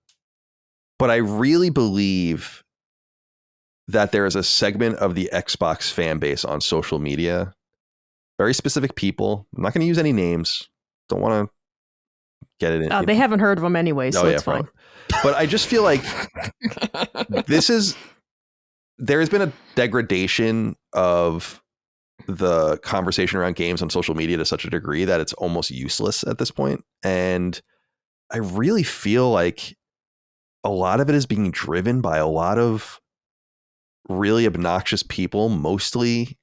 but I really believe that there is a segment of the Xbox fan base on social media, very specific people. I'm not going to use any names. Don't want to get it in. They haven't heard of them anyway, so it's fine. But I just feel like there's been a degradation of the conversation around games on social media to such a degree that it's almost useless at this point. And I really feel like a lot of it is being driven by a lot of really obnoxious people, mostly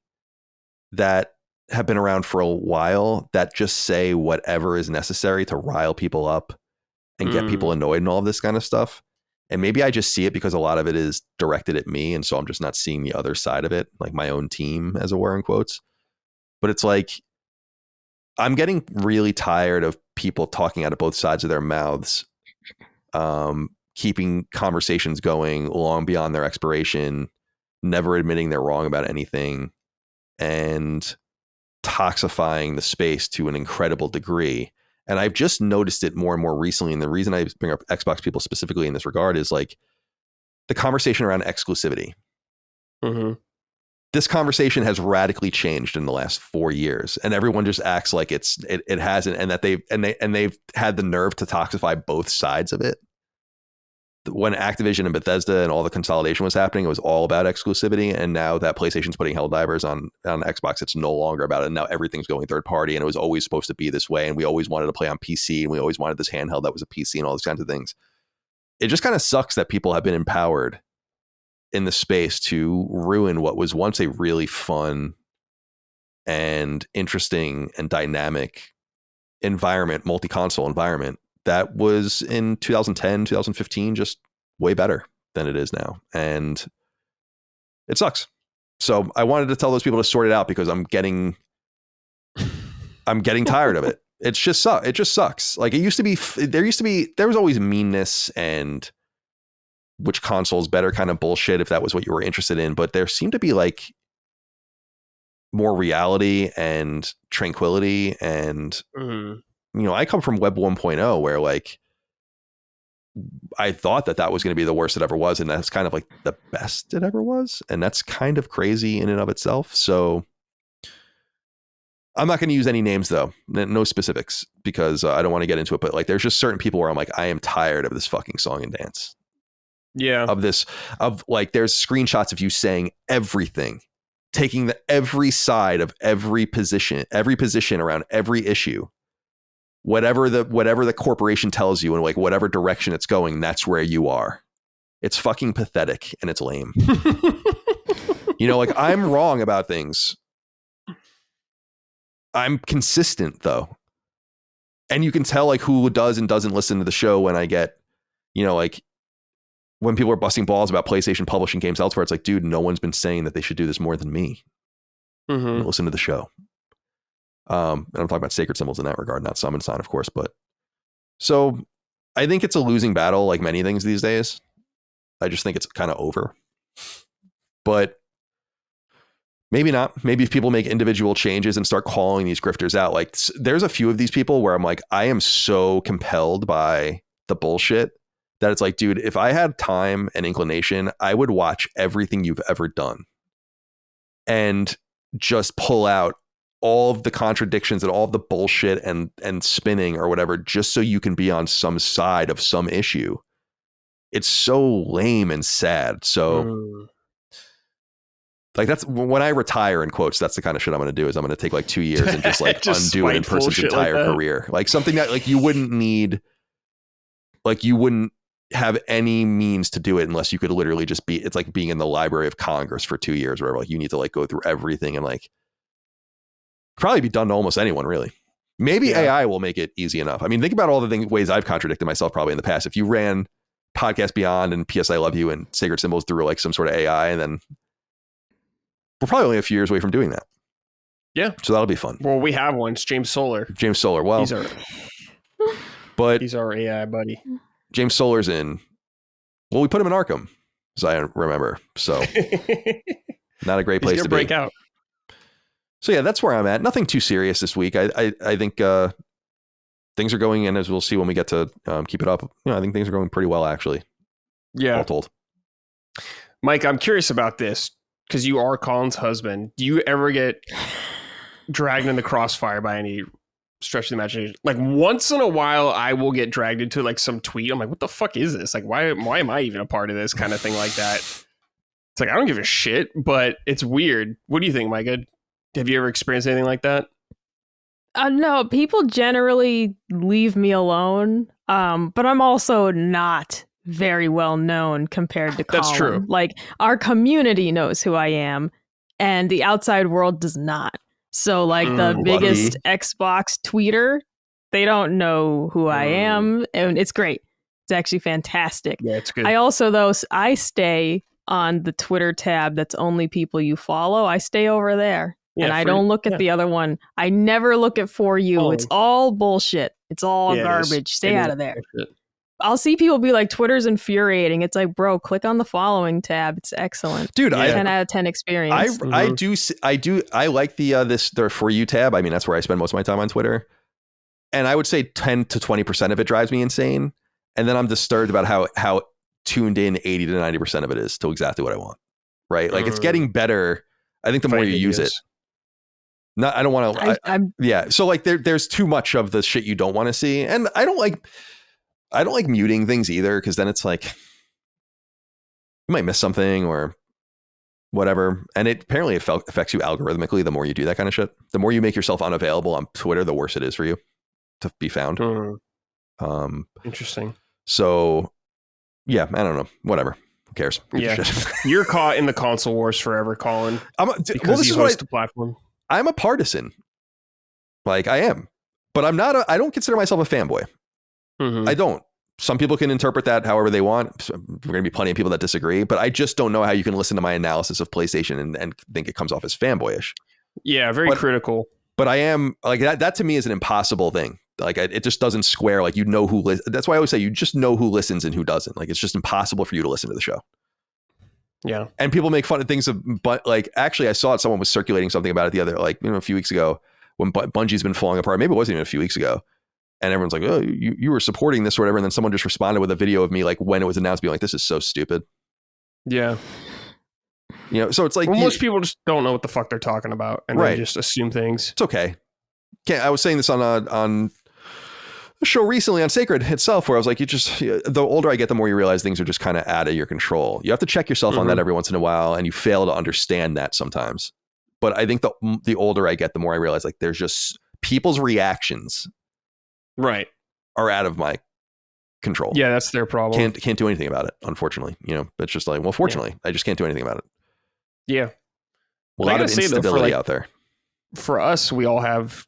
that have been around for a while, that just say whatever is necessary to rile people up and get people annoyed and all of this kind of stuff. And maybe I just see it because a lot of it is directed at me. And so I'm just not seeing the other side of it, like my own team, as it were, in quotes. But it's like, I'm getting really tired of people talking out of both sides of their mouths, keeping conversations going long beyond their expiration, never admitting they're wrong about anything, and toxifying the space to an incredible degree. And I've just noticed it more and more recently. And the reason I bring up Xbox people specifically in this regard is like the conversation around exclusivity. Mm-hmm. This conversation has radically changed in the last 4 years, and everyone just acts like it hasn't, and that they've had the nerve to toxify both sides of it. When Activision and Bethesda and all the consolidation was happening, it was all about exclusivity. And now that PlayStation's putting Helldivers on Xbox, it's no longer about it. And now everything's going third party, and it was always supposed to be this way. And we always wanted to play on PC, and we always wanted this handheld that was a PC and all these kinds of things. It just kind of sucks that people have been empowered in the space to ruin what was once a really fun and interesting and dynamic environment, multi-console environment that was in 2010, 2015, just way better than it is now. And it sucks. So I wanted to tell those people to sort it out because I'm getting tired of it. It just sucks. Like there was always meanness and which console is better kind of bullshit if that was what you were interested in. But there seemed to be like more reality and tranquility. And, I come from Web 1.0 where like I thought that was going to be the worst it ever was. And that's kind of like the best it ever was. And that's kind of crazy in and of itself. So I'm not going to use any names though. No specifics because I don't want to get into it. But like, there's just certain people where I'm like, I am tired of this fucking song and dance. Yeah. There's screenshots of you saying everything, taking every side of every position around every issue, whatever the corporation tells you and like whatever direction it's going, that's where you are. It's fucking pathetic and it's lame. Like I'm wrong about things. I'm consistent though. And you can tell like who does and doesn't listen to the show when I get, like when people are busting balls about PlayStation publishing games elsewhere, it's like, dude, no one's been saying that they should do this more than me. Listen to the show. And I'm talking about sacred symbols in that regard, not Summon Sign, of course. But so I think it's a losing battle, like many things these days. I just think it's kind of over. But Maybe not. Maybe if people make individual changes and start calling these grifters out, like there's a few of these people where I'm like, I am so compelled by the bullshit that it's like, dude, if I had time and inclination, I would watch everything you've ever done and just pull out all of the contradictions and all of the bullshit and spinning or whatever, just so you can be on some side of some issue. It's so lame and sad. So like, that's when I retire, in quotes, that's the kind of shit I'm going to do, is I'm going to take like 2 years and just like just undo an person's entire career. Like something that like you wouldn't need, like you wouldn't have any means to do it unless you could literally just be, it's like being in the Library of Congress for 2 years, where like you need to like go through everything and like probably be done to almost anyone, really. Maybe AI will make it easy enough. I mean, think about all the ways I've contradicted myself probably in the past. If you ran Podcast Beyond and PS I Love You and Sacred Symbols through like some sort of AI, and then we're probably only a few years away from doing that. Yeah. So that'll be fun. Well, we have one. It's James Solar. Well, he's our AI buddy. James Solar's in. Well, we put him in Arkham, as I remember. So not a great place to break out. So yeah, that's where I'm at. Nothing too serious this week. I think things are going in, as we'll see when we get to keep it up. I think things are going pretty well, actually. Yeah. All told. Mike, I'm curious about this, because you are Colin's husband. Do you ever get dragged in the crossfire by any stretch of the imagination? Like once in a while, I will get dragged into like some tweet. I'm like, what the fuck is this? Like, why am I even a part of this kind of thing like that? It's like, I don't give a shit, but it's weird. What do you think, Micah? Have you ever experienced anything like that? No, people generally leave me alone. But I'm also not very well known compared to Colin. That's true. Like, our community knows who I am, and the outside world does not. So like the biggest Xbox tweeter, they don't know who I am, and it's great. It's actually fantastic. Yeah, it's good. I also, though, I stay on the Twitter tab that's only people you follow. I stay over there. Yeah, and I don't look at the other one. I never look at For You. Oh. It's all bullshit. It's all garbage. Stay out of there. Bullshit. I'll see people be like, Twitter's infuriating. It's like, bro, click on the following tab. It's excellent. Dude, 10 out of 10 experience. I like the For You tab. I mean, that's where I spend most of my time on Twitter. And I would say 10 to 20% of it drives me insane. And then I'm disturbed about how tuned in 80 to 90% of it is to exactly what I want. Right? Like it's getting better. I think the more you use it. No, I don't want to. Yeah. So like there's too much of the shit you don't want to see. And I don't like muting things either, because then it's like you might miss something or whatever. And it apparently affects you algorithmically the more you do that kind of shit. The more you make yourself unavailable on Twitter, the worse it is for you to be found. Interesting. So yeah, I don't know. Whatever. Who cares? Yeah. You're caught in the console wars forever, Colin. This is what the platform. I'm a partisan. Like I am. But I don't consider myself a fanboy. Mm-hmm. I don't. Some people can interpret that however they want. There are going to be plenty of people that disagree, but I just don't know how you can listen to my analysis of PlayStation and think it comes off as fanboyish. Yeah, very critical. But I am like that to me is an impossible thing. Like it just doesn't square. Like who that's why I always say you just know who listens and who doesn't. Like it's just impossible for you to listen to the show. Yeah. And people make fun of things but like actually I saw someone was circulating something about it the other a few weeks ago when Bungie's been falling apart. Maybe it wasn't even a few weeks ago. And everyone's like, oh, you were supporting this or whatever. And then someone just responded with a video of me, like when it was announced, being like, this is so stupid. Yeah. So it's like, most people just don't know what the fuck they're talking about. And they just assume things. It's okay. I was saying this on a show recently on Sacred itself, where I was like, the older I get, the more you realize things are just kind of out of your control. You have to check yourself on that every once in a while. And you fail to understand that sometimes. But I think the older I get, the more I realize like there's just people's reactions are out of my control. Yeah, that's their problem. Can't do anything about it, unfortunately. It's just like, well, fortunately, I just can't do anything about it. Yeah. A lot of instability out there. For us, we all have,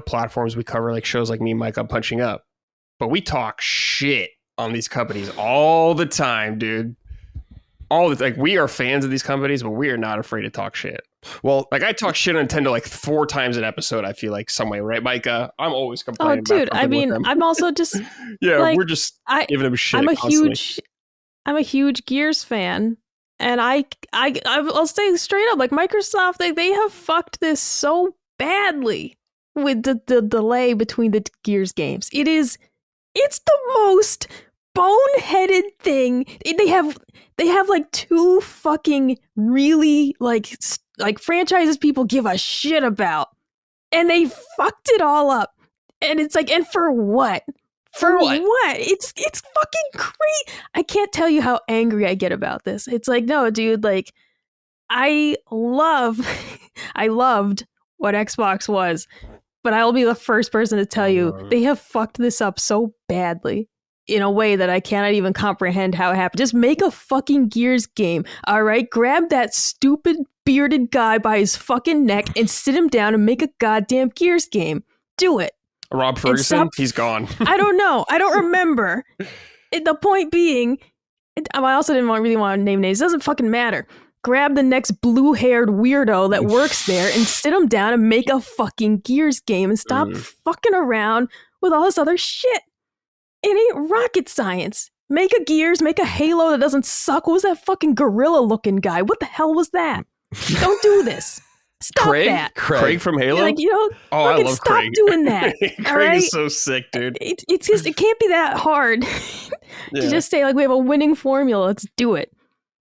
platforms we cover, like shows like me and Mike on Punching Up. But we talk shit on these companies all the time, dude. We are fans of these companies, but we are not afraid to talk shit. Well, like I talk shit on Nintendo like 4 times an episode. I feel like some way, right, Micah? I'm always complaining. Oh, dude, I mean, I'm also just we're just giving them shit. I'm a huge Gears fan, And I'll say straight up, like Microsoft, they have fucked this so badly with the delay between the Gears games. It's the most boneheaded thing. They have like two fucking really like franchises people give a shit about, and they fucked it all up. And it's like, and for what? For what? It's fucking crazy. I can't tell you how angry I get about this. It's like, no, dude, like I loved what Xbox was, but I'll be the first person to tell you they have fucked this up so badly in a way that I cannot even comprehend how it happened. Just make a fucking Gears game, all right? Grab that stupid bearded guy by his fucking neck and sit him down and make a goddamn Gears game. Do it. Rob Ferguson, he's gone. I don't know. I don't remember. The point being, I also didn't really want to name names. It doesn't fucking matter. Grab the next blue-haired weirdo that works there and sit him down and make a fucking Gears game and stop fucking around with all this other shit. It ain't rocket science. Make a Gears, make a Halo that doesn't suck. What was that fucking gorilla-looking guy? What the hell was that? Don't do this. Stop that. Craig from Halo? Like, I love stop Craig. doing that. Craig is so sick, dude. It's just, it can't be that hard to just say, like, we have a winning formula. Let's do it.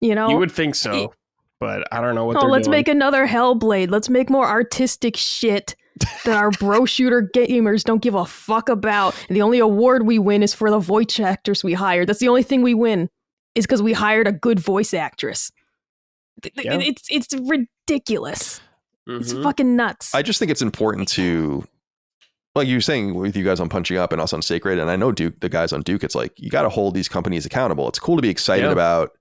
You would think so, but I don't know what they're doing. Let's make another Hellblade. Let's make more artistic shit that our bro shooter gamers don't give a fuck about. And the only award we win is for the voice actors we hired. That's the only thing we win, is because we hired a good voice actress. Yeah. It's ridiculous. It's fucking nuts. I just think it's important to, like you were saying with you guys on Punching Up and us on Sacred, and I know Duke, the guys on Duke, it's like, you got to hold these companies accountable. It's cool to be excited about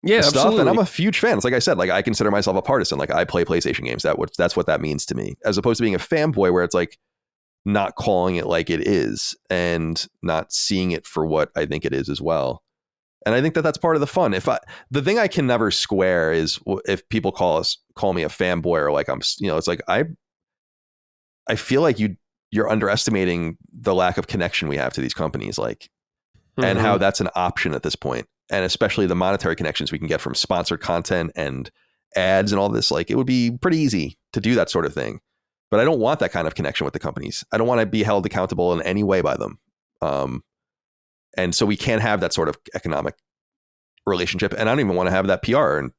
stuff. Absolutely. And I'm a huge fan. It's like I said, like I consider myself a partisan. Like I play PlayStation games. That's what that means to me, as opposed to being a fanboy where it's like not calling it like it is and not seeing it for what I think it is as well. And I think that that's part of the fun. The thing I can never square is if people call me a fanboy, or like I'm, it's like I feel like you're underestimating the lack of connection we have to these companies, like, and how that's an option at this point, and especially the monetary connections we can get from sponsored content and ads and all this. Like, it would be pretty easy to do that sort of thing, but I don't want that kind of connection with the companies. I don't want to be held accountable in any way by them. And so we can't have that sort of economic relationship. And I don't even want to have that PR and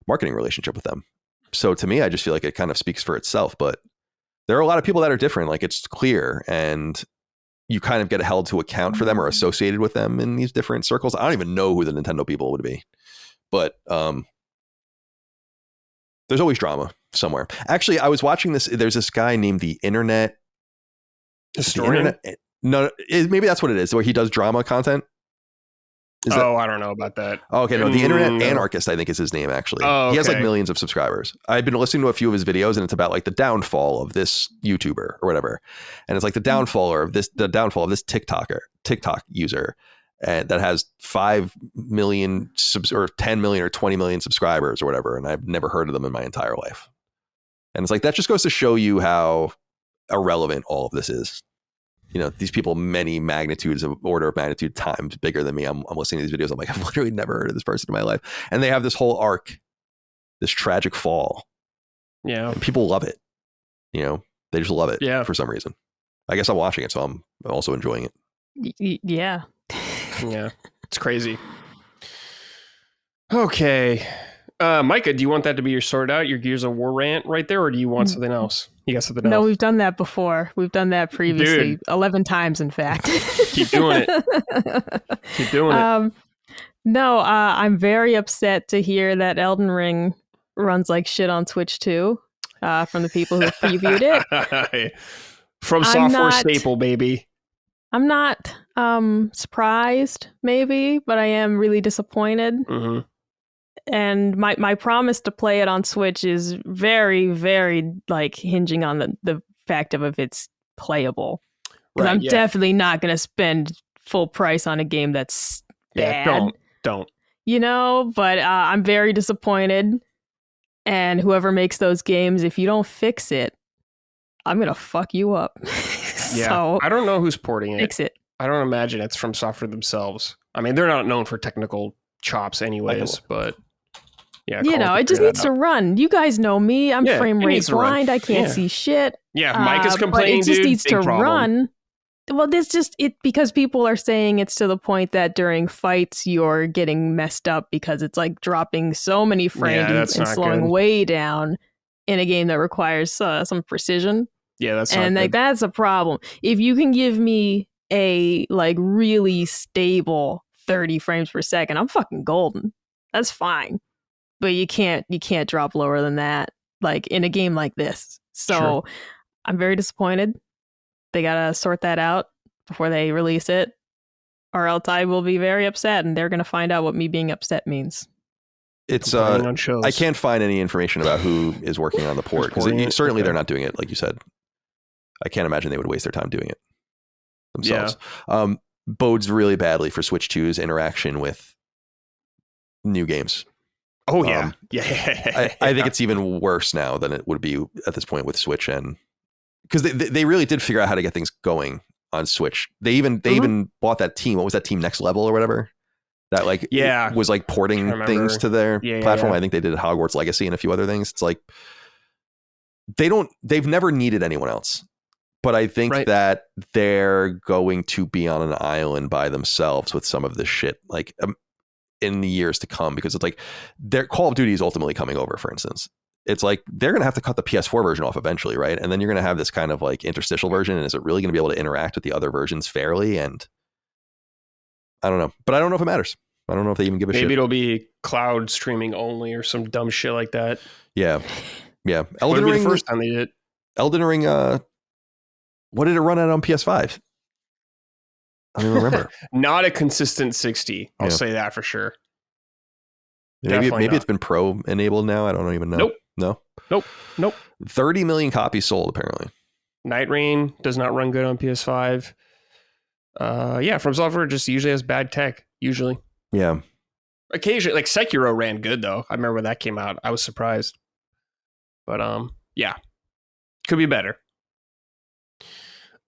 marketing relationship with them. So to me, I just feel like it kind of speaks for itself. But there are a lot of people that are different. Like, it's clear, and you kind of get held to account for them or associated with them in these different circles. I don't even know who the Nintendo people would be. But there's always drama somewhere. Actually, I was watching this. There's this guy named the Internet Historian. No, maybe that's what it is, where he does drama content. I don't know about that. Oh, okay, no, the Internet Anarchist, I think, is his name, actually. Oh, okay. He has like millions of subscribers. I've been listening to a few of his videos, and it's about like the downfall of this YouTuber or whatever. And it's like the downfall of this TikTok user that has 5 million or 10 million or 20 million subscribers or whatever. And I've never heard of them in my entire life. And it's like, that just goes to show you how irrelevant all of this is. These people, many magnitudes of order of magnitude times bigger than me. I'm listening to these videos. I'm like, I've literally never heard of this person in my life. And they have this whole arc, this tragic fall. Yeah. And people love it. They just love it. Yeah. For some reason. I guess I'm watching it, so I'm also enjoying it. Yeah. Yeah. It's crazy. Okay. Micah, do you want that to be your sort out, your Gears of War rant right there, or do you want something else? You got something else? No, we've done that before. We've done that previously. Dude. 11 times, in fact. Keep doing it. Keep doing it. No, I'm very upset to hear that Elden Ring runs like shit on Twitch too, from the people who previewed it. From software staple, baby. I'm not surprised, maybe, but I am really disappointed. Mm-hmm. And my promise to play it on Switch is very, very like hinging on the fact of if it's playable. Because I'm definitely not going to spend full price on a game that's bad. Don't. But I'm very disappointed. And whoever makes those games, if you don't fix it, I'm going to fuck you up. Yeah. So, I don't know who's porting it. Fix it. I don't imagine it's from software themselves. I mean, they're not known for technical chops anyways, but... Yeah, it just needs to run. You guys know me. I'm frame rate blind. I can't see shit. Yeah, Micah's complaining, but it just dude, needs to run. Well, this just because people are saying it's to the point that during fights you're getting messed up because it's like dropping so many frames and slowing way down in a game that requires some precision. Yeah, that's a problem. If you can give me a like really stable 30 frames per second, I'm fucking golden. That's fine. But you can't drop lower than that, like in a game like this. So I'm very disappointed. They gotta sort that out before they release it, or else I will be very upset, and they're gonna find out what me being upset means. It's I can't find any information about who is working on the port because certainly they're not doing it like you said. I can't imagine they would waste their time doing it themselves. Yeah. Bodes really badly for Switch 2's interaction with new games. Oh yeah, I think it's even worse now than it would be at this point with Switch, and because they really did figure out how to get things going on Switch. They even bought that team. What was that team? Next Level or whatever. That was like porting things to their platform. I think they did Hogwarts Legacy and a few other things. It's like they've never needed anyone else. But I think that they're going to be on an island by themselves with some of this shit, like in the years to come, because it's like their Call of Duty is ultimately coming over, for instance. It's like they're going to have to cut the PS4 version off eventually, right? And then you're going to have this kind of like interstitial version. And is it really going to be able to interact with the other versions fairly? And I don't know. But I don't know if it matters. I don't know if they even give a shit. Maybe it'll be cloud streaming only or some dumb shit like that. Yeah. Elden Ring, the first time they did it. Elden Ring, what did it run at on PS5? I don't even remember. Not a consistent 60. I'll say that for sure. Maybe it's been pro enabled now. I don't even know. Nope. 30 million copies sold apparently. Night Rain does not run good on PS5. From Software just usually has bad tech. Usually. Yeah. Occasionally, like Sekiro ran good though. I remember when that came out. I was surprised. But could be better.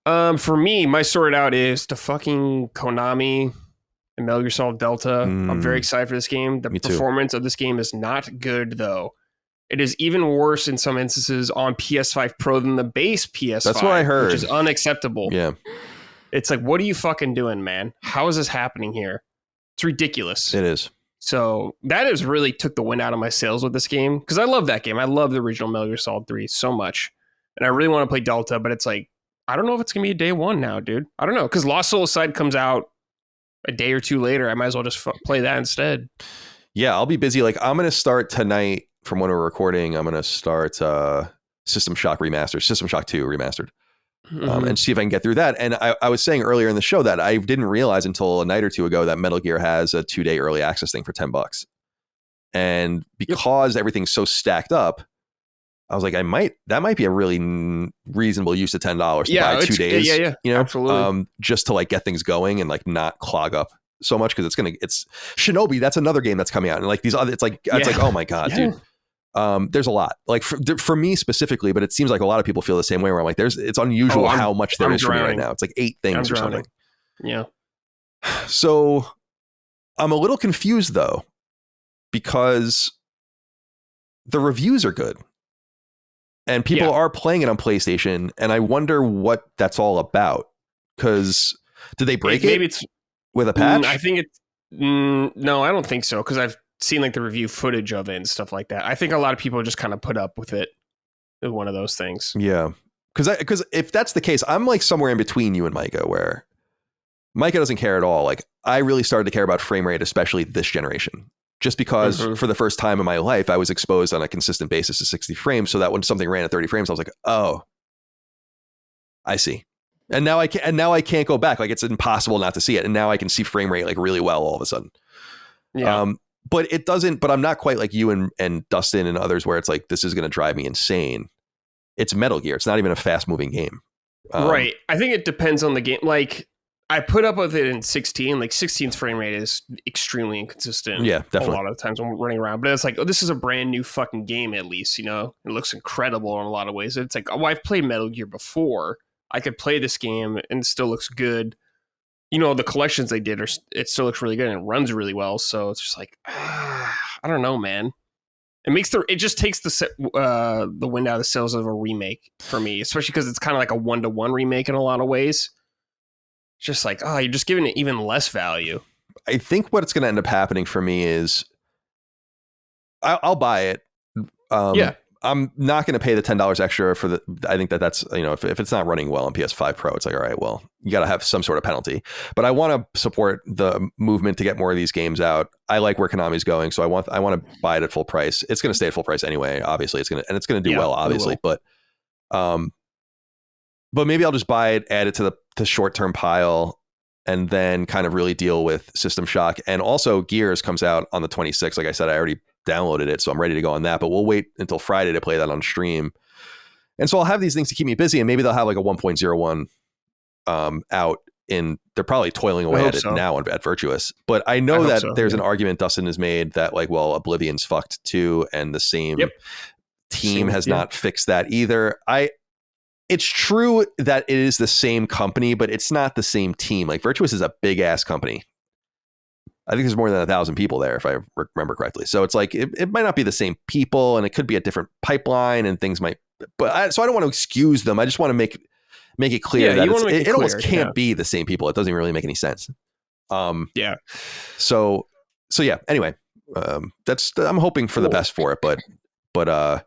For me, my sort out is the fucking Konami and Metal Gear Solid Delta. I'm very excited for this game. The performance of this game is not good though. It is even worse in some instances on PS5 Pro than the base PS5. That's what I heard. Which is unacceptable. Yeah. It's like, what are you fucking doing, man? How is this happening here? It's ridiculous. It is. So that has really took the wind out of my sails with this game. Because I love that game. I love the original Metal Gear Solid 3 so much. And I really want to play Delta, but it's like, I don't know if it's going to be a day one now, dude. I don't know. Because Lost Soul Aside comes out a day or two later. I might as well just play that instead. Yeah, I'll be busy. Like, I'm going to start tonight from when we're recording. I'm going to start System Shock 2 Remastered. And see if I can get through that. And I was saying earlier in the show that I didn't realize until a night or two ago that Metal Gear has a 2-day early access thing for $10. And because everything's so stacked up, I was like, that might be a really reasonable use of $10 to buy 2 days. Yeah, you know, absolutely. Just to like get things going and like not clog up so much, because it's Shinobi. That's another game that's coming out, and like these other, it's like oh my god, dude. There's a lot, like for me specifically, but it seems like a lot of people feel the same way, where I'm like, it's unusual how much there is for me right now. It's like 8 things or something. Yeah. So I'm a little confused though, because the reviews are good and people are playing it on PlayStation, and I wonder what that's all about. Because did they break it? Maybe it's with a patch? I think it's no, I don't think so, because I've seen like the review footage of it and stuff like that. I think a lot of people just kind of put up with it. With one of those things. Yeah. Because if that's the case, I'm like somewhere in between you and Micah, where Micah doesn't care at all. Like, I really started to care about frame rate, especially this generation, just because for the first time in my life, I was exposed on a consistent basis to 60 frames. So that when something ran at 30 frames, I was like, oh, I see. And now I can't go back. Like, it's impossible not to see it. And now I can see frame rate like really well all of a sudden. Yeah. But it doesn't, but I'm not quite like you and Dustin and others, where it's like, this is going to drive me insane. It's Metal Gear. It's not even a fast moving game. Right. I think it depends on the game. Like, I put up with it in 16. Like, 16's frame rate is extremely inconsistent. Yeah, definitely. A lot of the times when we're running around. But it's like, oh, this is a brand new fucking game, at least, you know? It looks incredible in a lot of ways. It's like, oh, I've played Metal Gear before. I could play this game and it still looks good. You know, the collections they did, it still looks really good and it runs really well. So it's just like, I don't know, man. It just takes the wind out of the sails of a remake for me, especially because it's kind of like a 1-to-1 remake in a lot of ways. It's just like, you're just giving it even less value. I think what's going to end up happening for me is I'll buy it. I'm not going to pay the $10 extra for I think that's, if it's not running well on PS5 Pro, it's like, all right, well, you got to have some sort of penalty. But I want to support the movement to get more of these games out. I like where Konami's going, so I want to buy it at full price. It's going to stay at full price anyway. Obviously, it's going to do well, obviously. But maybe I'll just buy it, add it to the short-term pile, and then kind of really deal with System Shock. And also, Gears comes out on the 26th. Like I said, I already downloaded it, so I'm ready to go on that, but we'll wait until Friday to play that on stream. And so I'll have these things to keep me busy, and maybe they'll have like a 1.01 out they're probably toiling away at it now at Virtuous. But I know that there's an argument Dustin has made that like, well, Oblivion's fucked too, and the same team has not fixed that either. It's true that it is the same company, but it's not the same team. Like Virtuous is a big ass company. I think there's more than 1,000 people there, if I remember correctly. So it's like, it might not be the same people, and it could be a different pipeline, and things might, so I don't want to excuse them. I just want to make it clear that it almost can't be the same people. It doesn't really make any sense. So yeah, anyway, I'm hoping for the best for it, but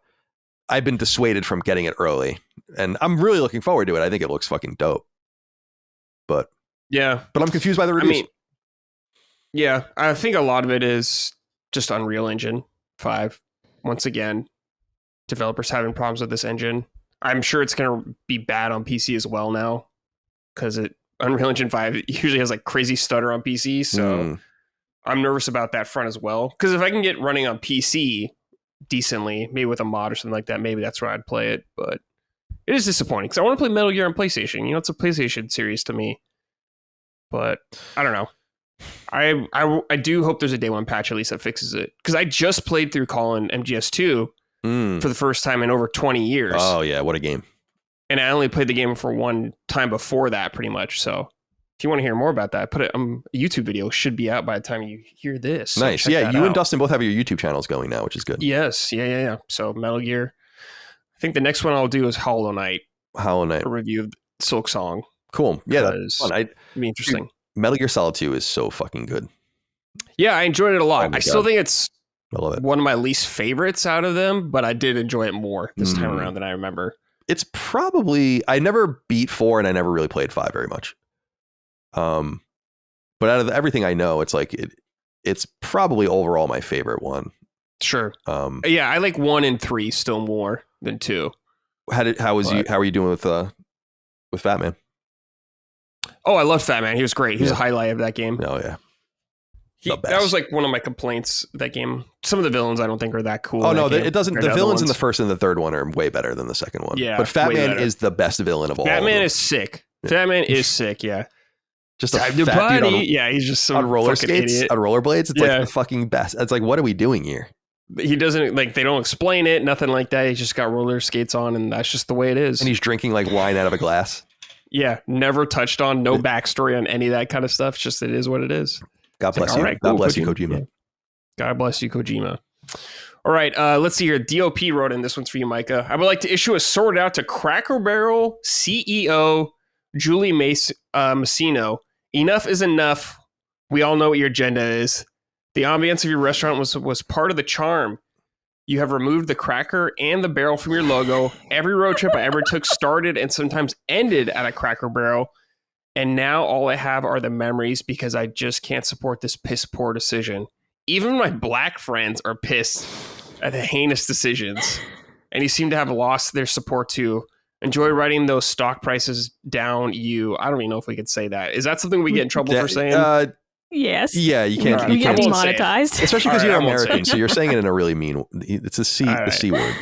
I've been dissuaded from getting it early, and I'm really looking forward to it. I think it looks fucking dope, but I'm confused by the reviews. Yeah, I think a lot of it is just Unreal Engine 5. Once again, developers having problems with this engine. I'm sure it's going to be bad on PC as well now, because Unreal Engine 5 usually has like crazy stutter on PC. So I'm nervous about that front as well. Because if I can get running on PC decently, maybe with a mod or something like that, maybe that's where I'd play it. But it is disappointing, because I want to play Metal Gear on PlayStation. It's a PlayStation series to me. But I don't know. I do hope there's a day one patch at least that fixes it, because I just played through Colin MGS2 for the first time in over 20 years. Oh yeah, what a game! And I only played the game for one time before that, pretty much. So if you want to hear more about that, a YouTube video should be out by the time you hear this. So nice. Yeah, you and Dustin both have your YouTube channels going now, which is good. Yes. Yeah. So Metal Gear. I think the next one I'll do is Hollow Knight. A review of Silk Song. Cool. Yeah, that's fun. It'd be interesting. Metal Gear Solid 2 is so fucking good. Yeah, I enjoyed it a lot. I still think it's I love it. One of my least favorites out of them, but I did enjoy it more this time around than I remember. It's probably, I never beat 4 and I never really played 5 very much. But out of everything I know, it's like it's probably overall my favorite one. Sure. Yeah, I like 1 and 3 still more than 2. How are you doing with Fat Man? Oh, I love Fat Man. He was great. He was a highlight of that game. Oh yeah. That was like one of my complaints. That game. Some of the villains I don't think are that cool. Oh no, it doesn't. The villains in the first and the third one are way better than the second one. Yeah, but Fat Man is the best villain of all. Fat Man is sick. Yeah. Fat Man is sick. Yeah. Just a fat dude he's just some on roller skates, idiot. on rollerblades. It's like the fucking best. It's like, what are we doing here? He doesn't they don't explain it, nothing like that. He's just got roller skates on, and that's just the way it is. And he's drinking like wine out of a glass. Yeah, never touched on, no backstory on any of that kind of stuff. It's just it is what it is. God bless you. God bless you, Kojima. Yeah. God bless you, Kojima. All right, let's see here. DOP wrote in, this one's for you, Micah. I would like to issue a sword out to Cracker Barrel CEO Julie Massino. Enough is enough. We all know what your agenda is. The ambience of your restaurant was part of the charm. You have removed the cracker and the barrel from your logo. Every road trip I ever took started and sometimes ended at a Cracker Barrel. And now all I have are the memories because I just can't support this piss poor decision. Even my black friends are pissed at the heinous decisions. And you seem to have lost their support too. Enjoy writing those stock prices down, you. I don't even know if we could say that. Is that something we get in trouble for saying? Yes. Yeah, you can't. You get demonetized. Especially because you're American, so you're saying it in a really mean. It's a C. The C word.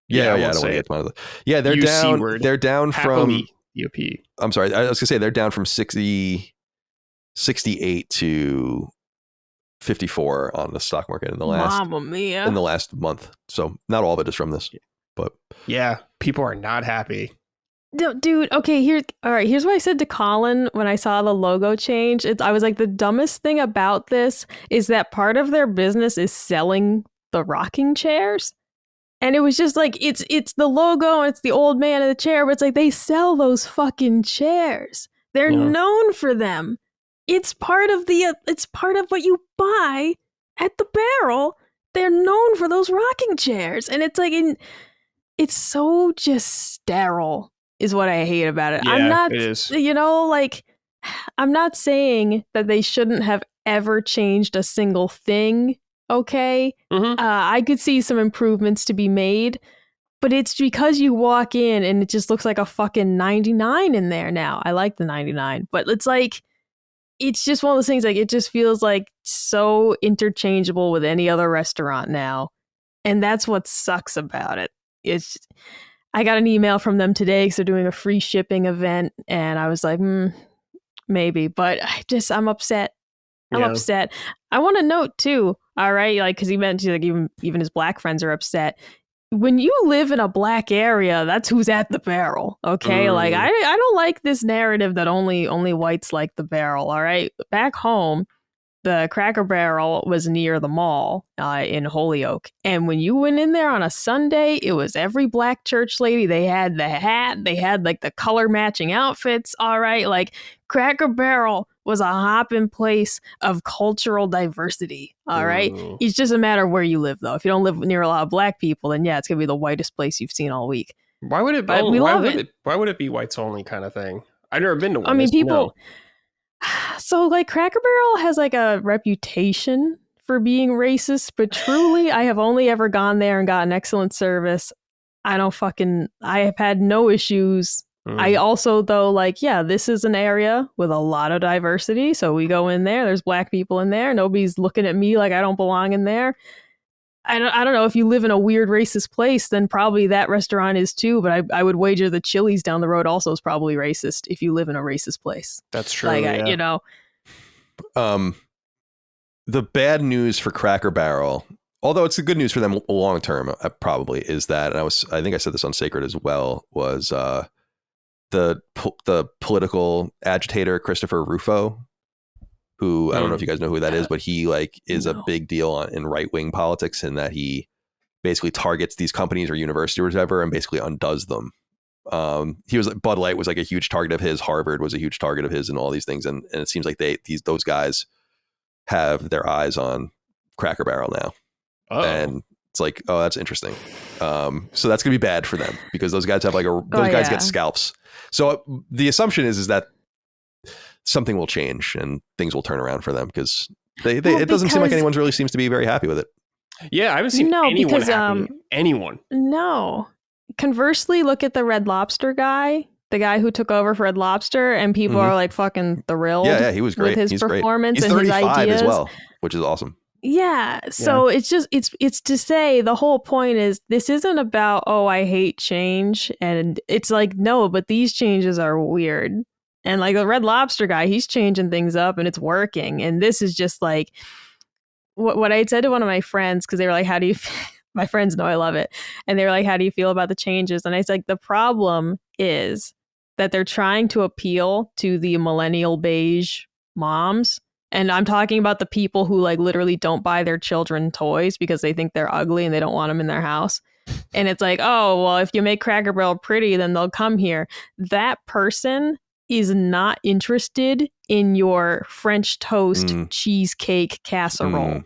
Yeah, I don't want to get demonetized. Yeah, they're down. C-word. They're down from. EOP. I'm sorry. I was gonna say they're down from 68 to 54 on the stock market in the last month. So not all of it is from this, but yeah, people are not happy. Dude, okay, here's what I said to Colin when I saw the logo change. I was like, the dumbest thing about this is that part of their business is selling the rocking chairs. And it was just like, it's the logo, and it's the old man in the chair, but it's like they sell those fucking chairs. They're known for them. It's part of what you buy at the Barrel. They're known for those rocking chairs. And it's like, it's so just sterile is what I hate about it. Yeah, I'm not, it is. I'm not saying that they shouldn't have ever changed a single thing. Okay. Mm-hmm. I could see some improvements to be made, but it's because you walk in and it just looks like a fucking 99 in there now. I like the 99, but it's like, it's just one of those things, like, it just feels like so interchangeable with any other restaurant now. And that's what sucks about it. I got an email from them today because they're doing a free shipping event, and I was like, maybe, but I'm upset. I'm upset. I want to note too, all right, like, because he mentioned like even his black friends are upset. When you live in a black area, that's who's at the Barrel, okay? Like, I don't like this narrative that only whites like the Barrel, all right? Back home, the Cracker Barrel was near the mall in Holyoke. And when you went in there on a Sunday, it was every black church lady. They had the hat. They had like the color matching outfits. All right. Like, Cracker Barrel was a hopping place of cultural diversity. All right. It's just a matter of where you live, though. If you don't live near a lot of black people, then yeah, it's going to be the whitest place you've seen all week. Why would it be? Why would it be whites only kind of thing? I've never been to one. I mean, people... So, like, Cracker Barrel has, like, a reputation for being racist, but truly, I have only ever gone there and gotten excellent service. I have had no issues. I also, though, like, yeah, this is an area with a lot of diversity, so we go in there, there's black people in there, nobody's looking at me like I don't belong in there. I don't know, if you live in a weird racist place, then probably that restaurant is too, but I would wager the Chili's down the road also is probably racist if you live in a racist place. That's true. Like, yeah. The bad news for Cracker Barrel, although it's the good news for them long term, probably, is that, and I think I said this on Sacred as well, was the political agitator Christopher Rufo, who I don't know if you guys know who that is, but he is a big deal in right wing politics, in that he basically targets these companies or universities or whatever and basically undoes them. Bud Light was like a huge target of his. Harvard was a huge target of his, and all these things. And it seems like those guys have their eyes on Cracker Barrel now. Oh. And it's like, oh, that's interesting. So that's gonna be bad for them, because those guys have guys get scalps. So the assumption is that something will change and things will turn around for them, because it doesn't seem like anyone really seems to be very happy with it. Yeah, I haven't seen anyone happy. Anyone. No. Conversely, look at the Red Lobster guy, the guy who took over for Red Lobster, and people are like fucking thrilled. Yeah, he was great. With his performance He's and his 35 ideas as well, which is awesome. Yeah. So it's to say, the whole point is, this isn't about, oh, I hate change. And it's like, no, but these changes are weird. And like the Red Lobster guy, he's changing things up and it's working. And this is just like what I had said to one of my friends, because they were like, how do you my friends know I love it. And they were like, how do you feel about the changes? And I was like, the problem is that they're trying to appeal to the millennial beige moms. And I'm talking about the people who like literally don't buy their children toys because they think they're ugly and they don't want them in their house. And it's like, oh, well, if you make Cracker Barrel pretty, then they'll come here. That person is not interested in your French toast cheesecake casserole,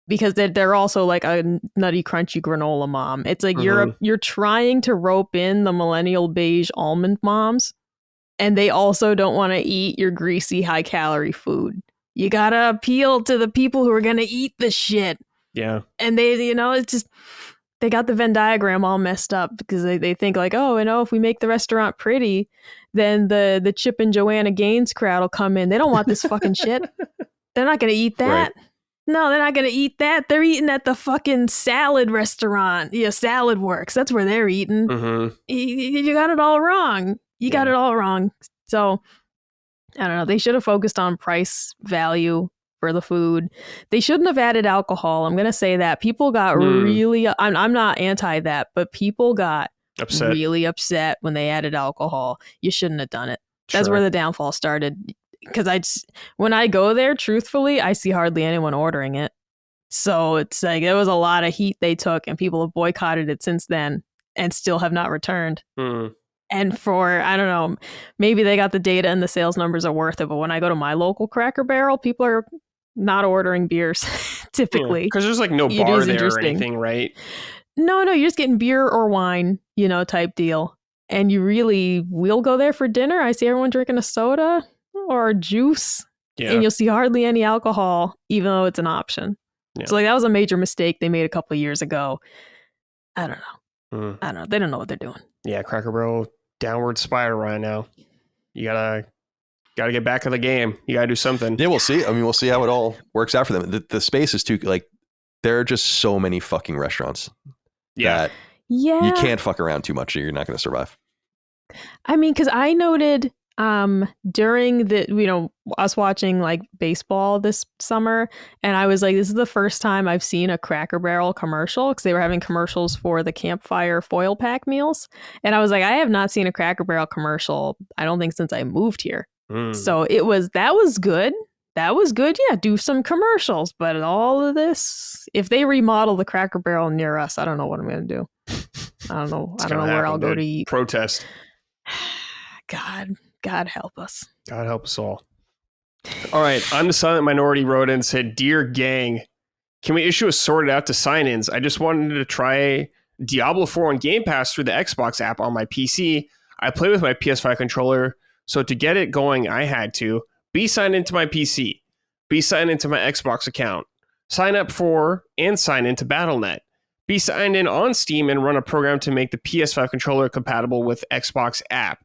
because they're also like a nutty crunchy granola mom. It's like you're trying to rope in the millennial beige almond moms, and they also don't want to eat your greasy high calorie food. You gotta appeal to the people who are gonna eat the shit. Yeah. And they, it's just, they got the Venn diagram all messed up, because they think like, oh, if we make the restaurant pretty, then the Chip and Joanna Gaines crowd will come in. They don't want this fucking shit. They're not gonna eat that. Right. No, they're not gonna eat that. They're eating at the fucking salad restaurant. Yeah, Salad Works. That's where they're eating. Mm-hmm. You got it all wrong. You got it all wrong. So I don't know. They should have focused on price value for the food. They shouldn't have added alcohol. I'm going to say that. People got really, I'm not anti that, but people got really upset when they added alcohol. You shouldn't have done it. That's where the downfall started. Because when I go there, truthfully, I see hardly anyone ordering it. So it's like there was a lot of heat they took, and people have boycotted it since then and still have not returned. And for, I don't know, maybe they got the data and the sales numbers are worth it. But when I go to my local Cracker Barrel, people are not ordering beers typically. Because there's like no bar there or anything, right? No, you're just getting beer or wine, type deal. And you really will go there for dinner. I see everyone drinking a soda or juice. Yeah. And you'll see hardly any alcohol, even though it's an option. Yeah. So like that was a major mistake they made a couple of years ago. I don't know. I don't know. They don't know what they're doing. Yeah, Cracker Barrel downward spiral right now. You gotta get back in the game. You gotta do something. Yeah, we'll see. I mean, we'll see how it all works out for them. The space is too, like, there are just so many fucking restaurants. That you can't fuck around too much or you're not going to survive. I mean, because I noted during the, us watching like baseball this summer, and I was like, this is the first time I've seen a Cracker Barrel commercial, because they were having commercials for the campfire foil pack meals. And I was like, I have not seen a Cracker Barrel commercial, I don't think, since I moved here. So that was good. That was good. Yeah, do some commercials. But all of this, if they remodel the Cracker Barrel near us, I don't know what I'm going to do. I don't know. I don't know where I'll go to eat. Protest. God help us. God help us all. All right. I'm the Silent Minority wrote in and said, "Dear gang, can we issue a sorted out to sign-ins? I just wanted to try Diablo 4 on Game Pass through the Xbox app on my PC. I play with my PS5 controller, so to get it going, I had to be signed into my PC, be signed into my Xbox account, sign up for and sign into Battle.net, be signed in on Steam and run a program to make the PS5 controller compatible with Xbox app.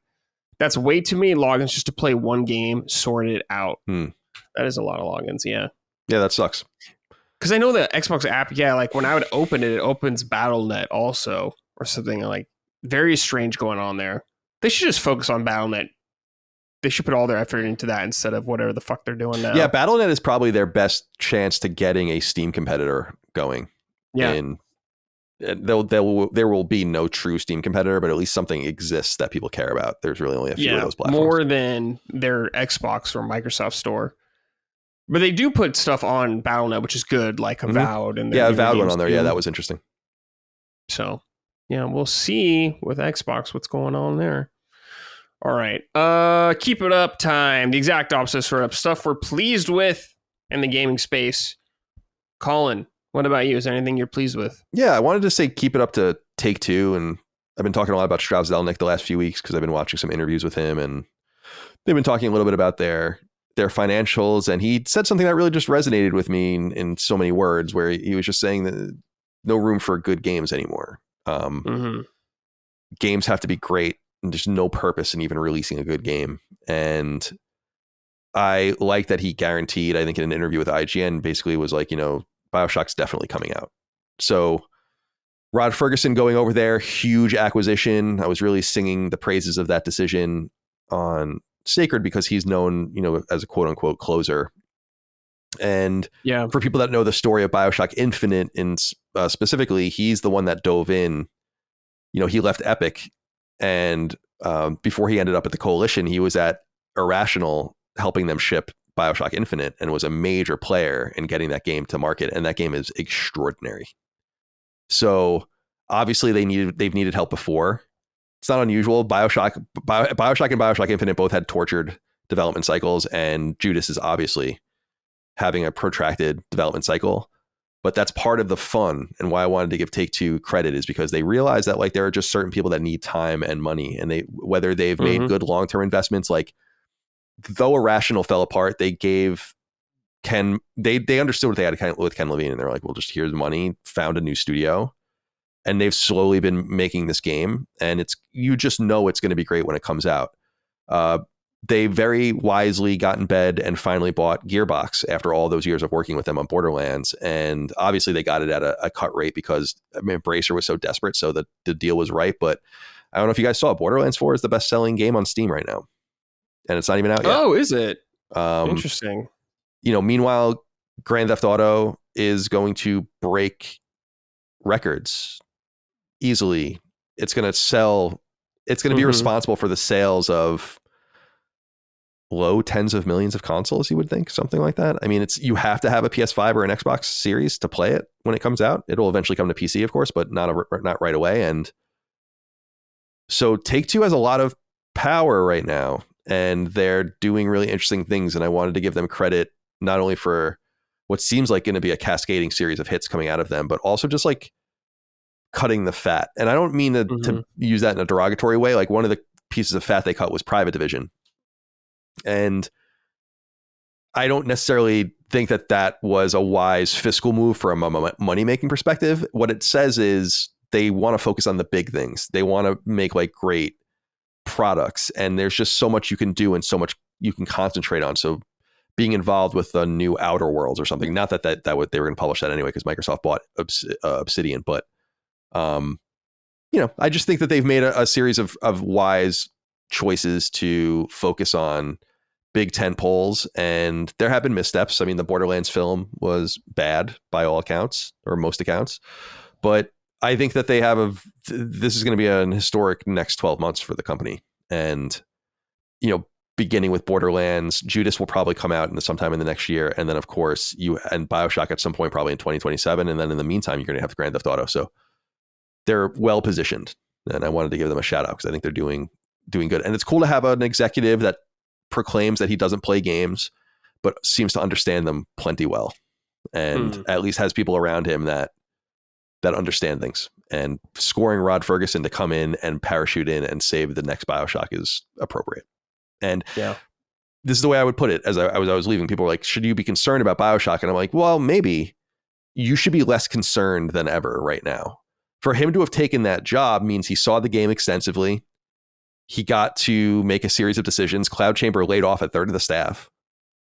That's way too many logins just to play one game, sort it out." That is a lot of logins, yeah. Yeah, that sucks. Because I know the Xbox app, like when I would open it, it opens Battle.net also, or something like very strange going on there. They should just focus on Battle.net. They should put all their effort into that instead of whatever the fuck they're doing now. Yeah, Battle.net is probably their best chance to getting a Steam competitor going. Yeah. And there will be no true Steam competitor, but at least something exists that people care about. There's really only a few of those platforms. More than their Xbox or Microsoft store. But they do put stuff on Battle.net, which is good, like Avowed. And Avowed went on there. Yeah, that was interesting. So, yeah, we'll see with Xbox what's going on there. All right. Keep it up time. The exact opposite sort of stuff we're pleased with in the gaming space. Colin, what about you? Is there anything you're pleased with? Yeah, I wanted to say keep it up to Take-Two. And I've been talking a lot about Strauss Zelnick the last few weeks because I've been watching some interviews with him. And they've been talking a little bit about their financials. And he said something that really just resonated with me in so many words, where he was just saying that no room for good games anymore. Games have to be great. And there's no purpose in even releasing a good game. And I like that he guaranteed, I think in an interview with IGN, basically was like, BioShock's definitely coming out. So Rod Ferguson going over there, huge acquisition. I was really singing the praises of that decision on Sacred because he's known, as a quote unquote closer. And for people that know the story of BioShock Infinite, and specifically, he's the one that dove in. He left Epic. And before he ended up at the Coalition, he was at Irrational helping them ship BioShock Infinite and was a major player in getting that game to market. And that game is extraordinary. So obviously they've needed help before. It's not unusual. BioShock and BioShock Infinite both had tortured development cycles, and Judas is obviously having a protracted development cycle. But that's part of the fun, and why I wanted to give Take-Two credit is because they realize that there are just certain people that need time and money, and whether they've made good long-term investments, though Irrational fell apart, they gave Ken, they understood what they had with Ken Levine, and they're like, well, just here's money, found a new studio, and they've slowly been making this game, and you just know it's going to be great when it comes out. They very wisely got in bed and finally bought Gearbox after all those years of working with them on Borderlands. And obviously they got it at a cut rate because Embracer was so desperate. So the deal was right. But I don't know if you guys saw, Borderlands 4 is the best selling game on Steam right now. And it's not even out yet. Oh, is it? Interesting. Meanwhile, Grand Theft Auto is going to break records easily. It's going to sell. It's going to be responsible for the sales of low tens of millions of consoles, you would think, something like that. I mean, you have to have a PS5 or an Xbox Series to play it when it comes out. It'll eventually come to PC, of course, but not right away. And so Take-Two has a lot of power right now, and they're doing really interesting things. And I wanted to give them credit not only for what seems like going to be a cascading series of hits coming out of them, but also just like cutting the fat. And I don't mean to use that in a derogatory way. Like, one of the pieces of fat they cut was Private Division. And I don't necessarily think that was a wise fiscal move from a money-making perspective. What it says is they want to focus on the big things. They want to make like great products, and there's just so much you can do and so much you can concentrate on. So being involved with the new Outer Worlds or something, not that they were going to publish that anyway, because Microsoft bought Obsidian, but I just think that they've made a series of wise choices to focus on big tent poles, and there have been missteps. I mean, the Borderlands film was bad by all accounts, or most accounts, but I think that this is going to be an historic next 12 months for the company. And, beginning with Borderlands, Judas will probably come out sometime in the next year. And then, of course, and BioShock at some point, probably in 2027. And then in the meantime, you're going to have the Grand Theft Auto. So they're well positioned. And I wanted to give them a shout out because I think they're doing good. And it's cool to have an executive that proclaims that he doesn't play games, but seems to understand them plenty well. And at least has people around him that understand things. And scoring Rod Ferguson to come in and parachute in and save the next BioShock is appropriate. And this is the way I would put it. As I was leaving, people were like, should you be concerned about BioShock? And I'm like, well, maybe you should be less concerned than ever right now. For him to have taken that job means he saw the game extensively. He got to make a series of decisions. Cloud Chamber laid off a third of the staff.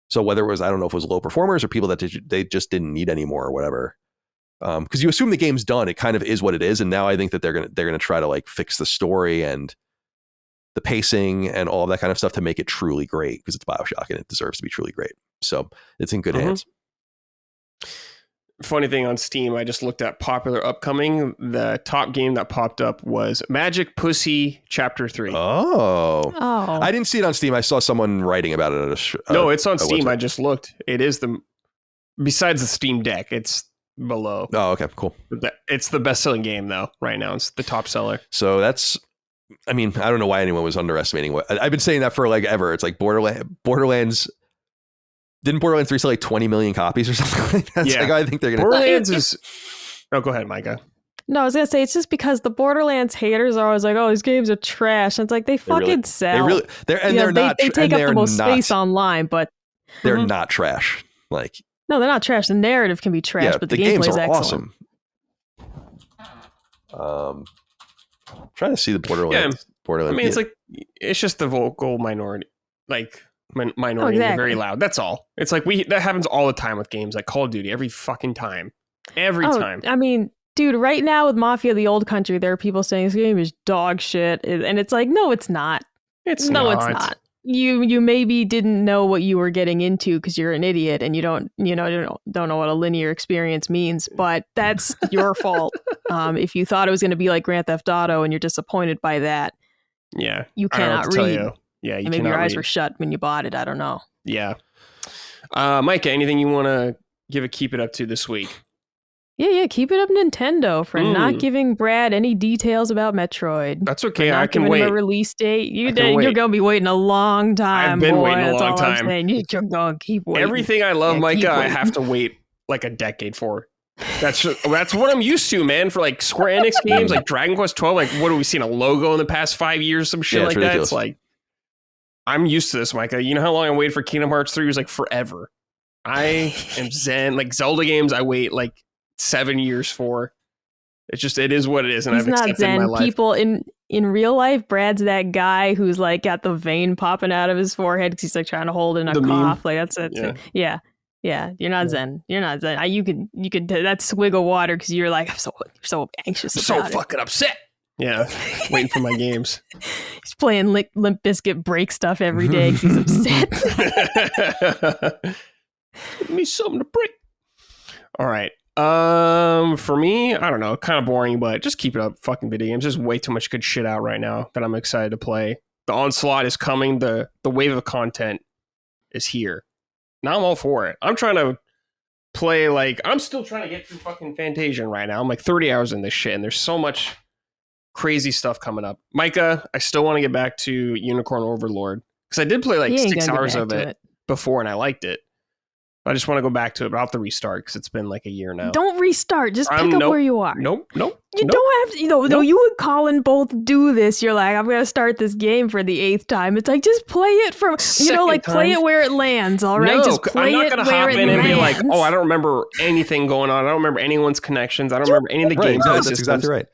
So whether it was, I don't know if it was low performers or people that they just didn't need anymore or whatever. Because you assume the game's done, it kind of is what it is. And now I think that they're gonna try to like fix the story and the pacing and all of that kind of stuff to make it truly great, because it's BioShock and it deserves to be truly great. So it's in good hands. Funny thing on Steam, I just looked at popular upcoming. The top game that popped up was Magic Pussy Chapter 3. Oh. I didn't see it on Steam. I saw someone writing about it at no, it's on Steam. website. I just looked. It is besides the Steam Deck, it's below. Oh, okay, cool. It's the best-selling game, though, right now. It's the top seller. So I don't know why anyone was underestimating I've been saying that for like ever. It's like Borderlands. Didn't Borderlands 3 sell like 20 million copies or something like that? Yeah. Like, I think they're going to... Borderlands is... Oh, go ahead, Micah. No, I was going to say, it's just because the Borderlands haters are always like, oh, these games are trash. And it's like, they fucking sell. They take up the most space online, but... They're not trash. Like... No, they're not trash. The narrative can be trash, but the gameplay is excellent. Awesome. I'm trying to see the Borderlands. I mean, it's just the vocal minority. Like... minority, exactly. Very loud. That's all. It's like that happens all the time with games like Call of Duty. Every fucking time. Every time. I mean, dude, right now with Mafia: The Old Country, there are people saying this game is dog shit, and it's like, no, it's not. It's not. You maybe didn't know what you were getting into because you're an idiot and you don't know what a linear experience means. But that's your fault. If you thought it was going to be like Grand Theft Auto and you're disappointed by that, you cannot read. Yeah, maybe your eyes were shut when you bought it. I don't know. Yeah. Micah, anything you want to keep it up to this week? Yeah. Keep it up, Nintendo, for not giving Brad any details about Metroid. That's okay. I can wait. Him a release date. You're going to be waiting a long time. I've been waiting a long time. You're going to keep waiting. Everything I love, Micah, I have to wait like a decade for. That's what I'm used to, man. For like Square Enix games, like Dragon Quest 12. Like, what have we seen? A logo in the past 5 years? Some shit like ridiculous. That. It's like. I'm used to this, Micah. You know how long I waited for Kingdom Hearts 3? It was like forever. I am zen. Like Zelda games, I wait like 7 years for. It is what it is, and I've accepted my life. People in real life, Brad's that guy who's like got the vein popping out of his forehead because he's like trying to hold in a cough. Like that's it. Yeah. You're not zen. You're not zen. You could that swig of water because you're like so anxious. I'm so fucking upset. Yeah, waiting for my games. He's playing Limp Bizkit break stuff every day because he's upset. Give me something to break. All right. For me, I don't know, kind of boring, but just keep it up. Fucking video games. There's way too much good shit out right now that I'm excited to play. The onslaught is coming. The wave of content is here. Now I'm all for it. I'm trying to play I'm still trying to get through fucking Fantasian right now. I'm like 30 hours in this shit, and there's so much crazy stuff coming up. Micah, I still want to get back to Unicorn Overlord because I did play 6 hours of it before, and I liked it. I just want to go back to it, but I'll have to restart because it's been like a year now. Don't restart. Just pick up where you are. Nope. You don't have to. No, you and Colin both do this. You're like, I'm going to start this game for the 8th time. It's like, just play it from, play it where it lands, all right? No, just play I'm not going to hop in and be like, oh, I don't remember anything going on. I don't remember anyone's connections. I don't remember any of the games. That's exactly right.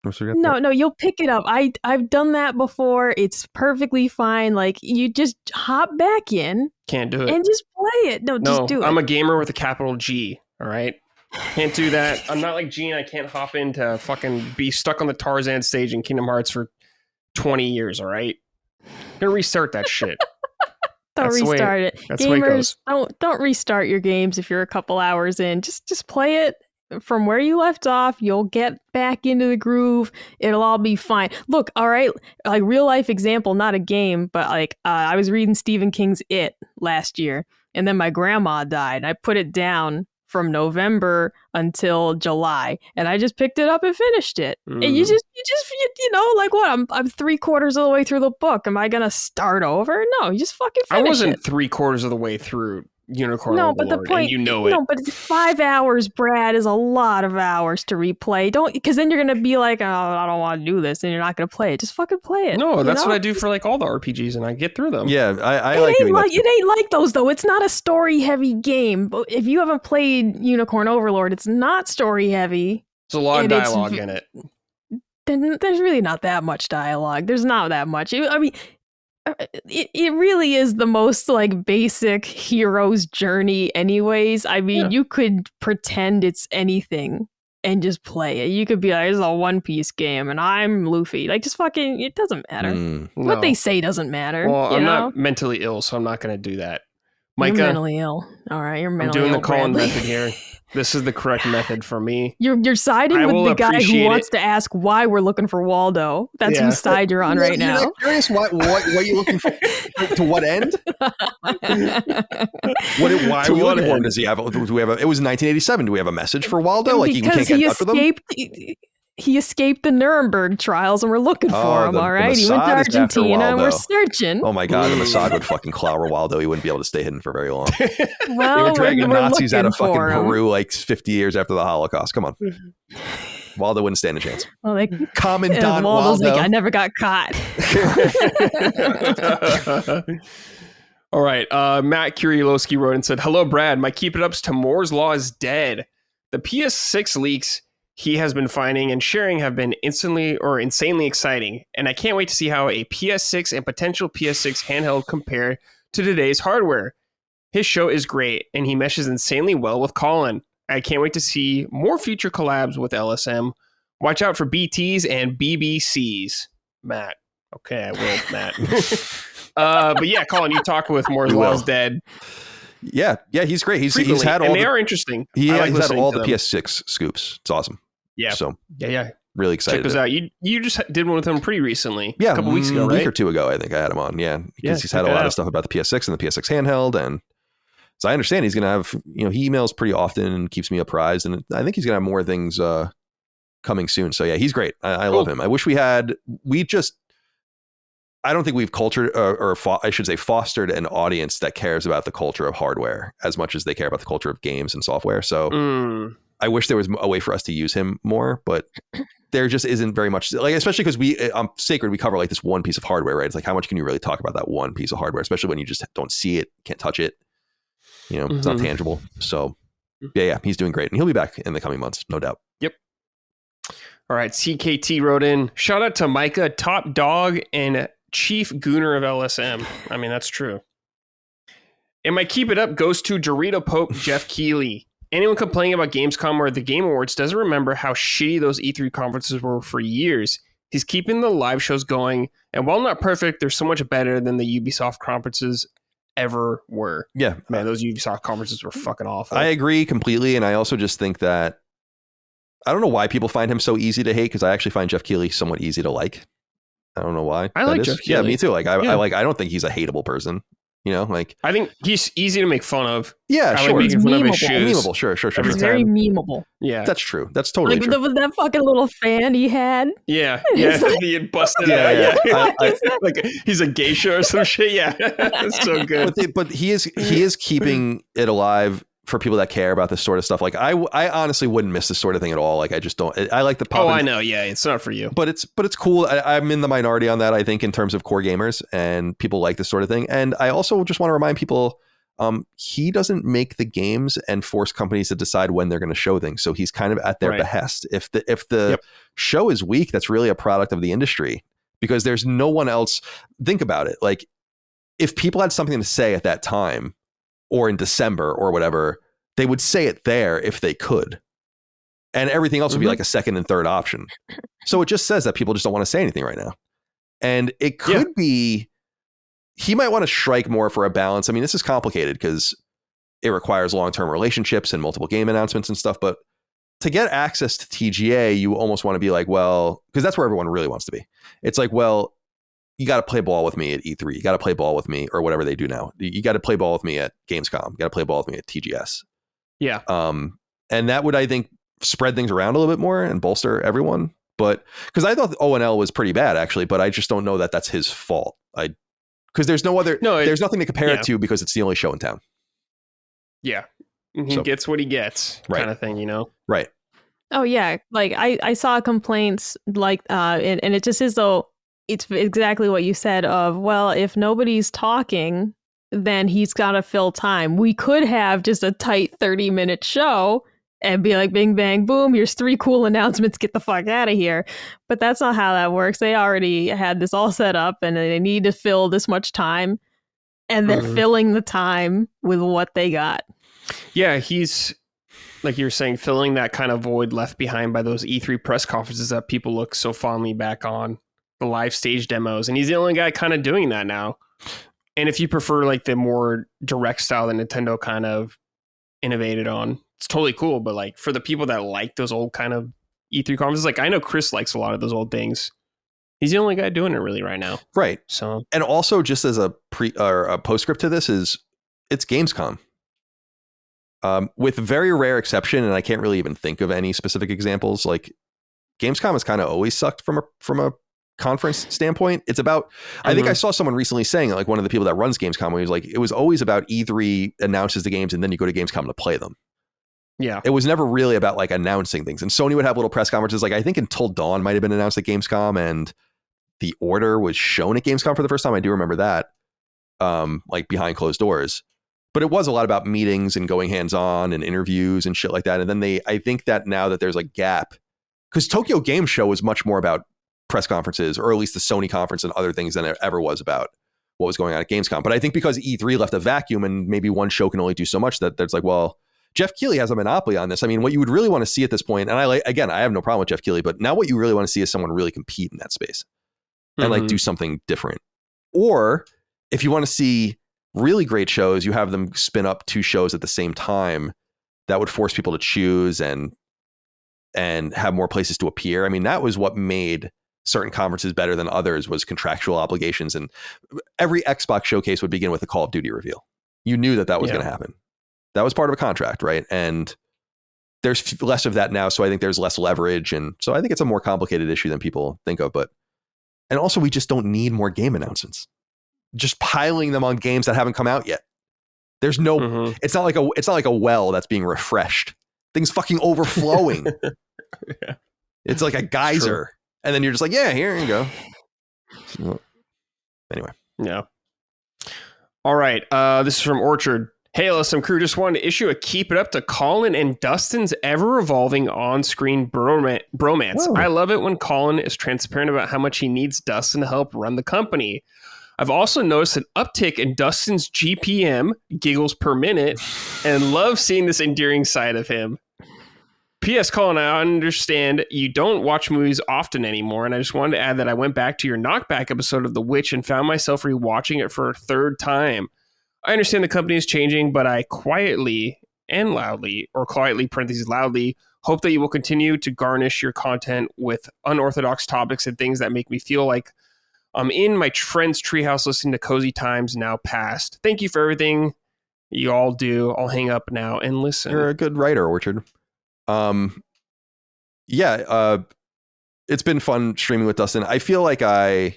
No, you'll pick it up. I've done that before. It's perfectly fine. Like, you just hop back in. Can't do it. And just play it. No, just do it. I'm a gamer with a capital G, all right? Can't do that. I'm not like Gene. I can't hop in to fucking be stuck on the Tarzan stage in Kingdom Hearts for 20 years, all right? I'm gonna restart that shit. Don't restart it. Gamers, don't restart your games if you're a couple hours in. Just play it from where you left off. You'll get back into the groove. It'll all be fine. Look, all right, like real life example, not a game, but I was reading Stephen King's It last year, and then my grandma died. I put it down from November until July, and I just picked it up and finished it. And you what? I'm 3/4 of the way through the book. Am I gonna start over? No, you just fucking finish it. I wasn't 3/4 of the way through Unicorn Overlord, but the point, and it. No, but 5 hours, Brad, is a lot of hours to replay. Because then you're gonna be like, oh, I don't want to do this, and you're not gonna play it. Just fucking play it. No, that's what I do for all the RPGs, and I get through them. Yeah, I like doing that. It ain't like those though. It's not a story heavy game. But if you haven't played Unicorn Overlord, it's not story heavy. There's a lot of dialogue in it. There's really not that much dialogue. There's not that much. I mean, it really is the most basic hero's journey anyways. I mean, you could pretend it's anything and just play it. You could be like, it's a One Piece game and I'm Luffy. Just fucking, it doesn't matter. What they say doesn't matter. Well, I'm not mentally ill, so I'm not going to do that. Micah, you're mentally ill. All right, you're mentally ill. I'm doing the Colin method here. This is the correct method for me. You're siding with the guy who wants to ask why we're looking for Waldo. That's whose side you're on right now. You're curious what you looking for? To what end? Why uniform does he have? Do we have? It was 1987. Do we have a message for Waldo? We can't get in touch with him? He escaped the Nuremberg trials and we're looking for him, all right? He went to Argentina and we're searching. Oh my God, the Mossad would fucking clower Waldo. He wouldn't be able to stay hidden for very long. Well, they were dragging Nazis out of fucking Peru 50 years after the Holocaust. Come on. Waldo wouldn't stand a chance. Well, Commandant Waldo's Waldo. I never got caught. All right. Matt Kurielowski wrote and said, hello, Brad. My keep it ups to Moore's Law is dead. The PS6 leaks he has been finding and sharing have been insanely exciting, and I can't wait to see how a PS6 and potential PS6 handheld compare to today's hardware. His show is great, and he meshes insanely well with Colin. I can't wait to see more future collabs with LSM. Watch out for BTs and BBCs. Matt. Okay, I will, Matt. But yeah, Colin, you talked with Moore's Law is dead. Yeah, he's great. He's had all. And they are interesting. He's had all the PS6 scoops. It's awesome. Yeah. So yeah. Really excited. Check those out. You just did one with him pretty recently. Yeah, a couple weeks ago, right? A week or two ago, I think I had him on. Yeah, because he's had a lot of stuff about the PS6 and the PS6 handheld, and so I understand he's going to have. He emails pretty often and keeps me apprised, and I think he's going to have more things coming soon. So yeah, he's great. I love him. I wish we had. I don't think we've cultured I should say fostered an audience that cares about the culture of hardware as much as they care about the culture of games and software. So I wish there was a way for us to use him more, but there just isn't very much, especially because Sacred, we cover this one piece of hardware, right? It's how much can you really talk about that one piece of hardware, especially when you just don't see it, can't touch it, it's not tangible. So yeah, he's doing great and he'll be back in the coming months, no doubt. Yep. All right. CKT wrote in, shout out to Micah, top dog and chief gooner of LSM. I mean, that's true. And my keep it up goes to Dorito Pope Jeff Keighley. Anyone complaining about Gamescom or the Game Awards doesn't remember how shitty those E3 conferences were for years. He's keeping the live shows going, and while not perfect, they're so much better than the Ubisoft conferences ever were. Yeah. Man, those Ubisoft conferences were fucking awful. I agree completely, and I also just think that I don't know why people find him so easy to hate, because I actually find Jeff Keighley somewhat easy to like. I don't know why. I like Jeff Keighley. Yeah, me too. Like I don't think he's a hateable person. You know, like I think he's easy to make fun of. Yeah, I sure. Like making fun of his shoes. Memeable, sure. He's very memeable. Yeah, that's true. That's totally true. Like that fucking little fan he had. Yeah, he had busted out. Yeah, like he's a geisha or some shit. Yeah, that's so good. But he is keeping it alive for people that care about this sort of stuff. Like I honestly wouldn't miss this sort of thing at all. Like I just don't. I like the pop. Oh, I know. Yeah, it's not for you. But it's cool. I'm in the minority on that. I think in terms of core gamers and people like this sort of thing. And I also just want to remind people, he doesn't make the games and force companies to decide when they're going to show things. So he's kind of at their behest. If the show is weak, that's really a product of the industry because there's no one else. Think about it. Like if people had something to say at that time, or in December or whatever, they would say it there if they could. And everything else would be like a second and third option. So it just says that people just don't want to say anything right now. And it could be, he might want to strike more for a balance. I mean, this is complicated because it requires long-term relationships and multiple game announcements and stuff. But to get access to TGA, you almost want to be like, well, because that's where everyone really wants to be. It's like, well, you got to play ball with me at E3. You got to play ball with me or whatever they do now. You got to play ball with me at Gamescom. You got to play ball with me at TGS. Yeah. And that would, I think, spread things around a little bit more and bolster everyone. But because I thought O&L was pretty bad, actually, but I just don't know that that's his fault. Because there's there's nothing to compare it to because it's the only show in town. Yeah. He gets what he gets kind of thing, you know? Right. Oh, yeah. Like I saw complaints like, and it just is though, it's exactly what you said of, well, if nobody's talking, then he's got to fill time. We could have just a tight 30-minute show and be like, bing, bang, boom, here's 3 cool announcements, get the fuck out of here. But that's not how that works. They already had this all set up and they need to fill this much time. And they're filling the time with what they got. Yeah, he's, like you were saying, filling that kind of void left behind by those E3 press conferences that people look so fondly back on. The live stage demos, and he's the only guy kind of doing that now. And if you prefer like the more direct style that Nintendo kind of innovated on, it's totally cool. But like for the people that like those old kind of E3 conferences, like I know Chris likes a lot of those old things. He's the only guy doing it really right now. Right. So, and also just as a postscript to this is it's Gamescom. With very rare exception, and I can't really even think of any specific examples, like Gamescom has kind of always sucked from a conference standpoint. It's about, I think I saw someone recently saying, like one of the people that runs Gamescom, he was like, it was always about E3 announces the games and then you go to Gamescom to play them. Yeah. It was never really about like announcing things. And Sony would have little press conferences. Like I think Until Dawn might've been announced at Gamescom and The Order was shown at Gamescom for the first time. I do remember that. Like behind closed doors. But it was a lot about meetings and going hands-on and interviews and shit like that. And then I think that now that there's a gap, because Tokyo Game Show was much more about press conferences, or at least the Sony conference and other things than it ever was about what was going on at Gamescom. But I think because E3 left a vacuum and maybe one show can only do so much, that there's like, well, Jeff Keighley has a monopoly on this. I mean, what you would really want to see at this point, and I have no problem with Jeff Keighley, but now what you really want to see is someone really compete in that space and like do something different. Or if you want to see really great shows, you have them spin up 2 shows at the same time. That would force people to choose and have more places to appear. I mean, that was what made certain conferences better than others, was contractual obligations. And every Xbox showcase would begin with a Call of Duty reveal. You knew that was going to happen. That was part of a contract, right? And there's less of that now. So I think there's less leverage. And so I think it's a more complicated issue than people think of. And also we just don't need more game announcements. Just piling them on games that haven't come out yet. There's no, it's not like a well that's being refreshed. Things fucking overflowing. It's like a geyser. True. And then you're just like, yeah, here you go. So, anyway. Yeah. All right. This is from Orchard. Hey, LSM crew, just wanted to issue a keep it up to Colin and Dustin's ever-evolving on-screen bromance. Whoa. I love it when Colin is transparent about how much he needs Dustin to help run the company. I've also noticed an uptick in Dustin's GPM, giggles per minute, and love seeing this endearing side of him. P.S. Colin, I understand you don't watch movies often anymore, and I just wanted to add that I went back to your knockback episode of The Witch and found myself rewatching it for a 3rd time. I understand the company is changing, but I quietly and loudly, or quietly parentheses loudly, hope that you will continue to garnish your content with unorthodox topics and things that make me feel like I'm in my friend's treehouse listening to Cozy Times Now Past. Thank you for everything you all do. I'll hang up now and listen. You're a good writer, Orchard. It's been fun streaming with Dustin. I feel like I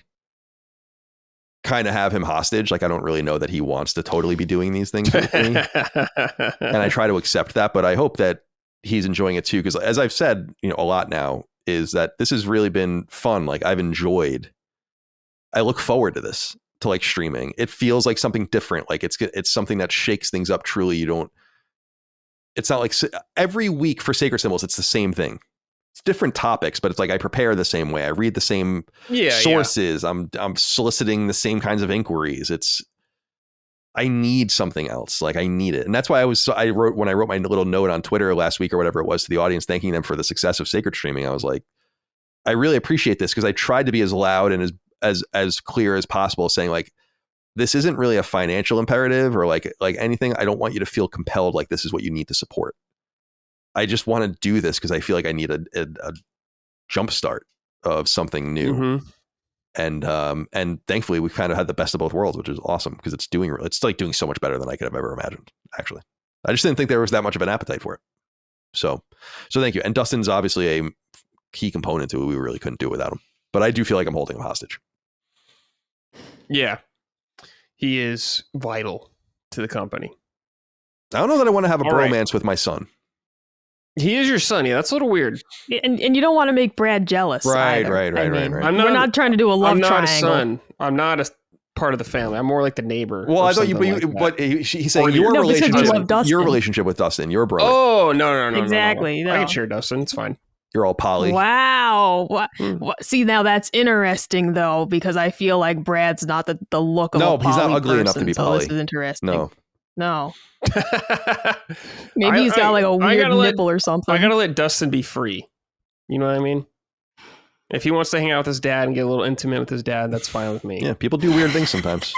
kind of have him hostage. Like, I don't really know that he wants to totally be doing these things with me. And I try to accept that, but I hope that he's enjoying it too. Because as I've said, a lot now, is that this has really been fun. Like, I look forward to this, to like streaming. It feels like something different. Like it's something that shakes things up truly. It's not like every week for Sacred Symbols, it's the same thing. It's different topics, but it's like I prepare the same way. I read the same sources. Yeah. I'm soliciting the same kinds of inquiries. I need something else. Like, I need it. And that's why I wrote my little note on Twitter last week or whatever it was to the audience, thanking them for the success of Sacred streaming. I was like, I really appreciate this, because I tried to be as loud and as clear as possible, saying like, this isn't really a financial imperative or like anything. I don't want you to feel compelled like this is what you need to support. I just want to do this because I feel like I need a jump start of something new. Mm-hmm. And thankfully we've kind of had the best of both worlds, which is awesome, because it's like doing so much better than I could have ever imagined, actually. I just didn't think there was that much of an appetite for it. So thank you. And Dustin's obviously a key component to it. We really couldn't do it without him. But I do feel like I'm holding him hostage. Yeah. He is vital to the company. I don't know that I want to have a bromance with my son. He is your son. Yeah, that's a little weird. And you don't want to make Brad jealous. Right. We're not trying to do a love triangle. I'm not a son. I'm not a part of the family. I'm more like the neighbor. Well, I thought he's saying your relationship with Dustin, your brother. Oh, no. Exactly. No. I can share Dustin. It's fine. You're all poly. Wow. See, now that's interesting, though, because I feel like Brad's not the look of a poly person. No, he's not ugly enough to be poly. So this is interesting. No. Maybe he's got like a weird nipple or something. I gotta let Dustin be free. You know what I mean? If he wants to hang out with his dad and get a little intimate with his dad, that's fine with me. Yeah, people do weird things sometimes.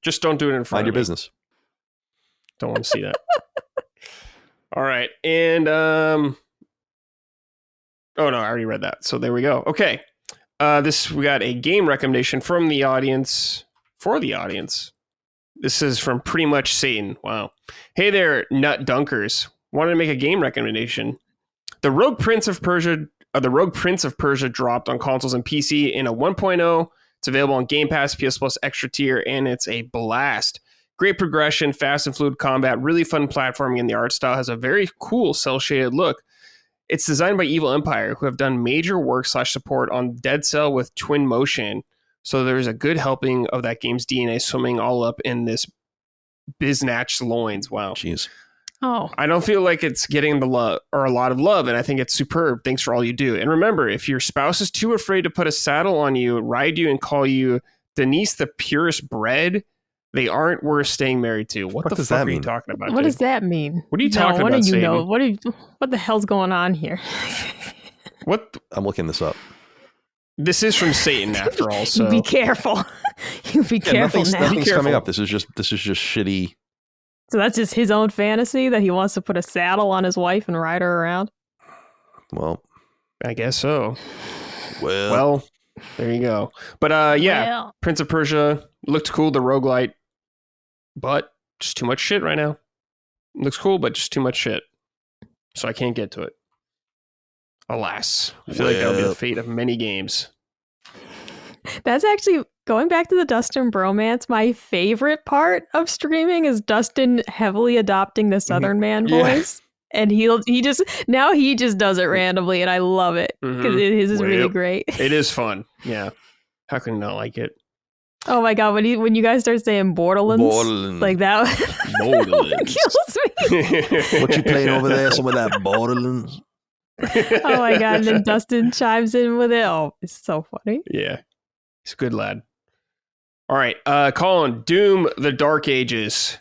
Just don't do it in front of me. Mind your business. Don't want to see that. All right. And oh no, I already read that. So there we go. Okay. We got a game recommendation from the audience for the audience. This is from Pretty Much Satan. Wow. Hey there, nut dunkers. Wanted to make a game recommendation. The Rogue Prince of Persia dropped on consoles and PC in a 1.0. It's available on Game Pass, PS Plus Extra Tier, and it's a blast. Great progression, fast and fluid combat, really fun platforming, and the art style has a very cool cel-shaded look. It's designed by Evil Empire, who have done major work / support on Dead Cell with Twin Motion. So there's a good helping of that game's DNA swimming all up in this biznatch loins. Wow. Jeez. Oh. I don't feel like it's getting the love or a lot of love, and I think it's superb. Thanks for all you do. And remember, if your spouse is too afraid to put a saddle on you, ride you, and call you Denise the purest bred, they aren't worth staying married to. What the fuck are you talking about? What does that mean? What are you talking about? What do you know? What the hell's going on here? What? I'm looking this up. This is from Satan, after all. So be careful. You be careful now. Nothing's coming up. This is just shitty. So that's just his own fantasy that he wants to put a saddle on his wife and ride her around. Well, I guess so. Well, there you go. But Prince of Persia looked cool. The roguelite, but just too much shit right now. Looks cool, but just too much shit. So I can't get to it. Alas, I feel like that'll be the fate of many games. That's actually, going back to the Dustin bromance, my favorite part of streaming is Dustin heavily adopting the Southern man voice. And he just does it randomly, and I love it because his is really great. It is fun. Yeah. How can you not like it? Oh my god, when you guys start saying Borderlands. Like that Borderlands. kills me. What you playing over there? Some of that Borderlands? Oh my god, and then Dustin chimes in with it. Oh, it's so funny. Yeah. He's a good lad. All right. Colin, Doom, The Dark Ages.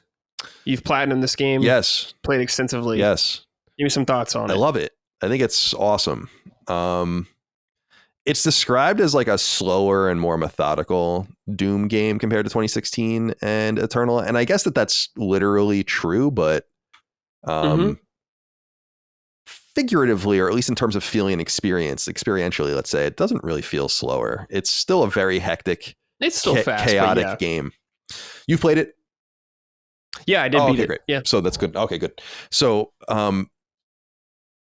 You've platinumed this game. Yes. Played extensively. Yes. Give me some thoughts on it. I love it. I think it's awesome. It's described as like a slower and more methodical Doom game compared to 2016 and Eternal. And I guess that's literally true, but figuratively, or at least in terms of feeling and experientially, let's say, it doesn't really feel slower. It's still a very hectic It's still fast, chaotic game. You've played it? Yeah, I did beat it. Great. Yeah. So that's good. Okay, good. So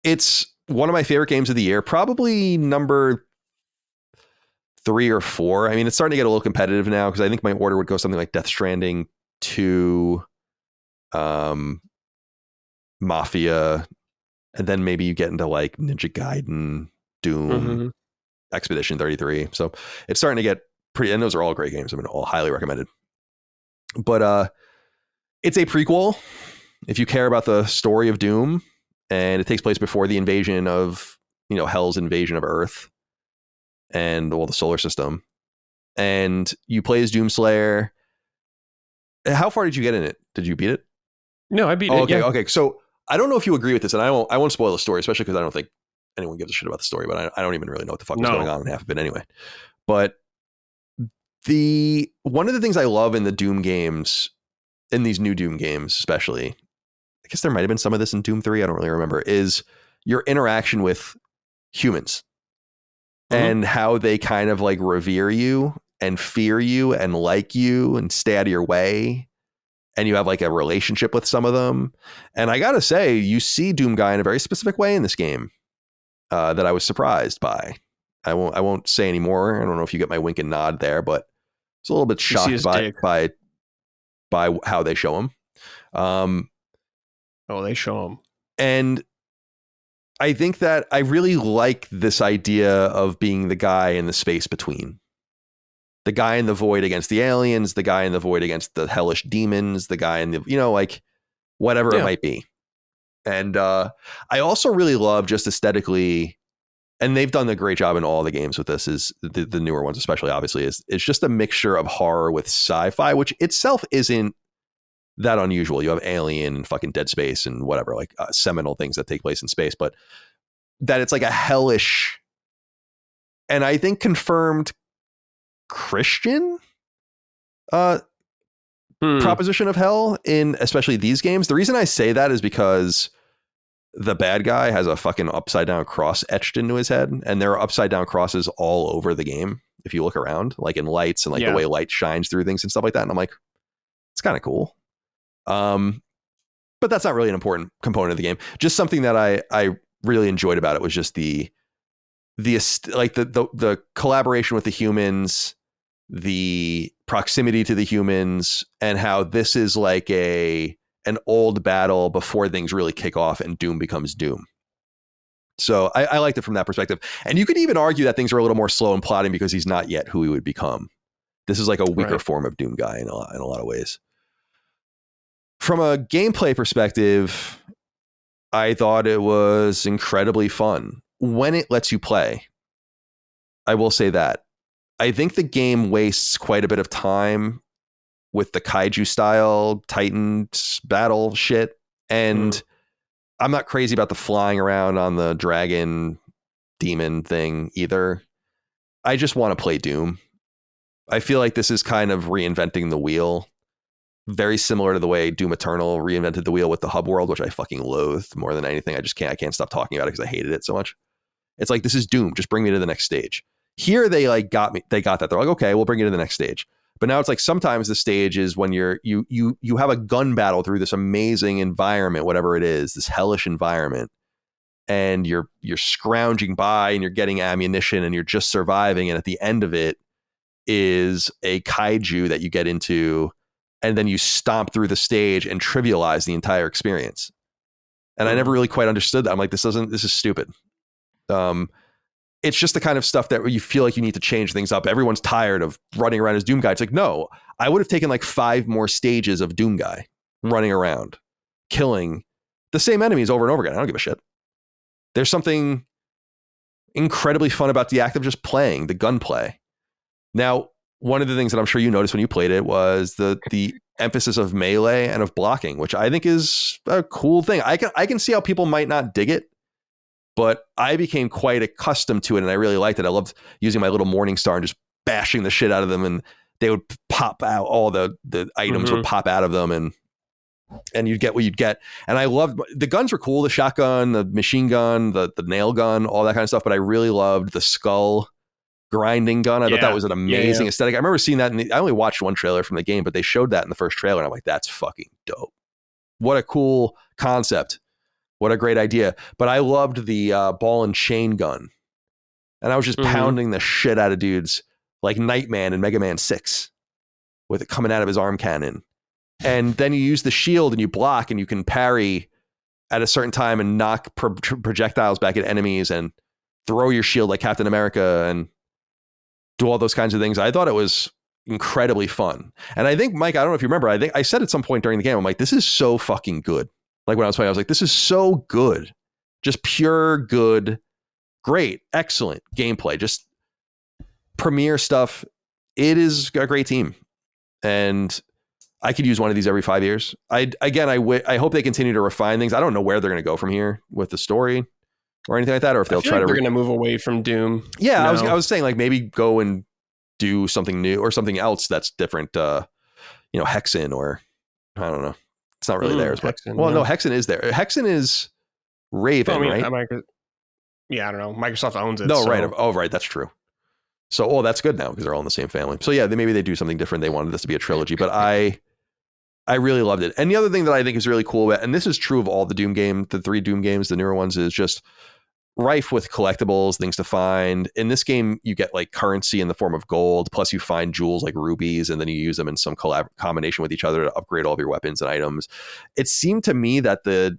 it's one of my favorite games of the year, probably number 3 or 4. I mean, it's starting to get a little competitive now because I think my order would go something like Death Stranding to Mafia, and then maybe you get into like Ninja Gaiden, Doom, Expedition 33. So it's starting to get pretty, and those are all great games. I mean, all highly recommended. But it's a prequel if you care about the story of Doom, and it takes place before the invasion of, Hell's invasion of Earth and the solar system. And you play as Doomslayer. How far did you get in it? Did you beat it? No, I beat it. Okay, yeah. okay. So I don't know if you agree with this, and I won't spoil the story, especially because I don't think anyone gives a shit about the story, but I don't even really know what the fuck is going on in half of it anyway. But one of the things I love in the Doom games, in these new Doom games especially, I guess there might have been some of this in Doom 3, I don't really remember, is your interaction with humans and how they kind of like revere you and fear you and like you and stay out of your way. And you have like a relationship with some of them. And I got to say, you see Doom Guy in a very specific way in this game that I was surprised by. I won't say any more. I don't know if you get my wink and nod there, but it's a little bit shocked by how they show him. They show him. And I think that I really like this idea of being the guy in the space between. The guy in the void against the aliens, the guy in the void against the hellish demons, the guy in the, like whatever it might be. And I also really love just aesthetically, and they've done a great job in all the games with this, is the newer ones especially, obviously, is it's just a mixture of horror with sci-fi, which itself isn't that unusual. You have Alien and fucking Dead Space and whatever, like seminal things that take place in space, but that it's like a hellish, and I think confirmed Christian proposition of hell in especially these games. The reason I say that is because the bad guy has a fucking upside down cross etched into his head, and there are upside down crosses all over the game if you look around, like in lights and like the way light shines through things and stuff like that. And I'm like, it's kind of cool. But that's not really an important component of the game. Just something that I really enjoyed about it was just the collaboration with the humans, the proximity to the humans, and how this is like an old battle before things really kick off and Doom becomes Doom. So I liked it from that perspective. And you could even argue that things are a little more slow in plotting because he's not yet who he would become. This is like a weaker form of Doom Guy in a lot of ways. From a gameplay perspective, I thought it was incredibly fun when it lets you play. I will say that. I think the game wastes quite a bit of time with the kaiju style Titan battle shit. And I'm not crazy about the flying around on the dragon demon thing either. I just want to play Doom. I feel like this is kind of reinventing the wheel. Very similar to the way Doom Eternal reinvented the wheel with the hub world, which I fucking loathed more than anything. I can't stop talking about it because I hated it so much. It's like, this is Doom. Just bring me to the next stage. Here they like got me. They got that. They're like, okay, we'll bring you to the next stage. But now it's like sometimes the stage is when you have a gun battle through this amazing environment, whatever it is, this hellish environment, and you're scrounging by and you're getting ammunition and you're just surviving. And at the end of it is a kaiju that you get into, and then you stomp through the stage and trivialize the entire experience. And I never really quite understood that. I'm like, this is stupid. It's just the kind of stuff that you feel like you need to change things up. Everyone's tired of running around as Doom Guy. It's like, no, I would have taken like 5 more stages of Doom Guy running around, killing the same enemies over and over again. I don't give a shit. There's something incredibly fun about the act of just playing, the gunplay. Now, one of the things that I'm sure you noticed when you played it was the emphasis of melee and of blocking, which I think is a cool thing. I can see how people might not dig it, but I became quite accustomed to it, and I really liked it. I loved using my little Morning Star and just bashing the shit out of them, and they would pop out. All the items would pop out of them, and you'd get what you'd get. And I loved the guns were cool, the shotgun, the machine gun, the nail gun, all that kind of stuff. But I really loved the skull grinding gun. I thought that was an amazing aesthetic. I remember seeing that, I only watched one trailer from the game, but they showed that in the first trailer, and I'm like, that's fucking dope. What a cool concept. What a great idea. But I loved the ball and chain gun. And I was just pounding the shit out of dudes like Nightman in Mega Man 6 with it coming out of his arm cannon. And then you use the shield and you block and you can parry at a certain time and knock projectiles back at enemies and throw your shield like Captain America and do all those kinds of things. I thought it was incredibly fun. And I think, Mike, I don't know if you remember, I think I said at some point during the game, I'm like, this is so fucking good. Like when I was playing, I was like, this is so good. Just pure good. Great, excellent gameplay, just premier stuff. It is a great team, and I could use one of these every 5 years. I hope they continue to refine things. I don't know where they're going to go from here with the story or anything like that, or if they'll try to. They're going to move away from Doom. Yeah, no. I was saying like maybe go and do something new or something else that's different. Hexen or I don't know. It's not really theirs, but Hexen, no, Hexen is there. Hexen is Raven, right? Yeah, I don't know. Microsoft owns it. No, so. Right. Oh, right. That's true. So, that's good now because they're all in the same family. So, yeah, maybe they do something different. They wanted this to be a trilogy, but I really loved it. And the other thing that I think is really cool, and this is true of all the Doom games, the 3 Doom games, the newer ones, is just rife with collectibles, things to find. In this game, you get like currency in the form of gold, plus you find jewels like rubies, and then you use them in some combination with each other to upgrade all of your weapons and items. It seemed to me that the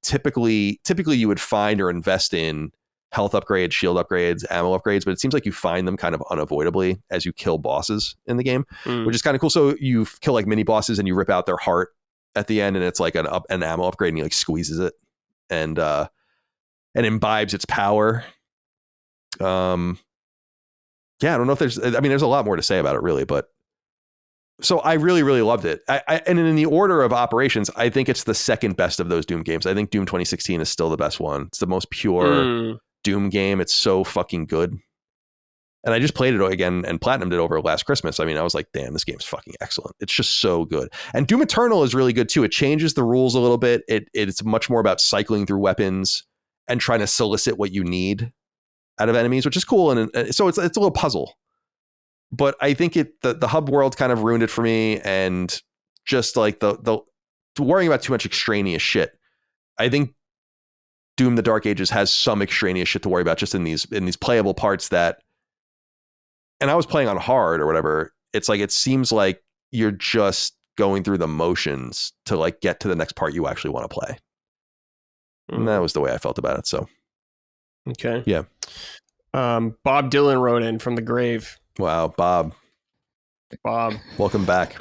typically you would find or invest in health upgrades, shield upgrades, ammo upgrades, but it seems like you find them kind of unavoidably as you kill bosses in the game, which is kind of cool. So you kill like mini bosses and you rip out their heart at the end, and it's like an ammo upgrade, and he like squeezes it and imbibes its power. I don't know if there's a lot more to say about it really, but so I really, really loved it. And in the order of operations, I think it's the second best of those Doom games. I think Doom 2016 is still the best one. It's the most pure Doom game. It's so fucking good. And I just played it again and platinumed it over last Christmas. I mean, I was like, damn, this game's fucking excellent. It's just so good. And Doom Eternal is really good too. It changes the rules a little bit. It's much more about cycling through weapons and trying to solicit what you need out of enemies, which is cool. And so it's a little puzzle. But I think the hub world kind of ruined it for me, and just like the worrying about too much extraneous shit. I think Doom: The Dark Ages has some extraneous shit to worry about just in these playable parts that. And I was playing on hard or whatever. It's like it seems like you're just going through the motions to like get to the next part you actually want to play. And that was the way I felt about it. So, okay, yeah. Bob Dylan wrote in from the grave. Wow, Bob, welcome back.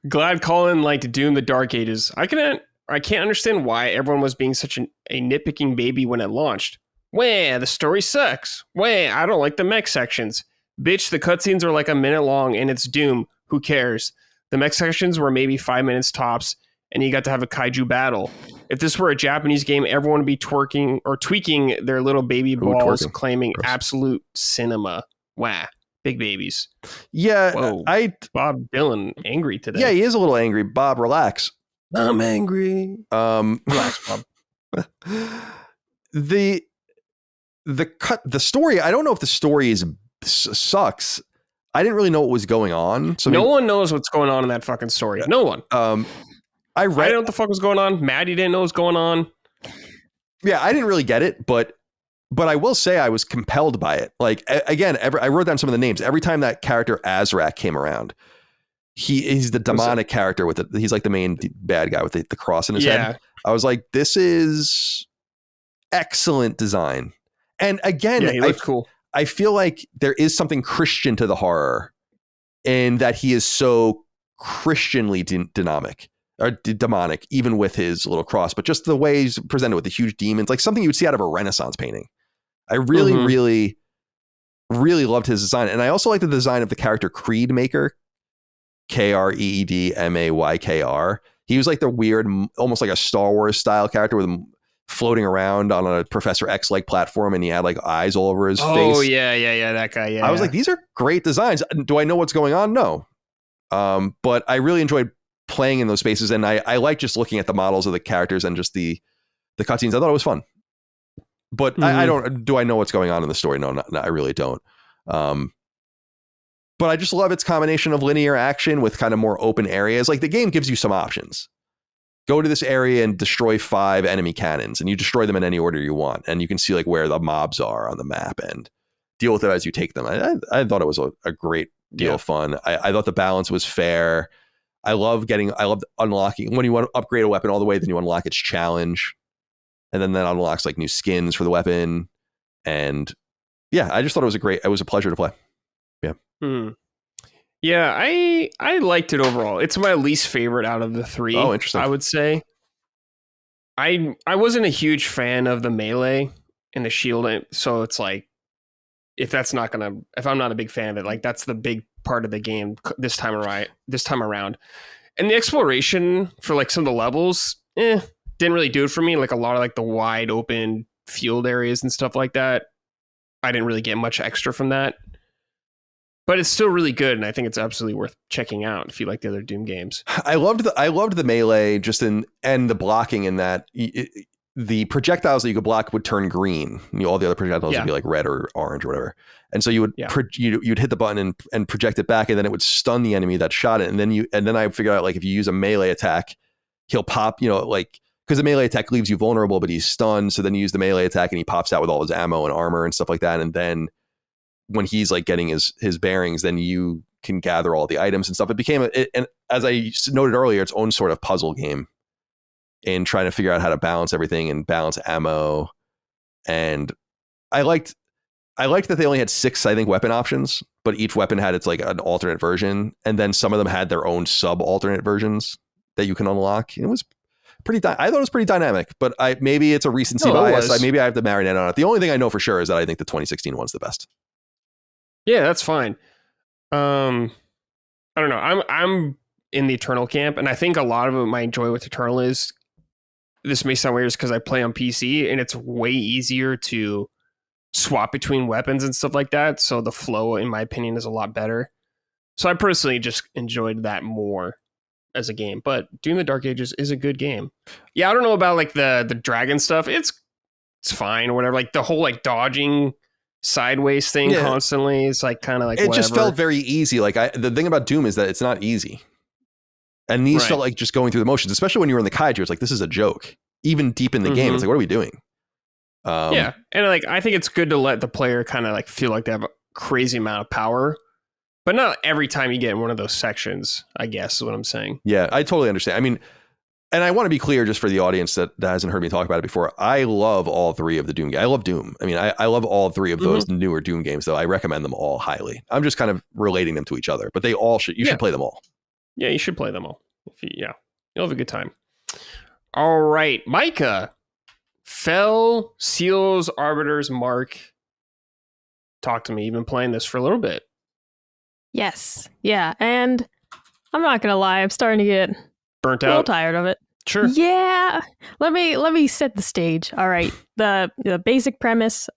Glad Colin liked Doom: The Dark Ages. I can't understand why everyone was being such a nitpicking baby when it launched. Wah, the story sucks. Wah, I don't like the mech sections. Bitch, the cutscenes are like a minute long and it's Doom. Who cares? The mech sections were maybe 5 minutes tops, and you got to have a kaiju battle. If this were a Japanese game, everyone would be twerking or tweaking their little baby balls, claiming absolute cinema. Wow, big babies. Yeah, whoa. Bob Dylan angry today. Yeah, he is a little angry. Bob, relax. I'm angry. Relax, Bob. The story. I don't know if the story sucks. I didn't really know what was going on. So no one knows what's going on in that fucking story. No one. I didn't know what the fuck was going on. Maddie didn't know what was going on. Yeah, I didn't really get it, but I will say I was compelled by it. Like, again, I wrote down some of the names. Every time that character Azrak came around, he's the demonic character with it. He's like the main bad guy with the cross in his head. I was like, this is excellent design. And again, he looked cool. I feel like there is something Christian to the horror in that he is so Christianly demonic, even with his little cross, but just the way he's presented with the huge demons, like something you would see out of a Renaissance painting. I really, really, really loved his design. And I also like the design of the character Creed Maker, Kreedmaykr. He was like the weird, almost like a Star Wars style character with him floating around on a Professor X-like platform, and he had like eyes all over his face. Oh, yeah, that guy, yeah. I was like, these are great designs. Do I know what's going on? No. But I really enjoyed playing in those spaces, and I like just looking at the models of the characters and just the cutscenes. I thought it was fun. But I don't. Do I know what's going on in the story? No, I really don't. But I just love its combination of linear action with kind of more open areas. Like the game gives you some options. Go to this area and destroy 5 enemy cannons, and you destroy them in any order you want. And you can see like where the mobs are on the map and deal with it as you take them. I thought it was a great deal of fun. I thought the balance was fair. I love unlocking when you want to upgrade a weapon all the way, then you unlock its challenge. And then that unlocks like new skins for the weapon. And yeah, I just thought it was a pleasure to play. Yeah. Yeah, I liked it overall. It's my least favorite out of the 3. Oh, interesting. I would say. I wasn't a huge fan of the melee and the shield, so it's like if I'm not a big fan of it, like that's the big part of the game this time around. And the exploration for like some of the levels, didn't really do it for me. Like a lot of like the wide open field areas and stuff like that, I didn't really get much extra from that. But it's still really good, and I think it's absolutely worth checking out if you like the other Doom games. I loved the melee and the blocking in that the projectiles that you could block would turn green. All the other projectiles would be like red or orange or whatever. And so you would you'd hit the button and project it back, and then it would stun the enemy that shot it. And then I figured out like if you use a melee attack, he'll pop. Because the melee attack leaves you vulnerable, but he's stunned. So then you use the melee attack, and he pops out with all his ammo and armor and stuff like that. And then when he's like getting his bearings, then you can gather all the items and stuff. It became and as I noted earlier, its own sort of puzzle game in trying to figure out how to balance everything and balance ammo. And I liked that they only had 6, I think, weapon options, but each weapon had its like an alternate version. And then some of them had their own sub-alternate versions that you can unlock. It was I thought it was pretty dynamic, but maybe it's a recency bias. Maybe I have to marinate on it. The only thing I know for sure is that I think the 2016 one's the best. Yeah, that's fine. I don't know. I'm in the Eternal camp, and I think a lot of it my enjoy with Eternal is, this may sound weird because I play on PC, and it's way easier to swap between weapons and stuff like that. So the flow, in my opinion, is a lot better. So I personally just enjoyed that more as a game. But Doom the Dark Ages is a good game. Yeah, I don't know about like the dragon stuff. It's fine or whatever. Like the whole like dodging sideways thing constantly is like kind of like it just felt very easy. Like the thing about Doom is that it's not easy, and these felt like just going through the motions, especially when you were in the kaiju. It's like, this is a joke. Even deep in the game, it's like, what are we doing? And like I think it's good to let the player kind of like feel like they have a crazy amount of power, but not every time you get in one of those sections, I guess is what I'm saying. Yeah, I totally understand. I mean, and I want to be clear just for the audience that hasn't heard me talk about it before. I love all 3 of the Doom games. I love Doom. I mean, I love all 3 of those newer Doom games, though. I recommend them all highly. I'm just kind of relating them to each other, but they all should. You should play them all. Yeah, you should play them all. You'll have a good time. All right, Micah. Fell, Seals, Arbiters, Mark. Talk to me. You've been playing this for a little bit. Yes. Yeah, and I'm not gonna lie, I'm starting to get burnt out. A little tired of it. Sure. Yeah. Let me set the stage. All right. The basic premise,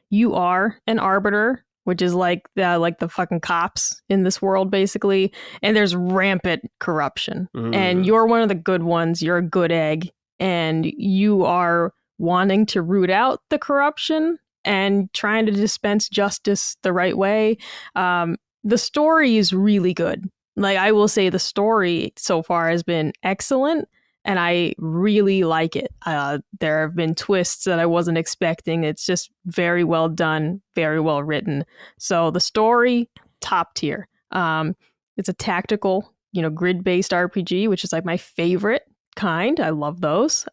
you are an arbiter, which is like the fucking cops in this world, basically. And there's rampant corruption. And you're one of the good ones. You're a good egg. And you are wanting to root out the corruption and trying to dispense justice the right way. The story is really good. Like, I will say the story so far has been excellent, and I really like it. There have been twists that I wasn't expecting. It's just very well done, very well written. So the story, top tier. It's a tactical, grid-based RPG, which is like my favorite kind. I love those.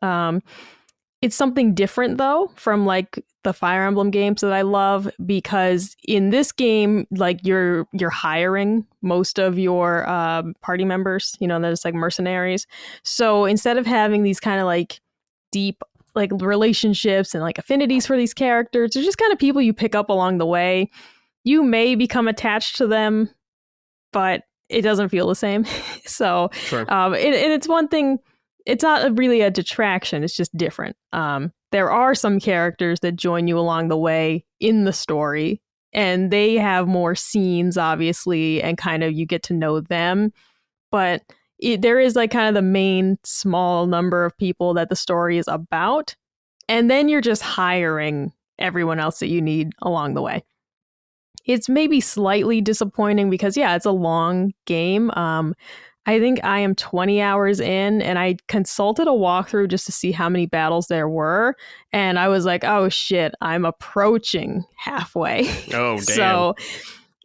It's something different, though, from like the Fire Emblem games that I love, because in this game, like you're hiring most of your party members, there's like mercenaries. So instead of having these kind of like deep like relationships and like affinities for these characters, they're just kind of people you pick up along the way. You may become attached to them, but it doesn't feel the same. So, sure. And it's one thing. It's not really a detraction. It's just different. There are some characters that join you along the way in the story, and they have more scenes, obviously, and kind of you get to know them. But there is like kind of the main small number of people that the story is about. And then you're just hiring everyone else that you need along the way. It's maybe slightly disappointing because, yeah, it's a long game. I think I am 20 hours in, and I consulted a walkthrough just to see how many battles there were. And I was like, oh shit, I'm approaching halfway. Oh, damn. So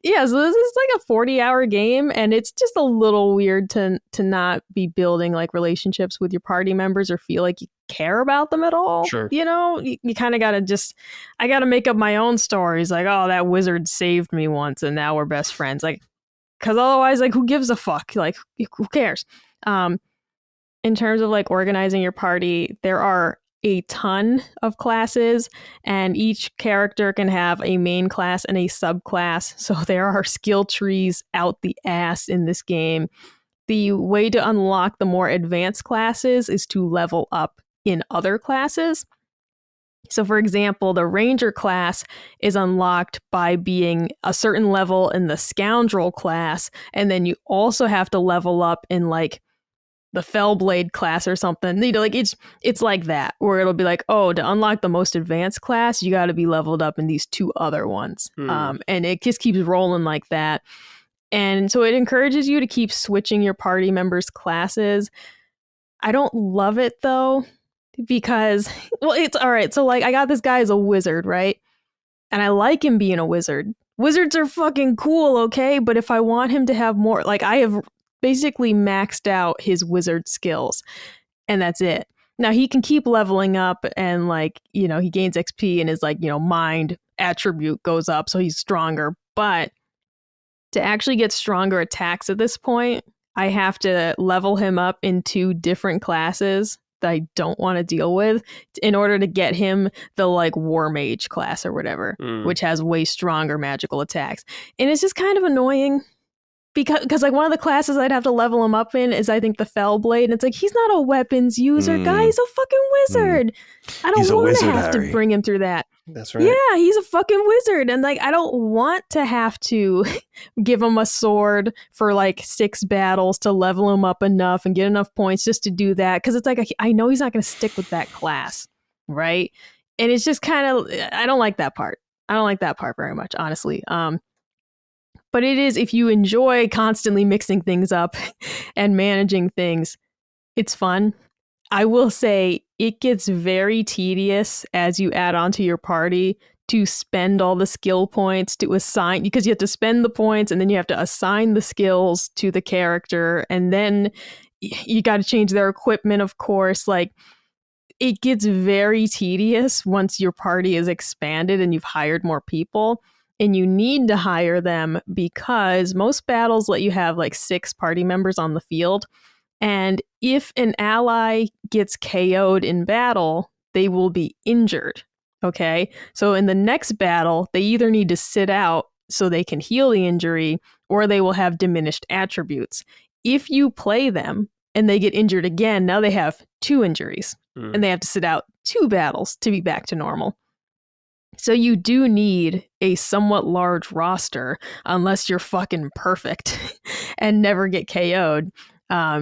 this is like a 40-hour game, and it's just a little weird to not be building like relationships with your party members or feel like you care about them at all. Sure. You know, you kind of got to I got to make up my own stories. Like, oh, that wizard saved me once, and now we're best friends. Like, because otherwise, like, who gives a fuck? Like, who cares? In terms of like organizing your party, there are a ton of classes, and each character can have a main class and a subclass. So there are skill trees out the ass in this game. The way to unlock the more advanced classes is to level up in other classes. So, for example, the Ranger class is unlocked by being a certain level in the Scoundrel class, and then you also have to level up in like the Fellblade class or something. You know, like it's like that, where it'll be like, oh, to unlock the most advanced class, you got to be leveled up in these two other ones, and it just keeps rolling like that. And so it encourages you to keep switching your party members' classes. I don't love it though, because, well, it's all right. So like, I got this guy as a wizard, right? And I like him being a wizard. Wizards are fucking cool, okay? But if I want him to have more, like, I have basically maxed out his wizard skills, and that's it. Now he can keep leveling up, and like, you know, he gains XP, and his like, you know, mind attribute goes up, so he's stronger. But to actually get stronger attacks at this point, I have to level him up in 2 different classes that I don't want to deal with in order to get him the like War Mage class or whatever, which has way stronger magical attacks. And it's just kind of annoying because like one of the classes I'd have to level him up in is, I think, the Fellblade, and it's like, he's not a weapons user, guy. He's a fucking wizard. I don't want to have to bring him through that. That's right. Yeah, he's a fucking wizard. And like, I don't want to have to give him a sword for like 6 battles to level him up enough and get enough points just to do that. Because it's like, I know he's not going to stick with that class, right? And it's just kind of, I don't like that part. I don't like that part very much, honestly. But it is, if you enjoy constantly mixing things up and managing things, it's fun. I will say it gets very tedious as you add on to your party to spend all the skill points to assign, because you have to spend the points and then you have to assign the skills to the character, and then you got to change their equipment, of course. Like, it gets very tedious once your party is expanded and you've hired more people. And you need to hire them because most battles let you have like 6 party members on the field. And if an ally gets KO'd in battle, they will be injured. Okay. So in the next battle, they either need to sit out so they can heal the injury, or they will have diminished attributes. If you play them and they get injured again, now they have 2 injuries and they have to sit out 2 battles to be back to normal. So you do need a somewhat large roster, unless you're fucking perfect and never get KO'd.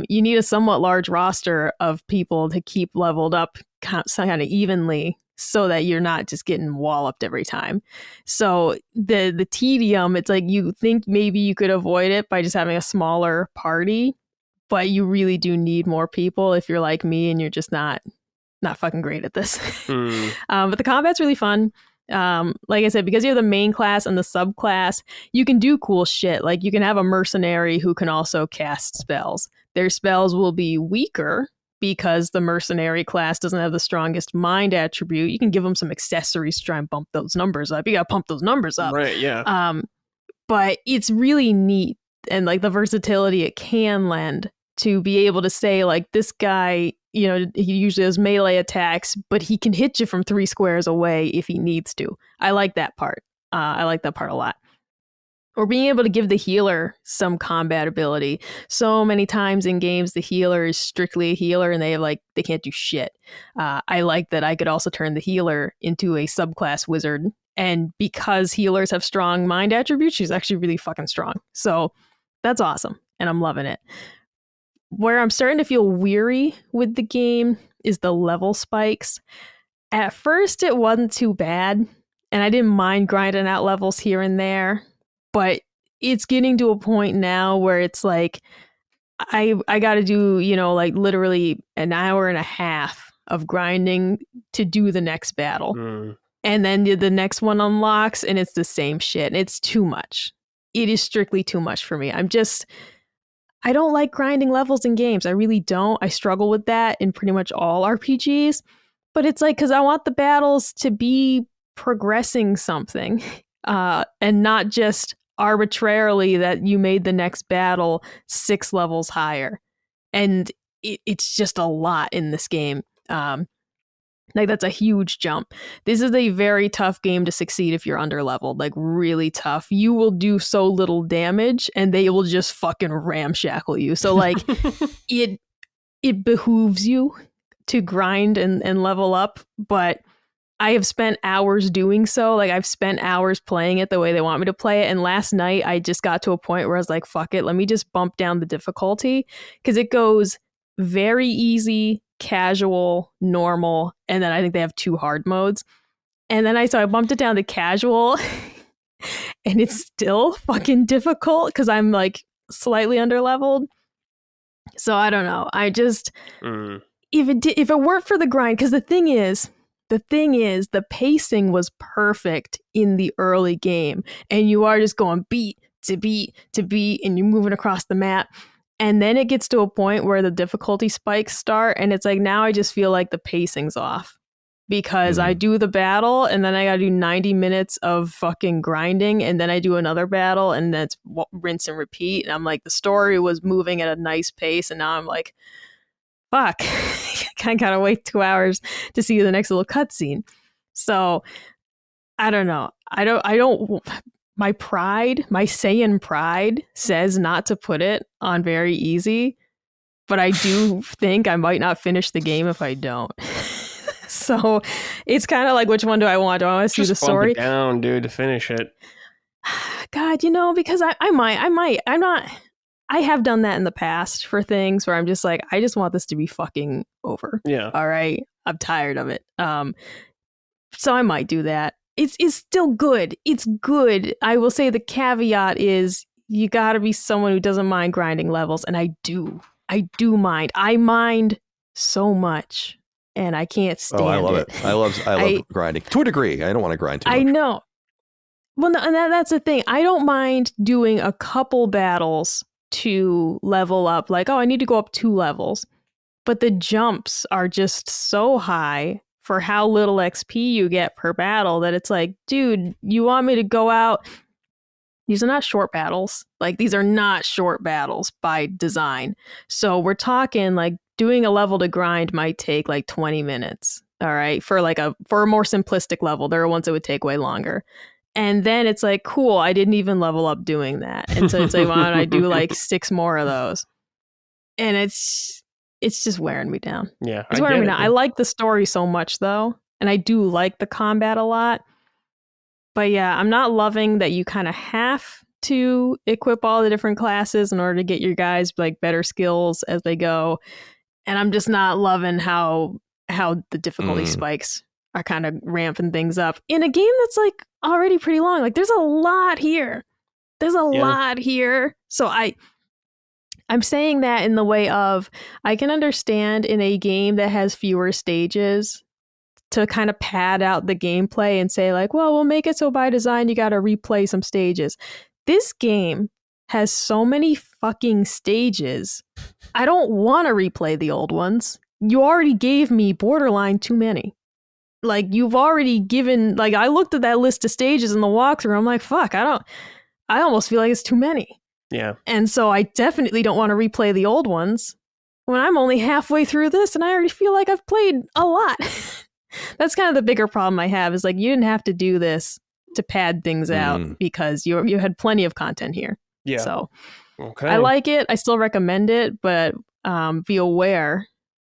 You need a somewhat large roster of people to keep leveled up kind of evenly, so that you're not just getting walloped every time. So the tedium, it's like, you think maybe you could avoid it by just having a smaller party, but you really do need more people if you're like me and you're just not fucking great at this. But the combat's really fun. Like I said, because you have the main class and the subclass, you can do cool shit. Like, you can have a mercenary who can also cast spells. Their spells will be weaker because the mercenary class doesn't have the strongest mind attribute. You can give them some accessories to try and bump those numbers up. You gotta pump those numbers up. Right, yeah. But it's really neat, and like the versatility it can lend to be able to say, like, this guy, you know, he usually has melee attacks, but he can hit you from 3 squares away if he needs to. I like that part. I like that part a lot. Or being able to give the healer some combat ability. So many times in games, the healer is strictly a healer and they can't do shit. I like that I could also turn the healer into a subclass wizard. And because healers have strong mind attributes, she's actually really fucking strong. So that's awesome. And I'm loving it. Where I'm starting to feel weary with the game is the level spikes. At first, it wasn't too bad, and I didn't mind grinding out levels here and there, but it's getting to a point now where it's like I got to do, like literally an hour and a half of grinding to do the next battle. And then the next one unlocks and it's the same shit. And it's too much. It is strictly too much for me. I don't like grinding levels in games. I really don't. I struggle with that in pretty much all RPGs. But it's like, because I want the battles to be progressing something and not just arbitrarily that you made the next battle 6 levels higher. And it's just a lot in this game. Like, that's a huge jump. This is a very tough game to succeed if you're underleveled, like really tough. You will do so little damage and they will just fucking ramshackle you. So like it behooves you to grind and level up, but I have spent hours doing so. Like, I've spent hours playing it the way they want me to play it. And last night I just got to a point where I was like, fuck it, let me just bump down the difficulty, because it goes very easy, casual, normal, and then I think they have 2 hard modes. And then I bumped it down to casual and it's still fucking difficult because I'm like slightly underleveled. So I don't know. I just if it weren't for the grind, because the thing is the pacing was perfect in the early game, and you are just going beat to beat to beat, and you're moving across the map. And then it gets to a point where the difficulty spikes start, and it's like, now I just feel like the pacing's off, because I do the battle and then I gotta do 90 minutes of fucking grinding, and then I do another battle, and that's rinse and repeat. And I'm like, the story was moving at a nice pace, and now I'm like, fuck, I gotta wait 2 hours to see the next little cutscene. So I don't know. I don't. My Saiyan pride says not to put it on very easy, but I do think I might not finish the game if I don't. So it's kind of like, which one do I want? Do I want to see the story? Just bump it down, dude, to finish it. God, because I have done that in the past for things where I'm just like, I just want this to be fucking over. Yeah. All right. I'm tired of it. So I might do that. It's still good. It's good. I will say the caveat is you got to be someone who doesn't mind grinding levels. And I do mind. I mind so much, and I can't stand it. Oh, I love it. I love grinding to a degree. I don't want to grind too much. I know. Well, no, and that's the thing. I don't mind doing a couple battles to level up. Like, oh, I need to go up 2 levels. But the jumps are just so high for how little XP you get per battle that it's like, dude, you want me to go out? These are not short battles. Like, these are not short battles by design. So we're talking like doing a level to grind might take like 20 minutes. All right. For a more simplistic level, there are ones that would take way longer. And then it's like, cool, I didn't even level up doing that. And so it's like, why don't I do like 6 more of those? And it's just wearing me down. Yeah. It's wearing me down. I like the story so much, though. And I do like the combat a lot. But yeah, I'm not loving that you kind of have to equip all the different classes in order to get your guys like better skills as they go. And I'm just not loving how the difficulty spikes are kind of ramping things up in a game that's like already pretty long. Like, there's a lot here. Lot here. So I'm saying that in the way of, I can understand in a game that has fewer stages to kind of pad out the gameplay and say like, well, we'll make it so by design you got to replay some stages. This game has so many fucking stages. I don't want to replay the old ones. You already gave me borderline too many. Like, you've already given, like, I looked at that list of stages in the walkthrough. I'm like, fuck, I almost feel like it's too many. Yeah. And so I definitely don't want to replay the old ones when I'm only halfway through this and I already feel like I've played a lot. That's kind of the bigger problem I have, is like, you didn't have to do this to pad things out because you had plenty of content here. Yeah. So okay. I like it. I still recommend it, but be aware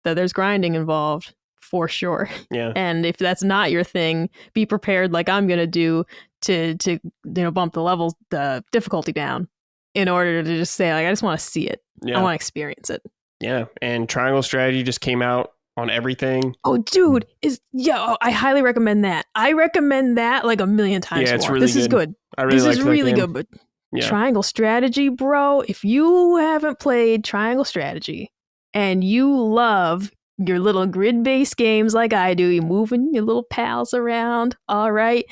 that there's grinding involved for sure. Yeah. And if that's not your thing, be prepared, like I'm going to do, to bump the difficulty down in order to just say, like, I just want to see it. Yeah. I want to experience it. Yeah. And Triangle Strategy just came out on everything. Oh, dude, I highly recommend that. I recommend that like a million times. Yeah, it's more. really This is good. I really this is really game. good. But Triangle Strategy, bro, if you haven't played Triangle Strategy and you love your little grid-based games like I do, you're moving your little pals around, all right?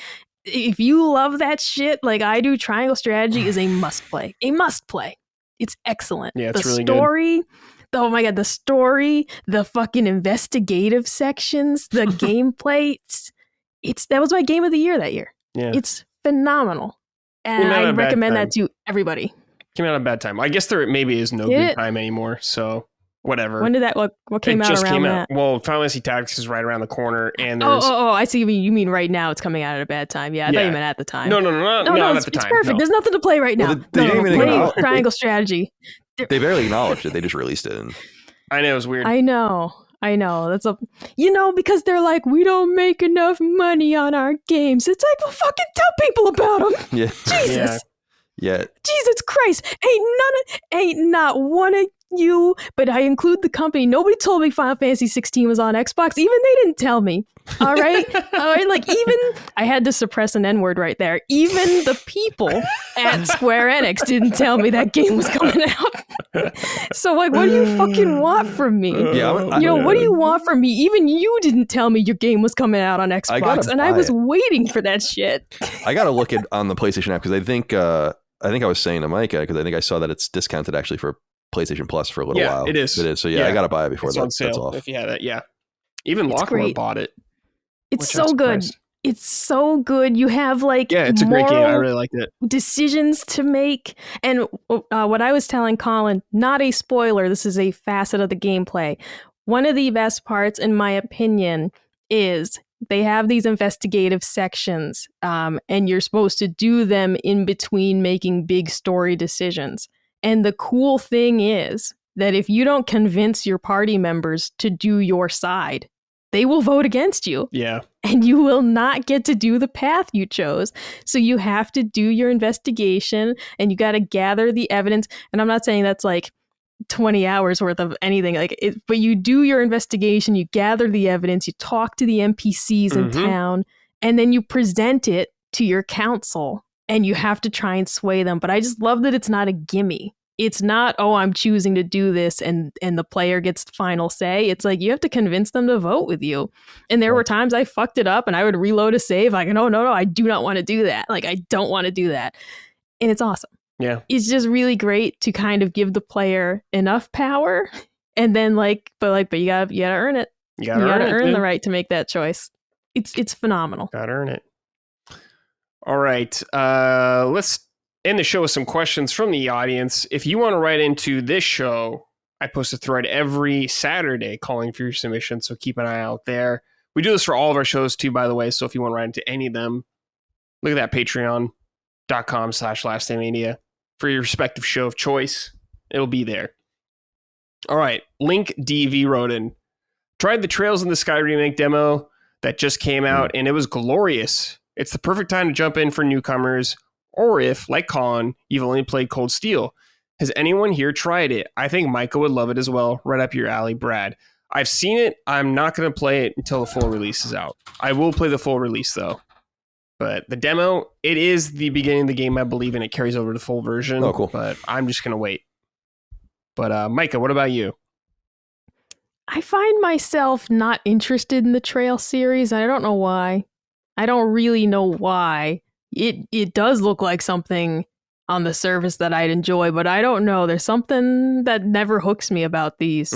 If you love that shit like I do, Triangle Strategy is a must-play. A must-play. It's excellent. Yeah, it's the really story, oh my God, the story, the fucking investigative sections, the gameplay, that was my game of the year that year. Yeah. It's phenomenal. And I recommend that to everybody. Came out at a bad time. I guess there maybe is no good time anymore, so whatever. When did that, what came out around that? Well, Final Fantasy Tactics is right around the corner, and there's... Oh, I see. You mean right now it's coming out at a bad time. Yeah, I thought you meant at the time. No, not at the time. It's perfect. No. There's nothing to play right now. Play Triangle Strategy. They barely acknowledged it. They just released it. I know, it was weird. I know. That's because they're like, we don't make enough money on our games. It's like, well, fucking tell people about them. Yeah. Jesus. Yeah. Jesus Christ. Ain't not one of you, but I include the company. Nobody told me Final Fantasy 16 was on Xbox. Even they didn't tell me. All right. Like, even I had to suppress an N-word right there. Even the people at Square Enix didn't tell me that game was coming out. So, like, what do you fucking want from me? Yeah, what do you want from me? Even you didn't tell me your game was coming out on Xbox, and I was waiting for that shit. I gotta look at on the PlayStation app because I think I was saying to Micah because I think I saw that it's discounted actually for PlayStation Plus for a little while. It is. So I gotta buy it before that's off. If you have it, even Lockmore bought it. It's so good. It's so good. You have it's a great game. I really liked it. Decisions to make. And what I was telling Colin, not a spoiler, this is a facet of the gameplay. One of the best parts, in my opinion, is they have these investigative sections, and you're supposed to do them in between making big story decisions. And the cool thing is that if you don't convince your party members to do your side, they will vote against you. Yeah. And you will not get to do the path you chose. So you have to do your investigation and you got to gather the evidence. And I'm not saying that's like 20 hours worth of anything but you do your investigation, you gather the evidence, you talk to the NPCs in town, and then you present it to your council and you have to try and sway them. But I just love that it's not a gimme. It's not, I'm choosing to do this and the player gets the final say. It's like you have to convince them to vote with you. And there were times I fucked it up and I would reload a save like, no, I do not want to do that. Like, I don't want to do that. And it's awesome. Yeah. It's just really great to kind of give the player enough power and then but you gotta earn it. You gotta earn the right to make that choice. It's phenomenal. Gotta earn it. All right. Let's end the show with some questions from the audience. If you want to write into this show, I post a thread every Saturday calling for your submission, so keep an eye out there. We do this for all of our shows too, by the way, so if you want to write into any of them, look at that patreon.com/lastdamemedia for your respective show of choice. It'll be there. All right. Link DV wrote in. Tried the Trails in the Sky remake demo that just came out, and it was glorious. It's the perfect time to jump in for newcomers, or if, like Colin, you've only played Cold Steel. Has anyone here tried it? I think Micah would love it as well. Right up your alley, Brad. I've seen it. I'm not going to play it until the full release is out. I will play the full release, though. But the demo, it is the beginning of the game, I believe, and it carries over to the full version. Oh, cool. But I'm just going to wait. But Micah, what about you? I find myself not interested in the Trail series. I don't know why. I don't really know why. It does look like something on the surface that I'd enjoy, but I don't know. There's something that never hooks me about these.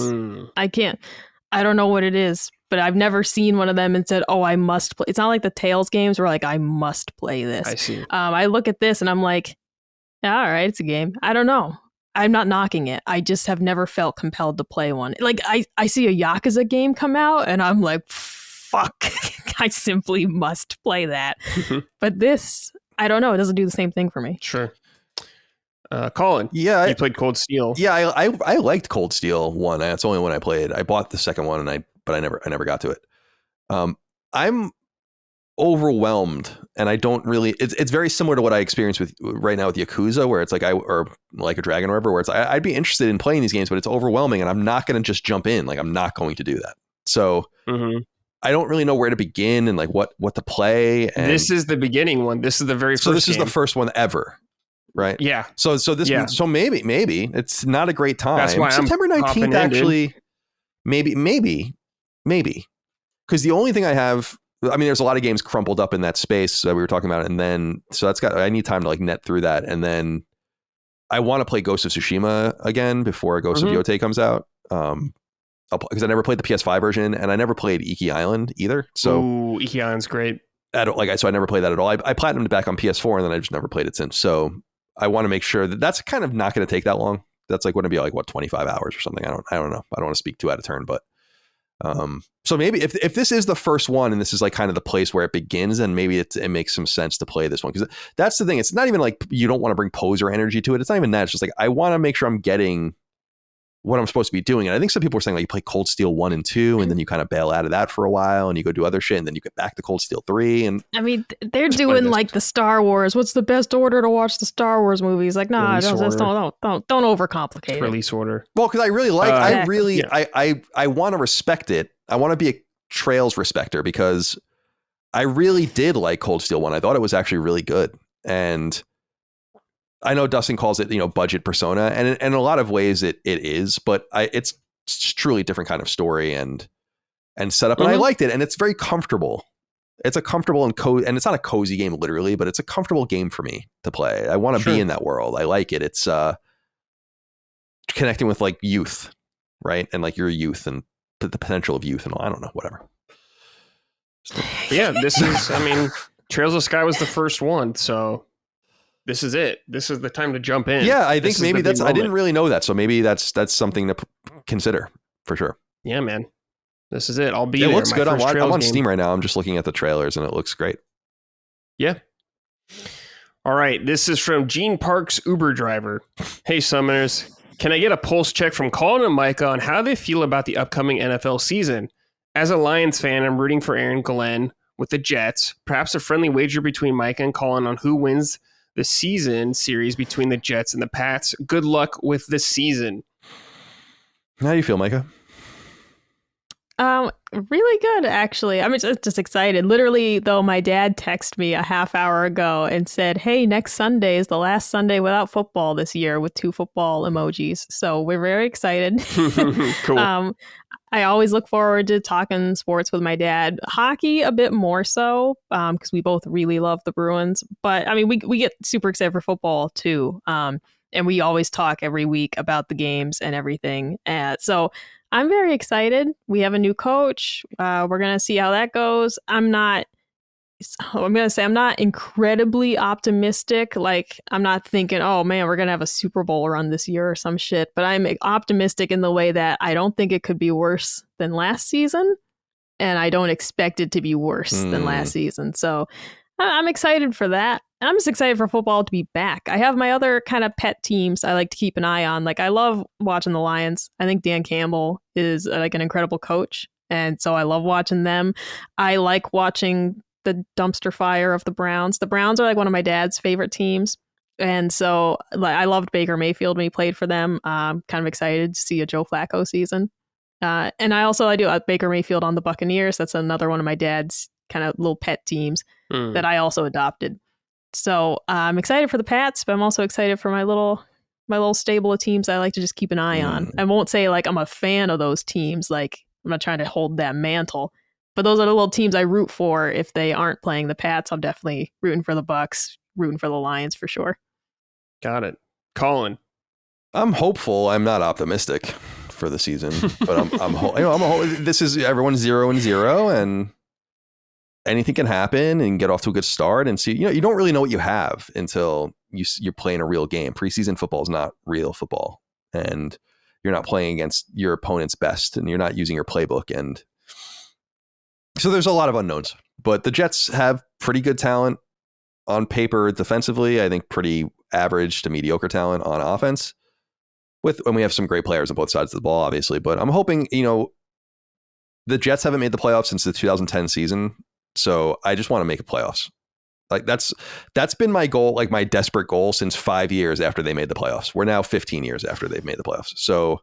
I don't know what it is, but I've never seen one of them and said, I must play. It's not like the Tales games where like, I must play this. I see. I look at this and I'm like, all right, it's a game. I don't know. I'm not knocking it. I just have never felt compelled to play one. Like I see a Yakuza game come out and I'm like, fuck, I simply must play that. But this, I don't know. It doesn't do the same thing for me. Sure. Colin, you played Cold Steel. Yeah, I liked Cold Steel 1. That's the only one I played. I bought the second one, but I never got to it. I'm overwhelmed, and I don't really. It's very similar to what I experience with right now with Yakuza, where it's like or like a Dragon River, where it's I'd be interested in playing these games, but it's overwhelming, and I'm not going to just jump in. Like I'm not going to do that. So I don't really know where to begin and like what to play. And this is the beginning one. This is the very first. So this game. is the first one ever, right? Yeah. So maybe it's not a great time. That's why September 19th actually. Maybe. Because the only thing I have, I mean, there's a lot of games crumpled up in that space that we were talking about, and then I need time to like net through that, and then I want to play Ghost of Tsushima again before Ghost of Yotei comes out. Because I never played the PS5 version, and I never played Iki Island either. So Iki Island's great. So I never played that at all. I platinumed back on PS4, and then I just never played it since. So I want to make sure that that's kind of not going to take that long. That's like going to be like 25 hours or something. I don't know. I don't want to speak too out of turn, but so maybe if this is the first one and this is like kind of the place where it begins, then maybe it makes some sense to play this one, because that's the thing. It's not even like you don't want to bring poser energy to it. It's not even that. It's just like I want to make sure I'm getting what I'm supposed to be doing. And I think some people are saying like you play Cold Steel 1 and 2 and then you kind of bail out of that for a while and you go do other shit and then you get back to Cold Steel 3. And I mean, they're doing like the Star Wars. What's the best order to watch the Star Wars movies? Like, nah, don't overcomplicate it. Release order. Well, because I really like, I want to respect it. I want to be a Trails respecter, because I really did like Cold Steel 1. I thought it was actually really good. And I know Dustin calls it, budget Persona, and in a lot of ways it is, but it's truly a different kind of story and setup. And I liked it, and it's very comfortable. It's a comfortable and it's not a cozy game literally, but it's a comfortable game for me to play. I want to be in that world. I like it. It's connecting with like youth, right? And like your youth and the potential of youth and all. I don't know, whatever. Yeah, this is, I mean, Trails of Sky was the first one, so this is it. This is the time to jump in. Yeah, I think maybe I didn't really know that. So maybe that's something to consider for sure. Yeah, man. This is it. I'll be there. It looks good. I'm on Steam right now. I'm just looking at the trailers and it looks great. Yeah. All right. This is from Gene Parks, Uber driver. Hey, Summoners. Can I get a pulse check from Colin and Micah on how they feel about the upcoming NFL season? As a Lions fan, I'm rooting for Aaron Glenn with the Jets. Perhaps a friendly wager between Micah and Colin on who wins the season series between the Jets and the Pats. Good luck with the season. How do you feel, Micah? Really good, actually. I'm just excited. Literally, though, my dad texted me a half hour ago and said, hey, next Sunday is the last Sunday without football this year, with 2 football emojis. So we're very excited. Cool. I always look forward to talking sports with my dad. Hockey a bit more so, because we both really love the Bruins. But I mean, we get super excited for football too. And we always talk every week about the games and everything. So I'm very excited. We have a new coach. We're gonna see how that goes. I'm not incredibly optimistic. Like, I'm not thinking, oh man, we're gonna have a Super Bowl run this year or some shit. But I'm optimistic in the way that I don't think it could be worse than last season, and I don't expect it to be worse than last season. So I'm excited for that. And I'm just excited for football to be back. I have my other kind of pet teams I like to keep an eye on. Like, I love watching the Lions. I think Dan Campbell is like an incredible coach, and so I love watching them. I like watching the dumpster fire of the Browns. The Browns are like one of my dad's favorite teams. And so like, I loved Baker Mayfield when he played for them. Kind of excited to see a Joe Flacco season. And I do Baker Mayfield on the Buccaneers. That's another one of my dad's kind of little pet teams that I also adopted. So I'm excited for the Pats, but I'm also excited for my little stable of teams I like to just keep an eye on. I won't say like I'm a fan of those teams. Like, I'm not trying to hold that mantle. But those are the little teams I root for. If they aren't playing the Pats, I'm definitely rooting for the Bucks, rooting for the Lions for sure. Got it. Colin. I'm hopeful. I'm not optimistic for the season, but this is everyone's 0-0 and anything can happen and get off to a good start and see, you don't really know what you have until you're playing a real game. Preseason football is not real football, and you're not playing against your opponent's best, and you're not using your playbook. And so there's a lot of unknowns, but the Jets have pretty good talent on paper defensively. I think pretty average to mediocre talent on offense, and we have some great players on both sides of the ball, obviously. But I'm hoping, the Jets haven't made the playoffs since the 2010 season. So I just want to make the playoffs. Like that's been my goal, like my desperate goal since 5 years after they made the playoffs. We're now 15 years after they've made the playoffs. So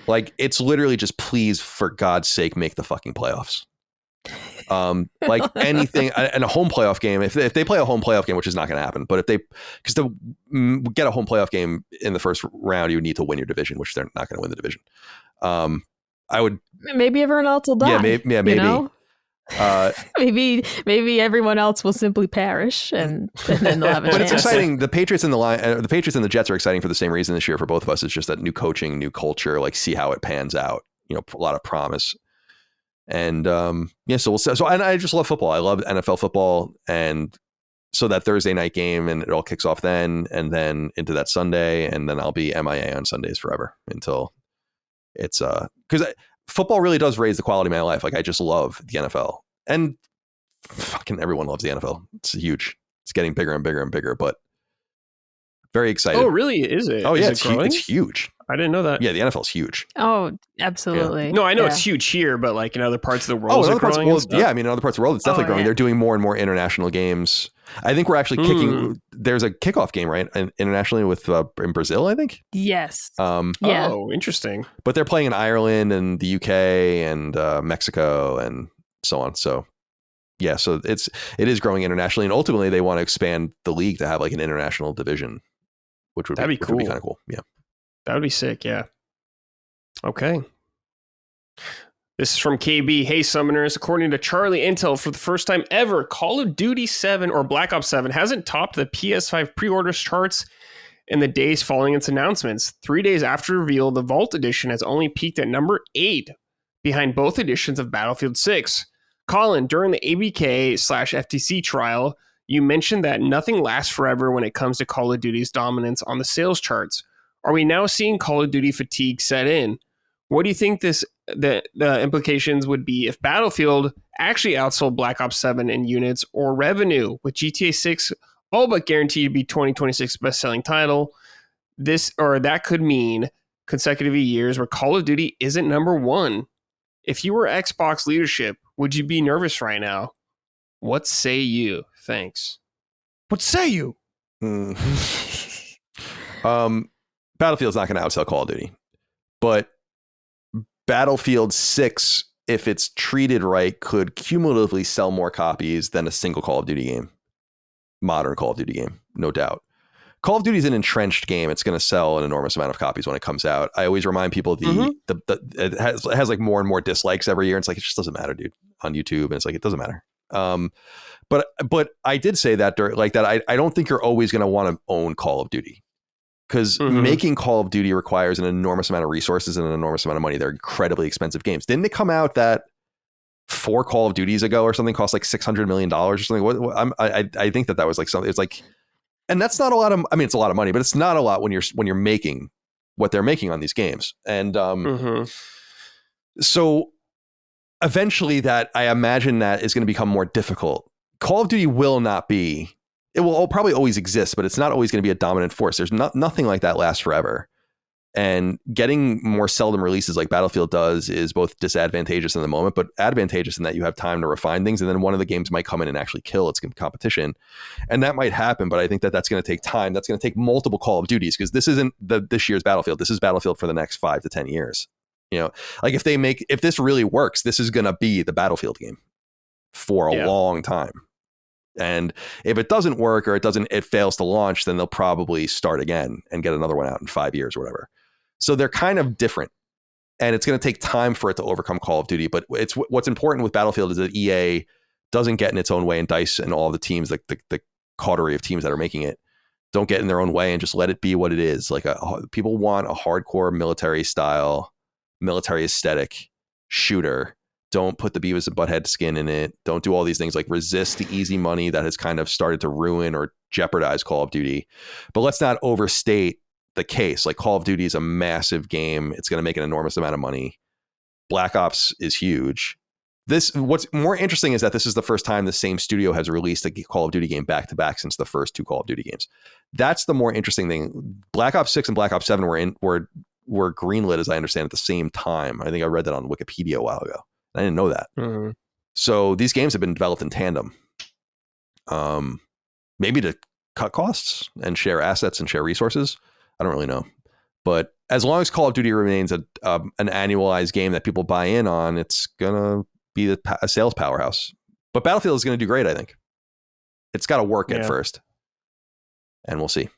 Like, it's literally just, please, for God's sake, make the fucking playoffs. Like anything, and a home playoff game, if they play a home playoff game, which is not going to happen, but if they, because to get a home playoff game in the first round, you would need to win your division, which they're not going to win the division. I would, maybe everyone else will die. Yeah, maybe. You know? Maybe everyone else will simply perish, and then they'll have a chance. But it's exciting. The Patriots and the Jets are exciting for the same reason this year for both of us. It's just that new coaching, new culture, like see how it pans out. You know, a lot of promise. And so and I just love football. I love NFL football, and so that Thursday night game, and it all kicks off then, and then into that Sunday, and then I'll be MIA on Sundays forever until it's because football really does raise the quality of my life. Like, I just love the NFL, and fucking everyone loves the NFL. It's huge. It's getting bigger and bigger and bigger, but very excited. Oh, really? Is it? Oh, yeah, it's huge. I didn't know that. Yeah, the NFL is huge. Oh, absolutely. Yeah. No, I know it's huge here, but like in other parts of the world, in other parts of the world, it's definitely growing. Yeah. They're doing more and more international games. I think we're actually kicking. There's a kickoff game, right, internationally with in Brazil, I think. Yes. Yeah. Oh, interesting. But they're playing in Ireland and the UK and Mexico and so on. So yeah, so it is growing internationally, and ultimately they want to expand the league to have like an international division, which would be cool. Would be kind of cool. Yeah. That would be sick, yeah. Okay. This is from KB. Hey, Summoners. According to Charlie Intel, for the first time ever, Call of Duty 7 or Black Ops 7 hasn't topped the PS5 pre-orders charts in the days following its announcements. 3 days after reveal, the Vault Edition has only peaked at number 8, behind both editions of Battlefield 6. Colin, during the ABK/FTC trial, you mentioned that nothing lasts forever when it comes to Call of Duty's dominance on the sales charts. Are we now seeing Call of Duty fatigue set in? What do you think the implications would be if Battlefield actually outsold Black Ops 7 in units or revenue, with GTA 6 all but guaranteed to be 2026 best-selling title? That could mean consecutive years where Call of Duty isn't number one. If you were Xbox leadership, would you be nervous right now? What say you? Thanks. What say you? Battlefield's not going to outsell Call of Duty, but Battlefield 6, if it's treated right, could cumulatively sell more copies than a single Call of Duty game. Modern Call of Duty game, no doubt. Call of Duty is an entrenched game. It's going to sell an enormous amount of copies when it comes out. I always remind people it has like more and more dislikes every year. It's like, it just doesn't matter, dude, on YouTube. And it's like, it doesn't matter. But I did say that I don't think you're always going to want to own Call of Duty. Because making Call of Duty requires an enormous amount of resources and an enormous amount of money. They're incredibly expensive games. Didn't it come out that 4 Call of Duties ago or something cost like $600 million or something? I think that was like something. It's like, and that's not a lot of. I mean, it's a lot of money, but it's not a lot when you're making what they're making on these games. And so eventually, that I imagine that is going to become more difficult. Call of Duty will not be. It will probably always exist, but it's not always going to be a dominant force. There's nothing like that lasts forever. And getting more seldom releases like Battlefield does is both disadvantageous in the moment, but advantageous in that you have time to refine things. And then one of the games might come in and actually kill its competition. And that might happen, but I think that that's going to take time. That's going to take multiple Call of Duties, because this isn't this year's Battlefield. This is Battlefield for the next 5 to 10 years. You know, like if this really works, this is going to be the Battlefield game for a long time. And if it doesn't work or it fails to launch, then they'll probably start again and get another one out in 5 years or whatever. So they're kind of different, and it's going to take time for it to overcome Call of Duty. But what's important with Battlefield is that EA doesn't get in its own way, and DICE and all the teams, like the coterie of teams that are making it, don't get in their own way and just let it be what it is. Like people want a hardcore military style, military aesthetic shooter. Don't put the Beavis and Butthead skin in it. Don't do all these things. Like, resist the easy money that has kind of started to ruin or jeopardize Call of Duty. But let's not overstate the case. Like, Call of Duty is a massive game. It's going to make an enormous amount of money. Black Ops is huge. What's more interesting is that this is the first time the same studio has released a Call of Duty game back to back since the first 2 Call of Duty games. That's the more interesting thing. Black Ops 6 and Black Ops 7 were greenlit, as I understand, at the same time. I think I read that on Wikipedia a while ago. I didn't know that. So these games have been developed in tandem, maybe to cut costs and share assets and share resources. I don't really know, But as long as Call of Duty remains an annualized game that people buy in on, it's going to be a sales powerhouse. But Battlefield is going to do great, I think. It's got to work at first. And we'll see.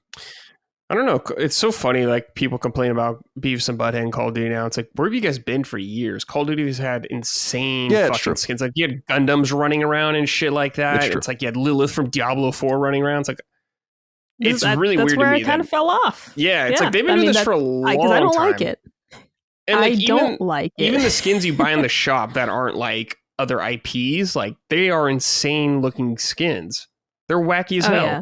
I don't know. It's so funny. Like, people complain about Beavis and Butthead and Call of Duty now. It's like, where have you guys been for years? Call of Duty has had insane fucking skins. Like, you had Gundams running around and shit like that. It's like you had Lilith from Diablo 4 running around. It's like, it's really weird to me. That's where it kind of fell off. Yeah, it's like they've been doing this for a long time. Because I don't like it. And like, I don't like it. Even the skins you buy in the shop that aren't like other IPs, like, they are insane looking skins. They're wacky as hell. Yeah.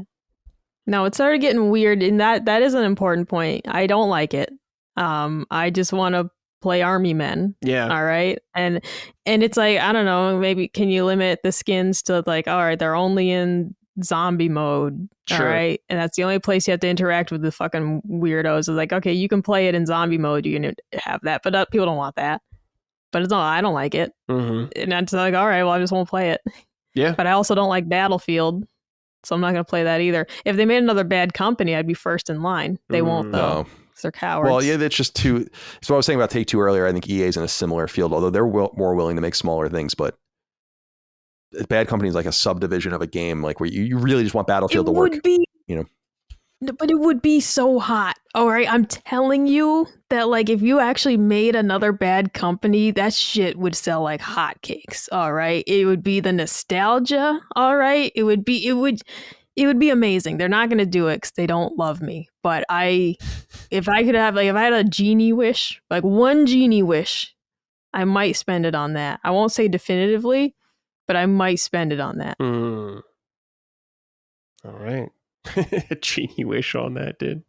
No, it started getting weird, and that is an important point. I don't like it. I just want to play army men. Yeah. All right. And it's like, I don't know, maybe can you limit the skins to like, all right, they're only in zombie mode. Sure. All right. And that's the only place you have to interact with the fucking weirdos. It's like, okay, you can play it in zombie mode. You can have that, but people don't want that. But it's not, I don't like it. Mm-hmm. And it's like, all right, well, I just won't play it. Yeah. But I also don't like Battlefield. So I'm not going to play that either. If they made another Bad Company, I'd be first in line. They won't, though. No. They're cowards. Well, yeah, that's just too... So what I was saying about Take-Two earlier, I think EA's in a similar field, although they're more willing to make smaller things, but Bad Company is like a subdivision of a game, like where you really just want Battlefield to work. But it would be so hot. All right, I'm telling you that, like, if you actually made another Bad Company, that shit would sell like hotcakes. All right, it would be the nostalgia. All right, it would be amazing. They're not gonna do it because they don't love me. But if I had a genie wish, like one genie wish, I might spend it on that. I won't say definitively, but I might spend it on that. All right. A genie wish on that, dude.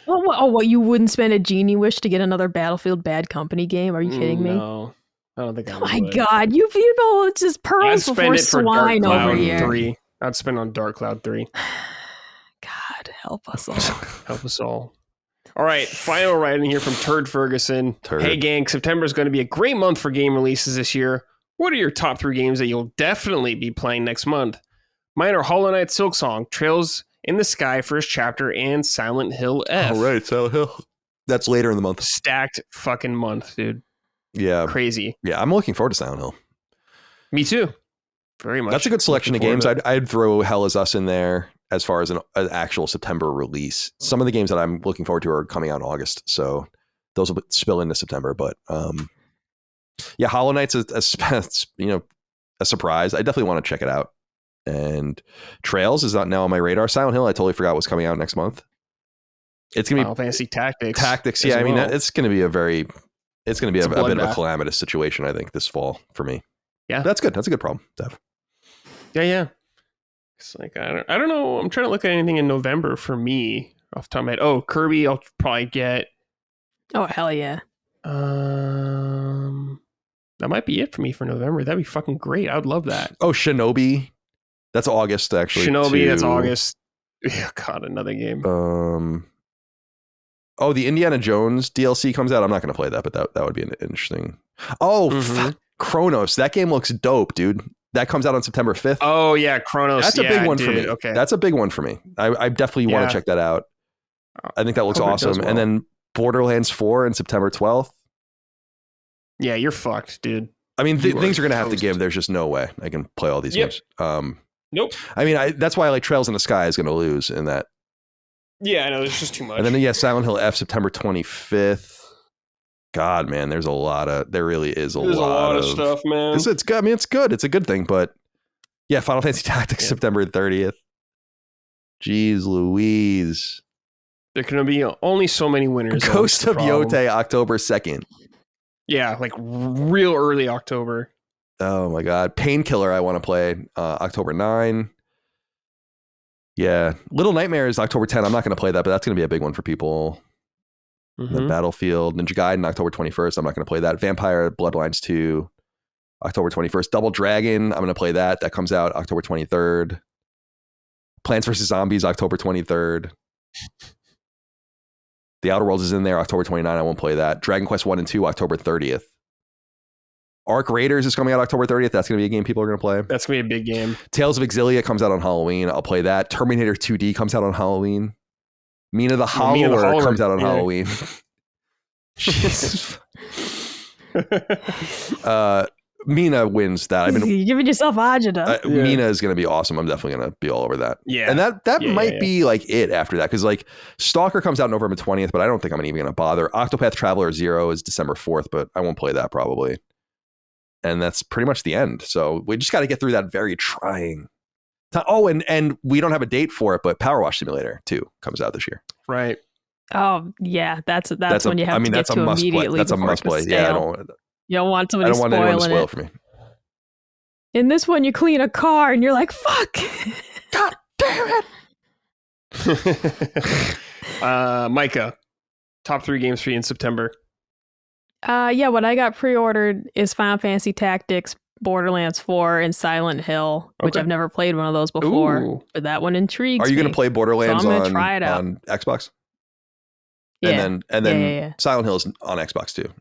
What, you wouldn't spend a genie wish to get another Battlefield Bad Company game? Are you kidding me? No, I don't think I would. Oh my god, you know, it's just pearls before swine over here. 3. I'd spend on Dark Cloud 3. God, help us all. Help us all. All right, final writing here from Turd Ferguson. Hey gang, September is going to be a great month for game releases this year. What are your top 3 games that you'll definitely be playing next month? Mine are Hollow Knight Silksong, Trails in the Sky First Chapter, and Silent Hill F. All right, Silent Hill. That's later in the month. Stacked fucking month, dude. Yeah. Crazy. Yeah, I'm looking forward to Silent Hill. Me too. Very much. That's a good selection of games. I'd throw Hell Is Us in there as far as an actual September release. Some of the games that I'm looking forward to are coming out in August, so those will spill into September. But yeah, Hollow Knight's a surprise. I definitely want to check it out. And Trails is not now on my radar. Silent Hill, I totally forgot was coming out next month. It's gonna be Final Fantasy Tactics. Yeah, I mean, it's gonna be a bit of a calamitous situation, I think, this fall for me. Yeah, that's good. That's a good problem, Dev. Yeah. It's like I don't know. I'm trying to look at anything in November for me off the top of my head. Oh, Kirby, I'll probably get. Oh hell yeah. That might be it for me for November. That'd be fucking great. I would love that. Oh, Shinobi. That's August, actually. Shinobi, that's August. Yeah, God, another game. The Indiana Jones DLC comes out. I'm not going to play that, but that would be an interesting. Oh, Chronos. That game looks dope, dude. That comes out on September 5th. Oh, yeah, Chronos. That's a big one for me. Okay. That's a big one for me. I definitely want to check that out. I think that looks awesome. Well. And then Borderlands 4 on September 12th. Yeah, you're fucked, dude. I mean, things are going to have to give. There's just no way I can play all these games. Nope. I mean, that's why I like Trails in the Sky is going to lose in that. Yeah, I know. There's just too much. And then, Silent Hill F, September 25th. God, man, there really is a lot of stuff, man. It's good. I mean, it's good. It's a good thing. But yeah, Final Fantasy Tactics, September 30th. Jeez Louise. There can be only so many winners. Ghost of Yote, October 2nd. Yeah, like real early October. Oh my God. Painkiller, I want to play October 9. Yeah. Little Nightmares, October 10. I'm not going to play that, but that's going to be a big one for people. The Battlefield, Ninja Gaiden, October 21st. I'm not going to play that. Vampire Bloodlines 2, October 21st. Double Dragon, I'm going to play that. That comes out October 23rd. Plants vs. Zombies, October 23rd. The Outer Worlds is in there, October 29th. I won't play that. Dragon Quest 1 and 2, October 30th. Arc Raiders is coming out October 30th. That's going to be a game people are going to play. That's going to be a big game. Tales of Exilia comes out on Halloween. I'll play that. Terminator 2D comes out on Halloween. Mina the Hollower comes out on Halloween. Jesus. Mina wins that. You're giving yourself agita. Mina is going to be awesome. I'm definitely going to be all over that. Yeah. And that might be like it after that. Because like Stalker comes out November 20th, but I don't think I'm even going to bother. Octopath Traveler 0 is December 4th, but I won't play that probably. And that's pretty much the end. So we just got to get through that very trying time. Oh, and we don't have a date for it, but Power Wash Simulator 2 comes out this year. Right. Oh, yeah. That's when you have to get to immediately. That's a must play. Yeah, you don't want somebody anyone to spoil it for me. In this one, you clean a car and you're like, fuck. God damn it. Micah, top 3 games for you in September. What I got pre-ordered is Final Fantasy Tactics, Borderlands 4, and Silent Hill, which I've never played one of those before. Ooh. But that one intrigues me. Are you going to play Borderlands try it out. on Xbox? Yeah. And then Silent Hill is on Xbox too.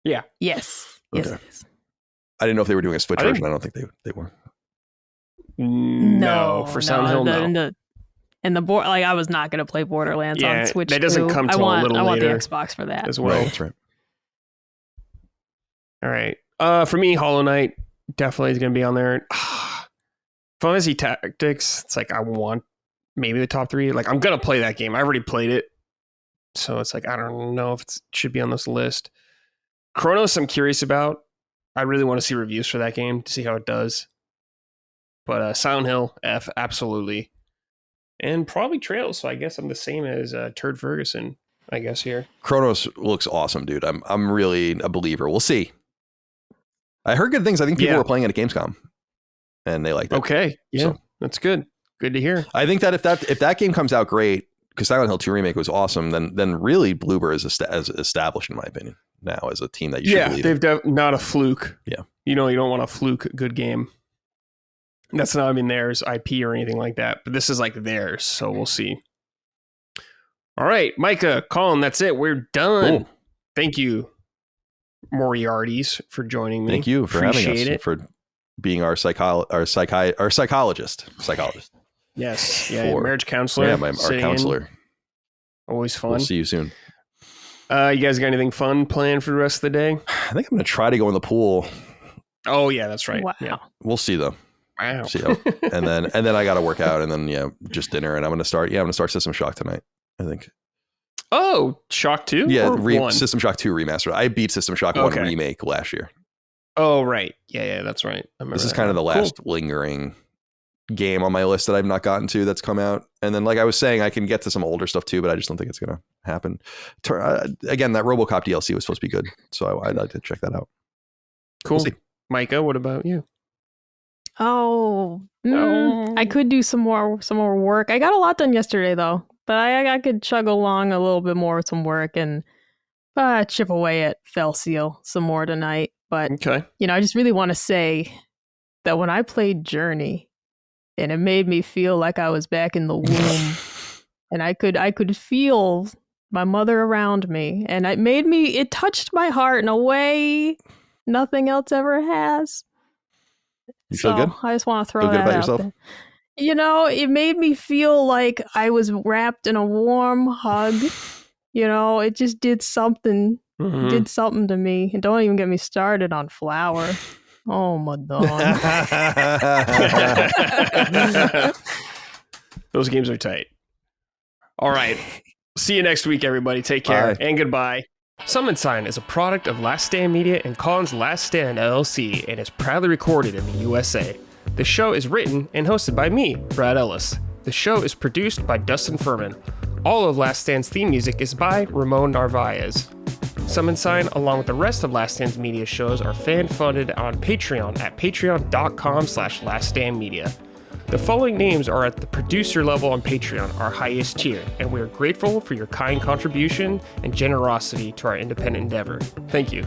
Yeah. Yes. Okay. Yes. I didn't know if they were doing a Switch version. I don't think they were. No, for Silent Hill, no. And the board, like I was not going to play Borderlands on Switch. That doesn't come till a little later. I want the Xbox for that as well. Right, that's right. All right. For me, Hollow Knight definitely is going to be on there. Final Fantasy Tactics, it's like I want maybe the top 3. Like I'm going to play that game. I already played it. So it's like, I don't know if it should be on this list. Chronos, I'm curious about. I really want to see reviews for that game to see how it does. But Silent Hill, F, absolutely. And probably Trails, so I guess I'm the same as Turd Ferguson, I guess, here. Chronos looks awesome, dude. I'm really a believer. We'll see. I heard good things. I think people were playing it at Gamescom, and they liked it. Okay, yeah, so, that's good. Good to hear. I think that if that game comes out great, because Silent Hill 2 Remake was awesome, then really Bloober is established, in my opinion, now as a team that you should believe in. They've not a fluke. Yeah. You don't want a fluke good game. That's not, theirs IP or anything like that, but this is like theirs, so we'll see. All right, Micah, Colin, that's it. We're done. Cool. Thank you, Moriartys, for joining me. Thank you for having us, for being our psychologist. Yes, marriage counselor. Yeah, our counselor. Always fun. We'll see you soon. You guys got anything fun planned for the rest of the day? I think I'm going to try to go in the pool. Oh yeah, that's right. Wow. Yeah, we'll see though. Wow. See how, and then I got to work out, and then just dinner, and I'm going to start System Shock tonight, I think. Oh, Shock 2? Yeah, System Shock 2 remastered. I beat System Shock 1 remake last year. Oh, right. Yeah, that's right. This is kind of the last lingering game on my list that I've not gotten to that's come out. And then, like I was saying, I can get to some older stuff too, but I just don't think it's going to happen. Again, that RoboCop DLC was supposed to be good, so I'd like to check that out. Cool. We'll Micah, what about you? I could do some more work. I got a lot done yesterday though, but I could chug along a little bit more with some work and chip away at Fell Seal some more tonight. But I just really want to say that when I played Journey, and it made me feel like I was back in the womb, and I could feel my mother around me, and it touched my heart in a way nothing else ever has. You feel good? I just want to throw feel that good about out yourself? there. It made me feel like I was wrapped in a warm hug. It just did something. Mm-hmm. Did something to me. And don't even get me started on Flower. Oh my God. Those games are tight. All right. See you next week, everybody. Take care. Bye. And goodbye. Summon Sign is a product of Last Stand Media and Colin's Last Stand LLC and is proudly recorded in the USA. The show is written and hosted by me, Brad Ellis. The show is produced by Dustin Furman. All of Last Stand's theme music is by Ramon Narvaez. Summon Sign, along with the rest of Last Stand's media shows, are fan-funded on Patreon at patreon.com/laststandmedia. The following names are at the producer level on Patreon, our highest tier, and we are grateful for your kind contribution and generosity to our independent endeavor. Thank you.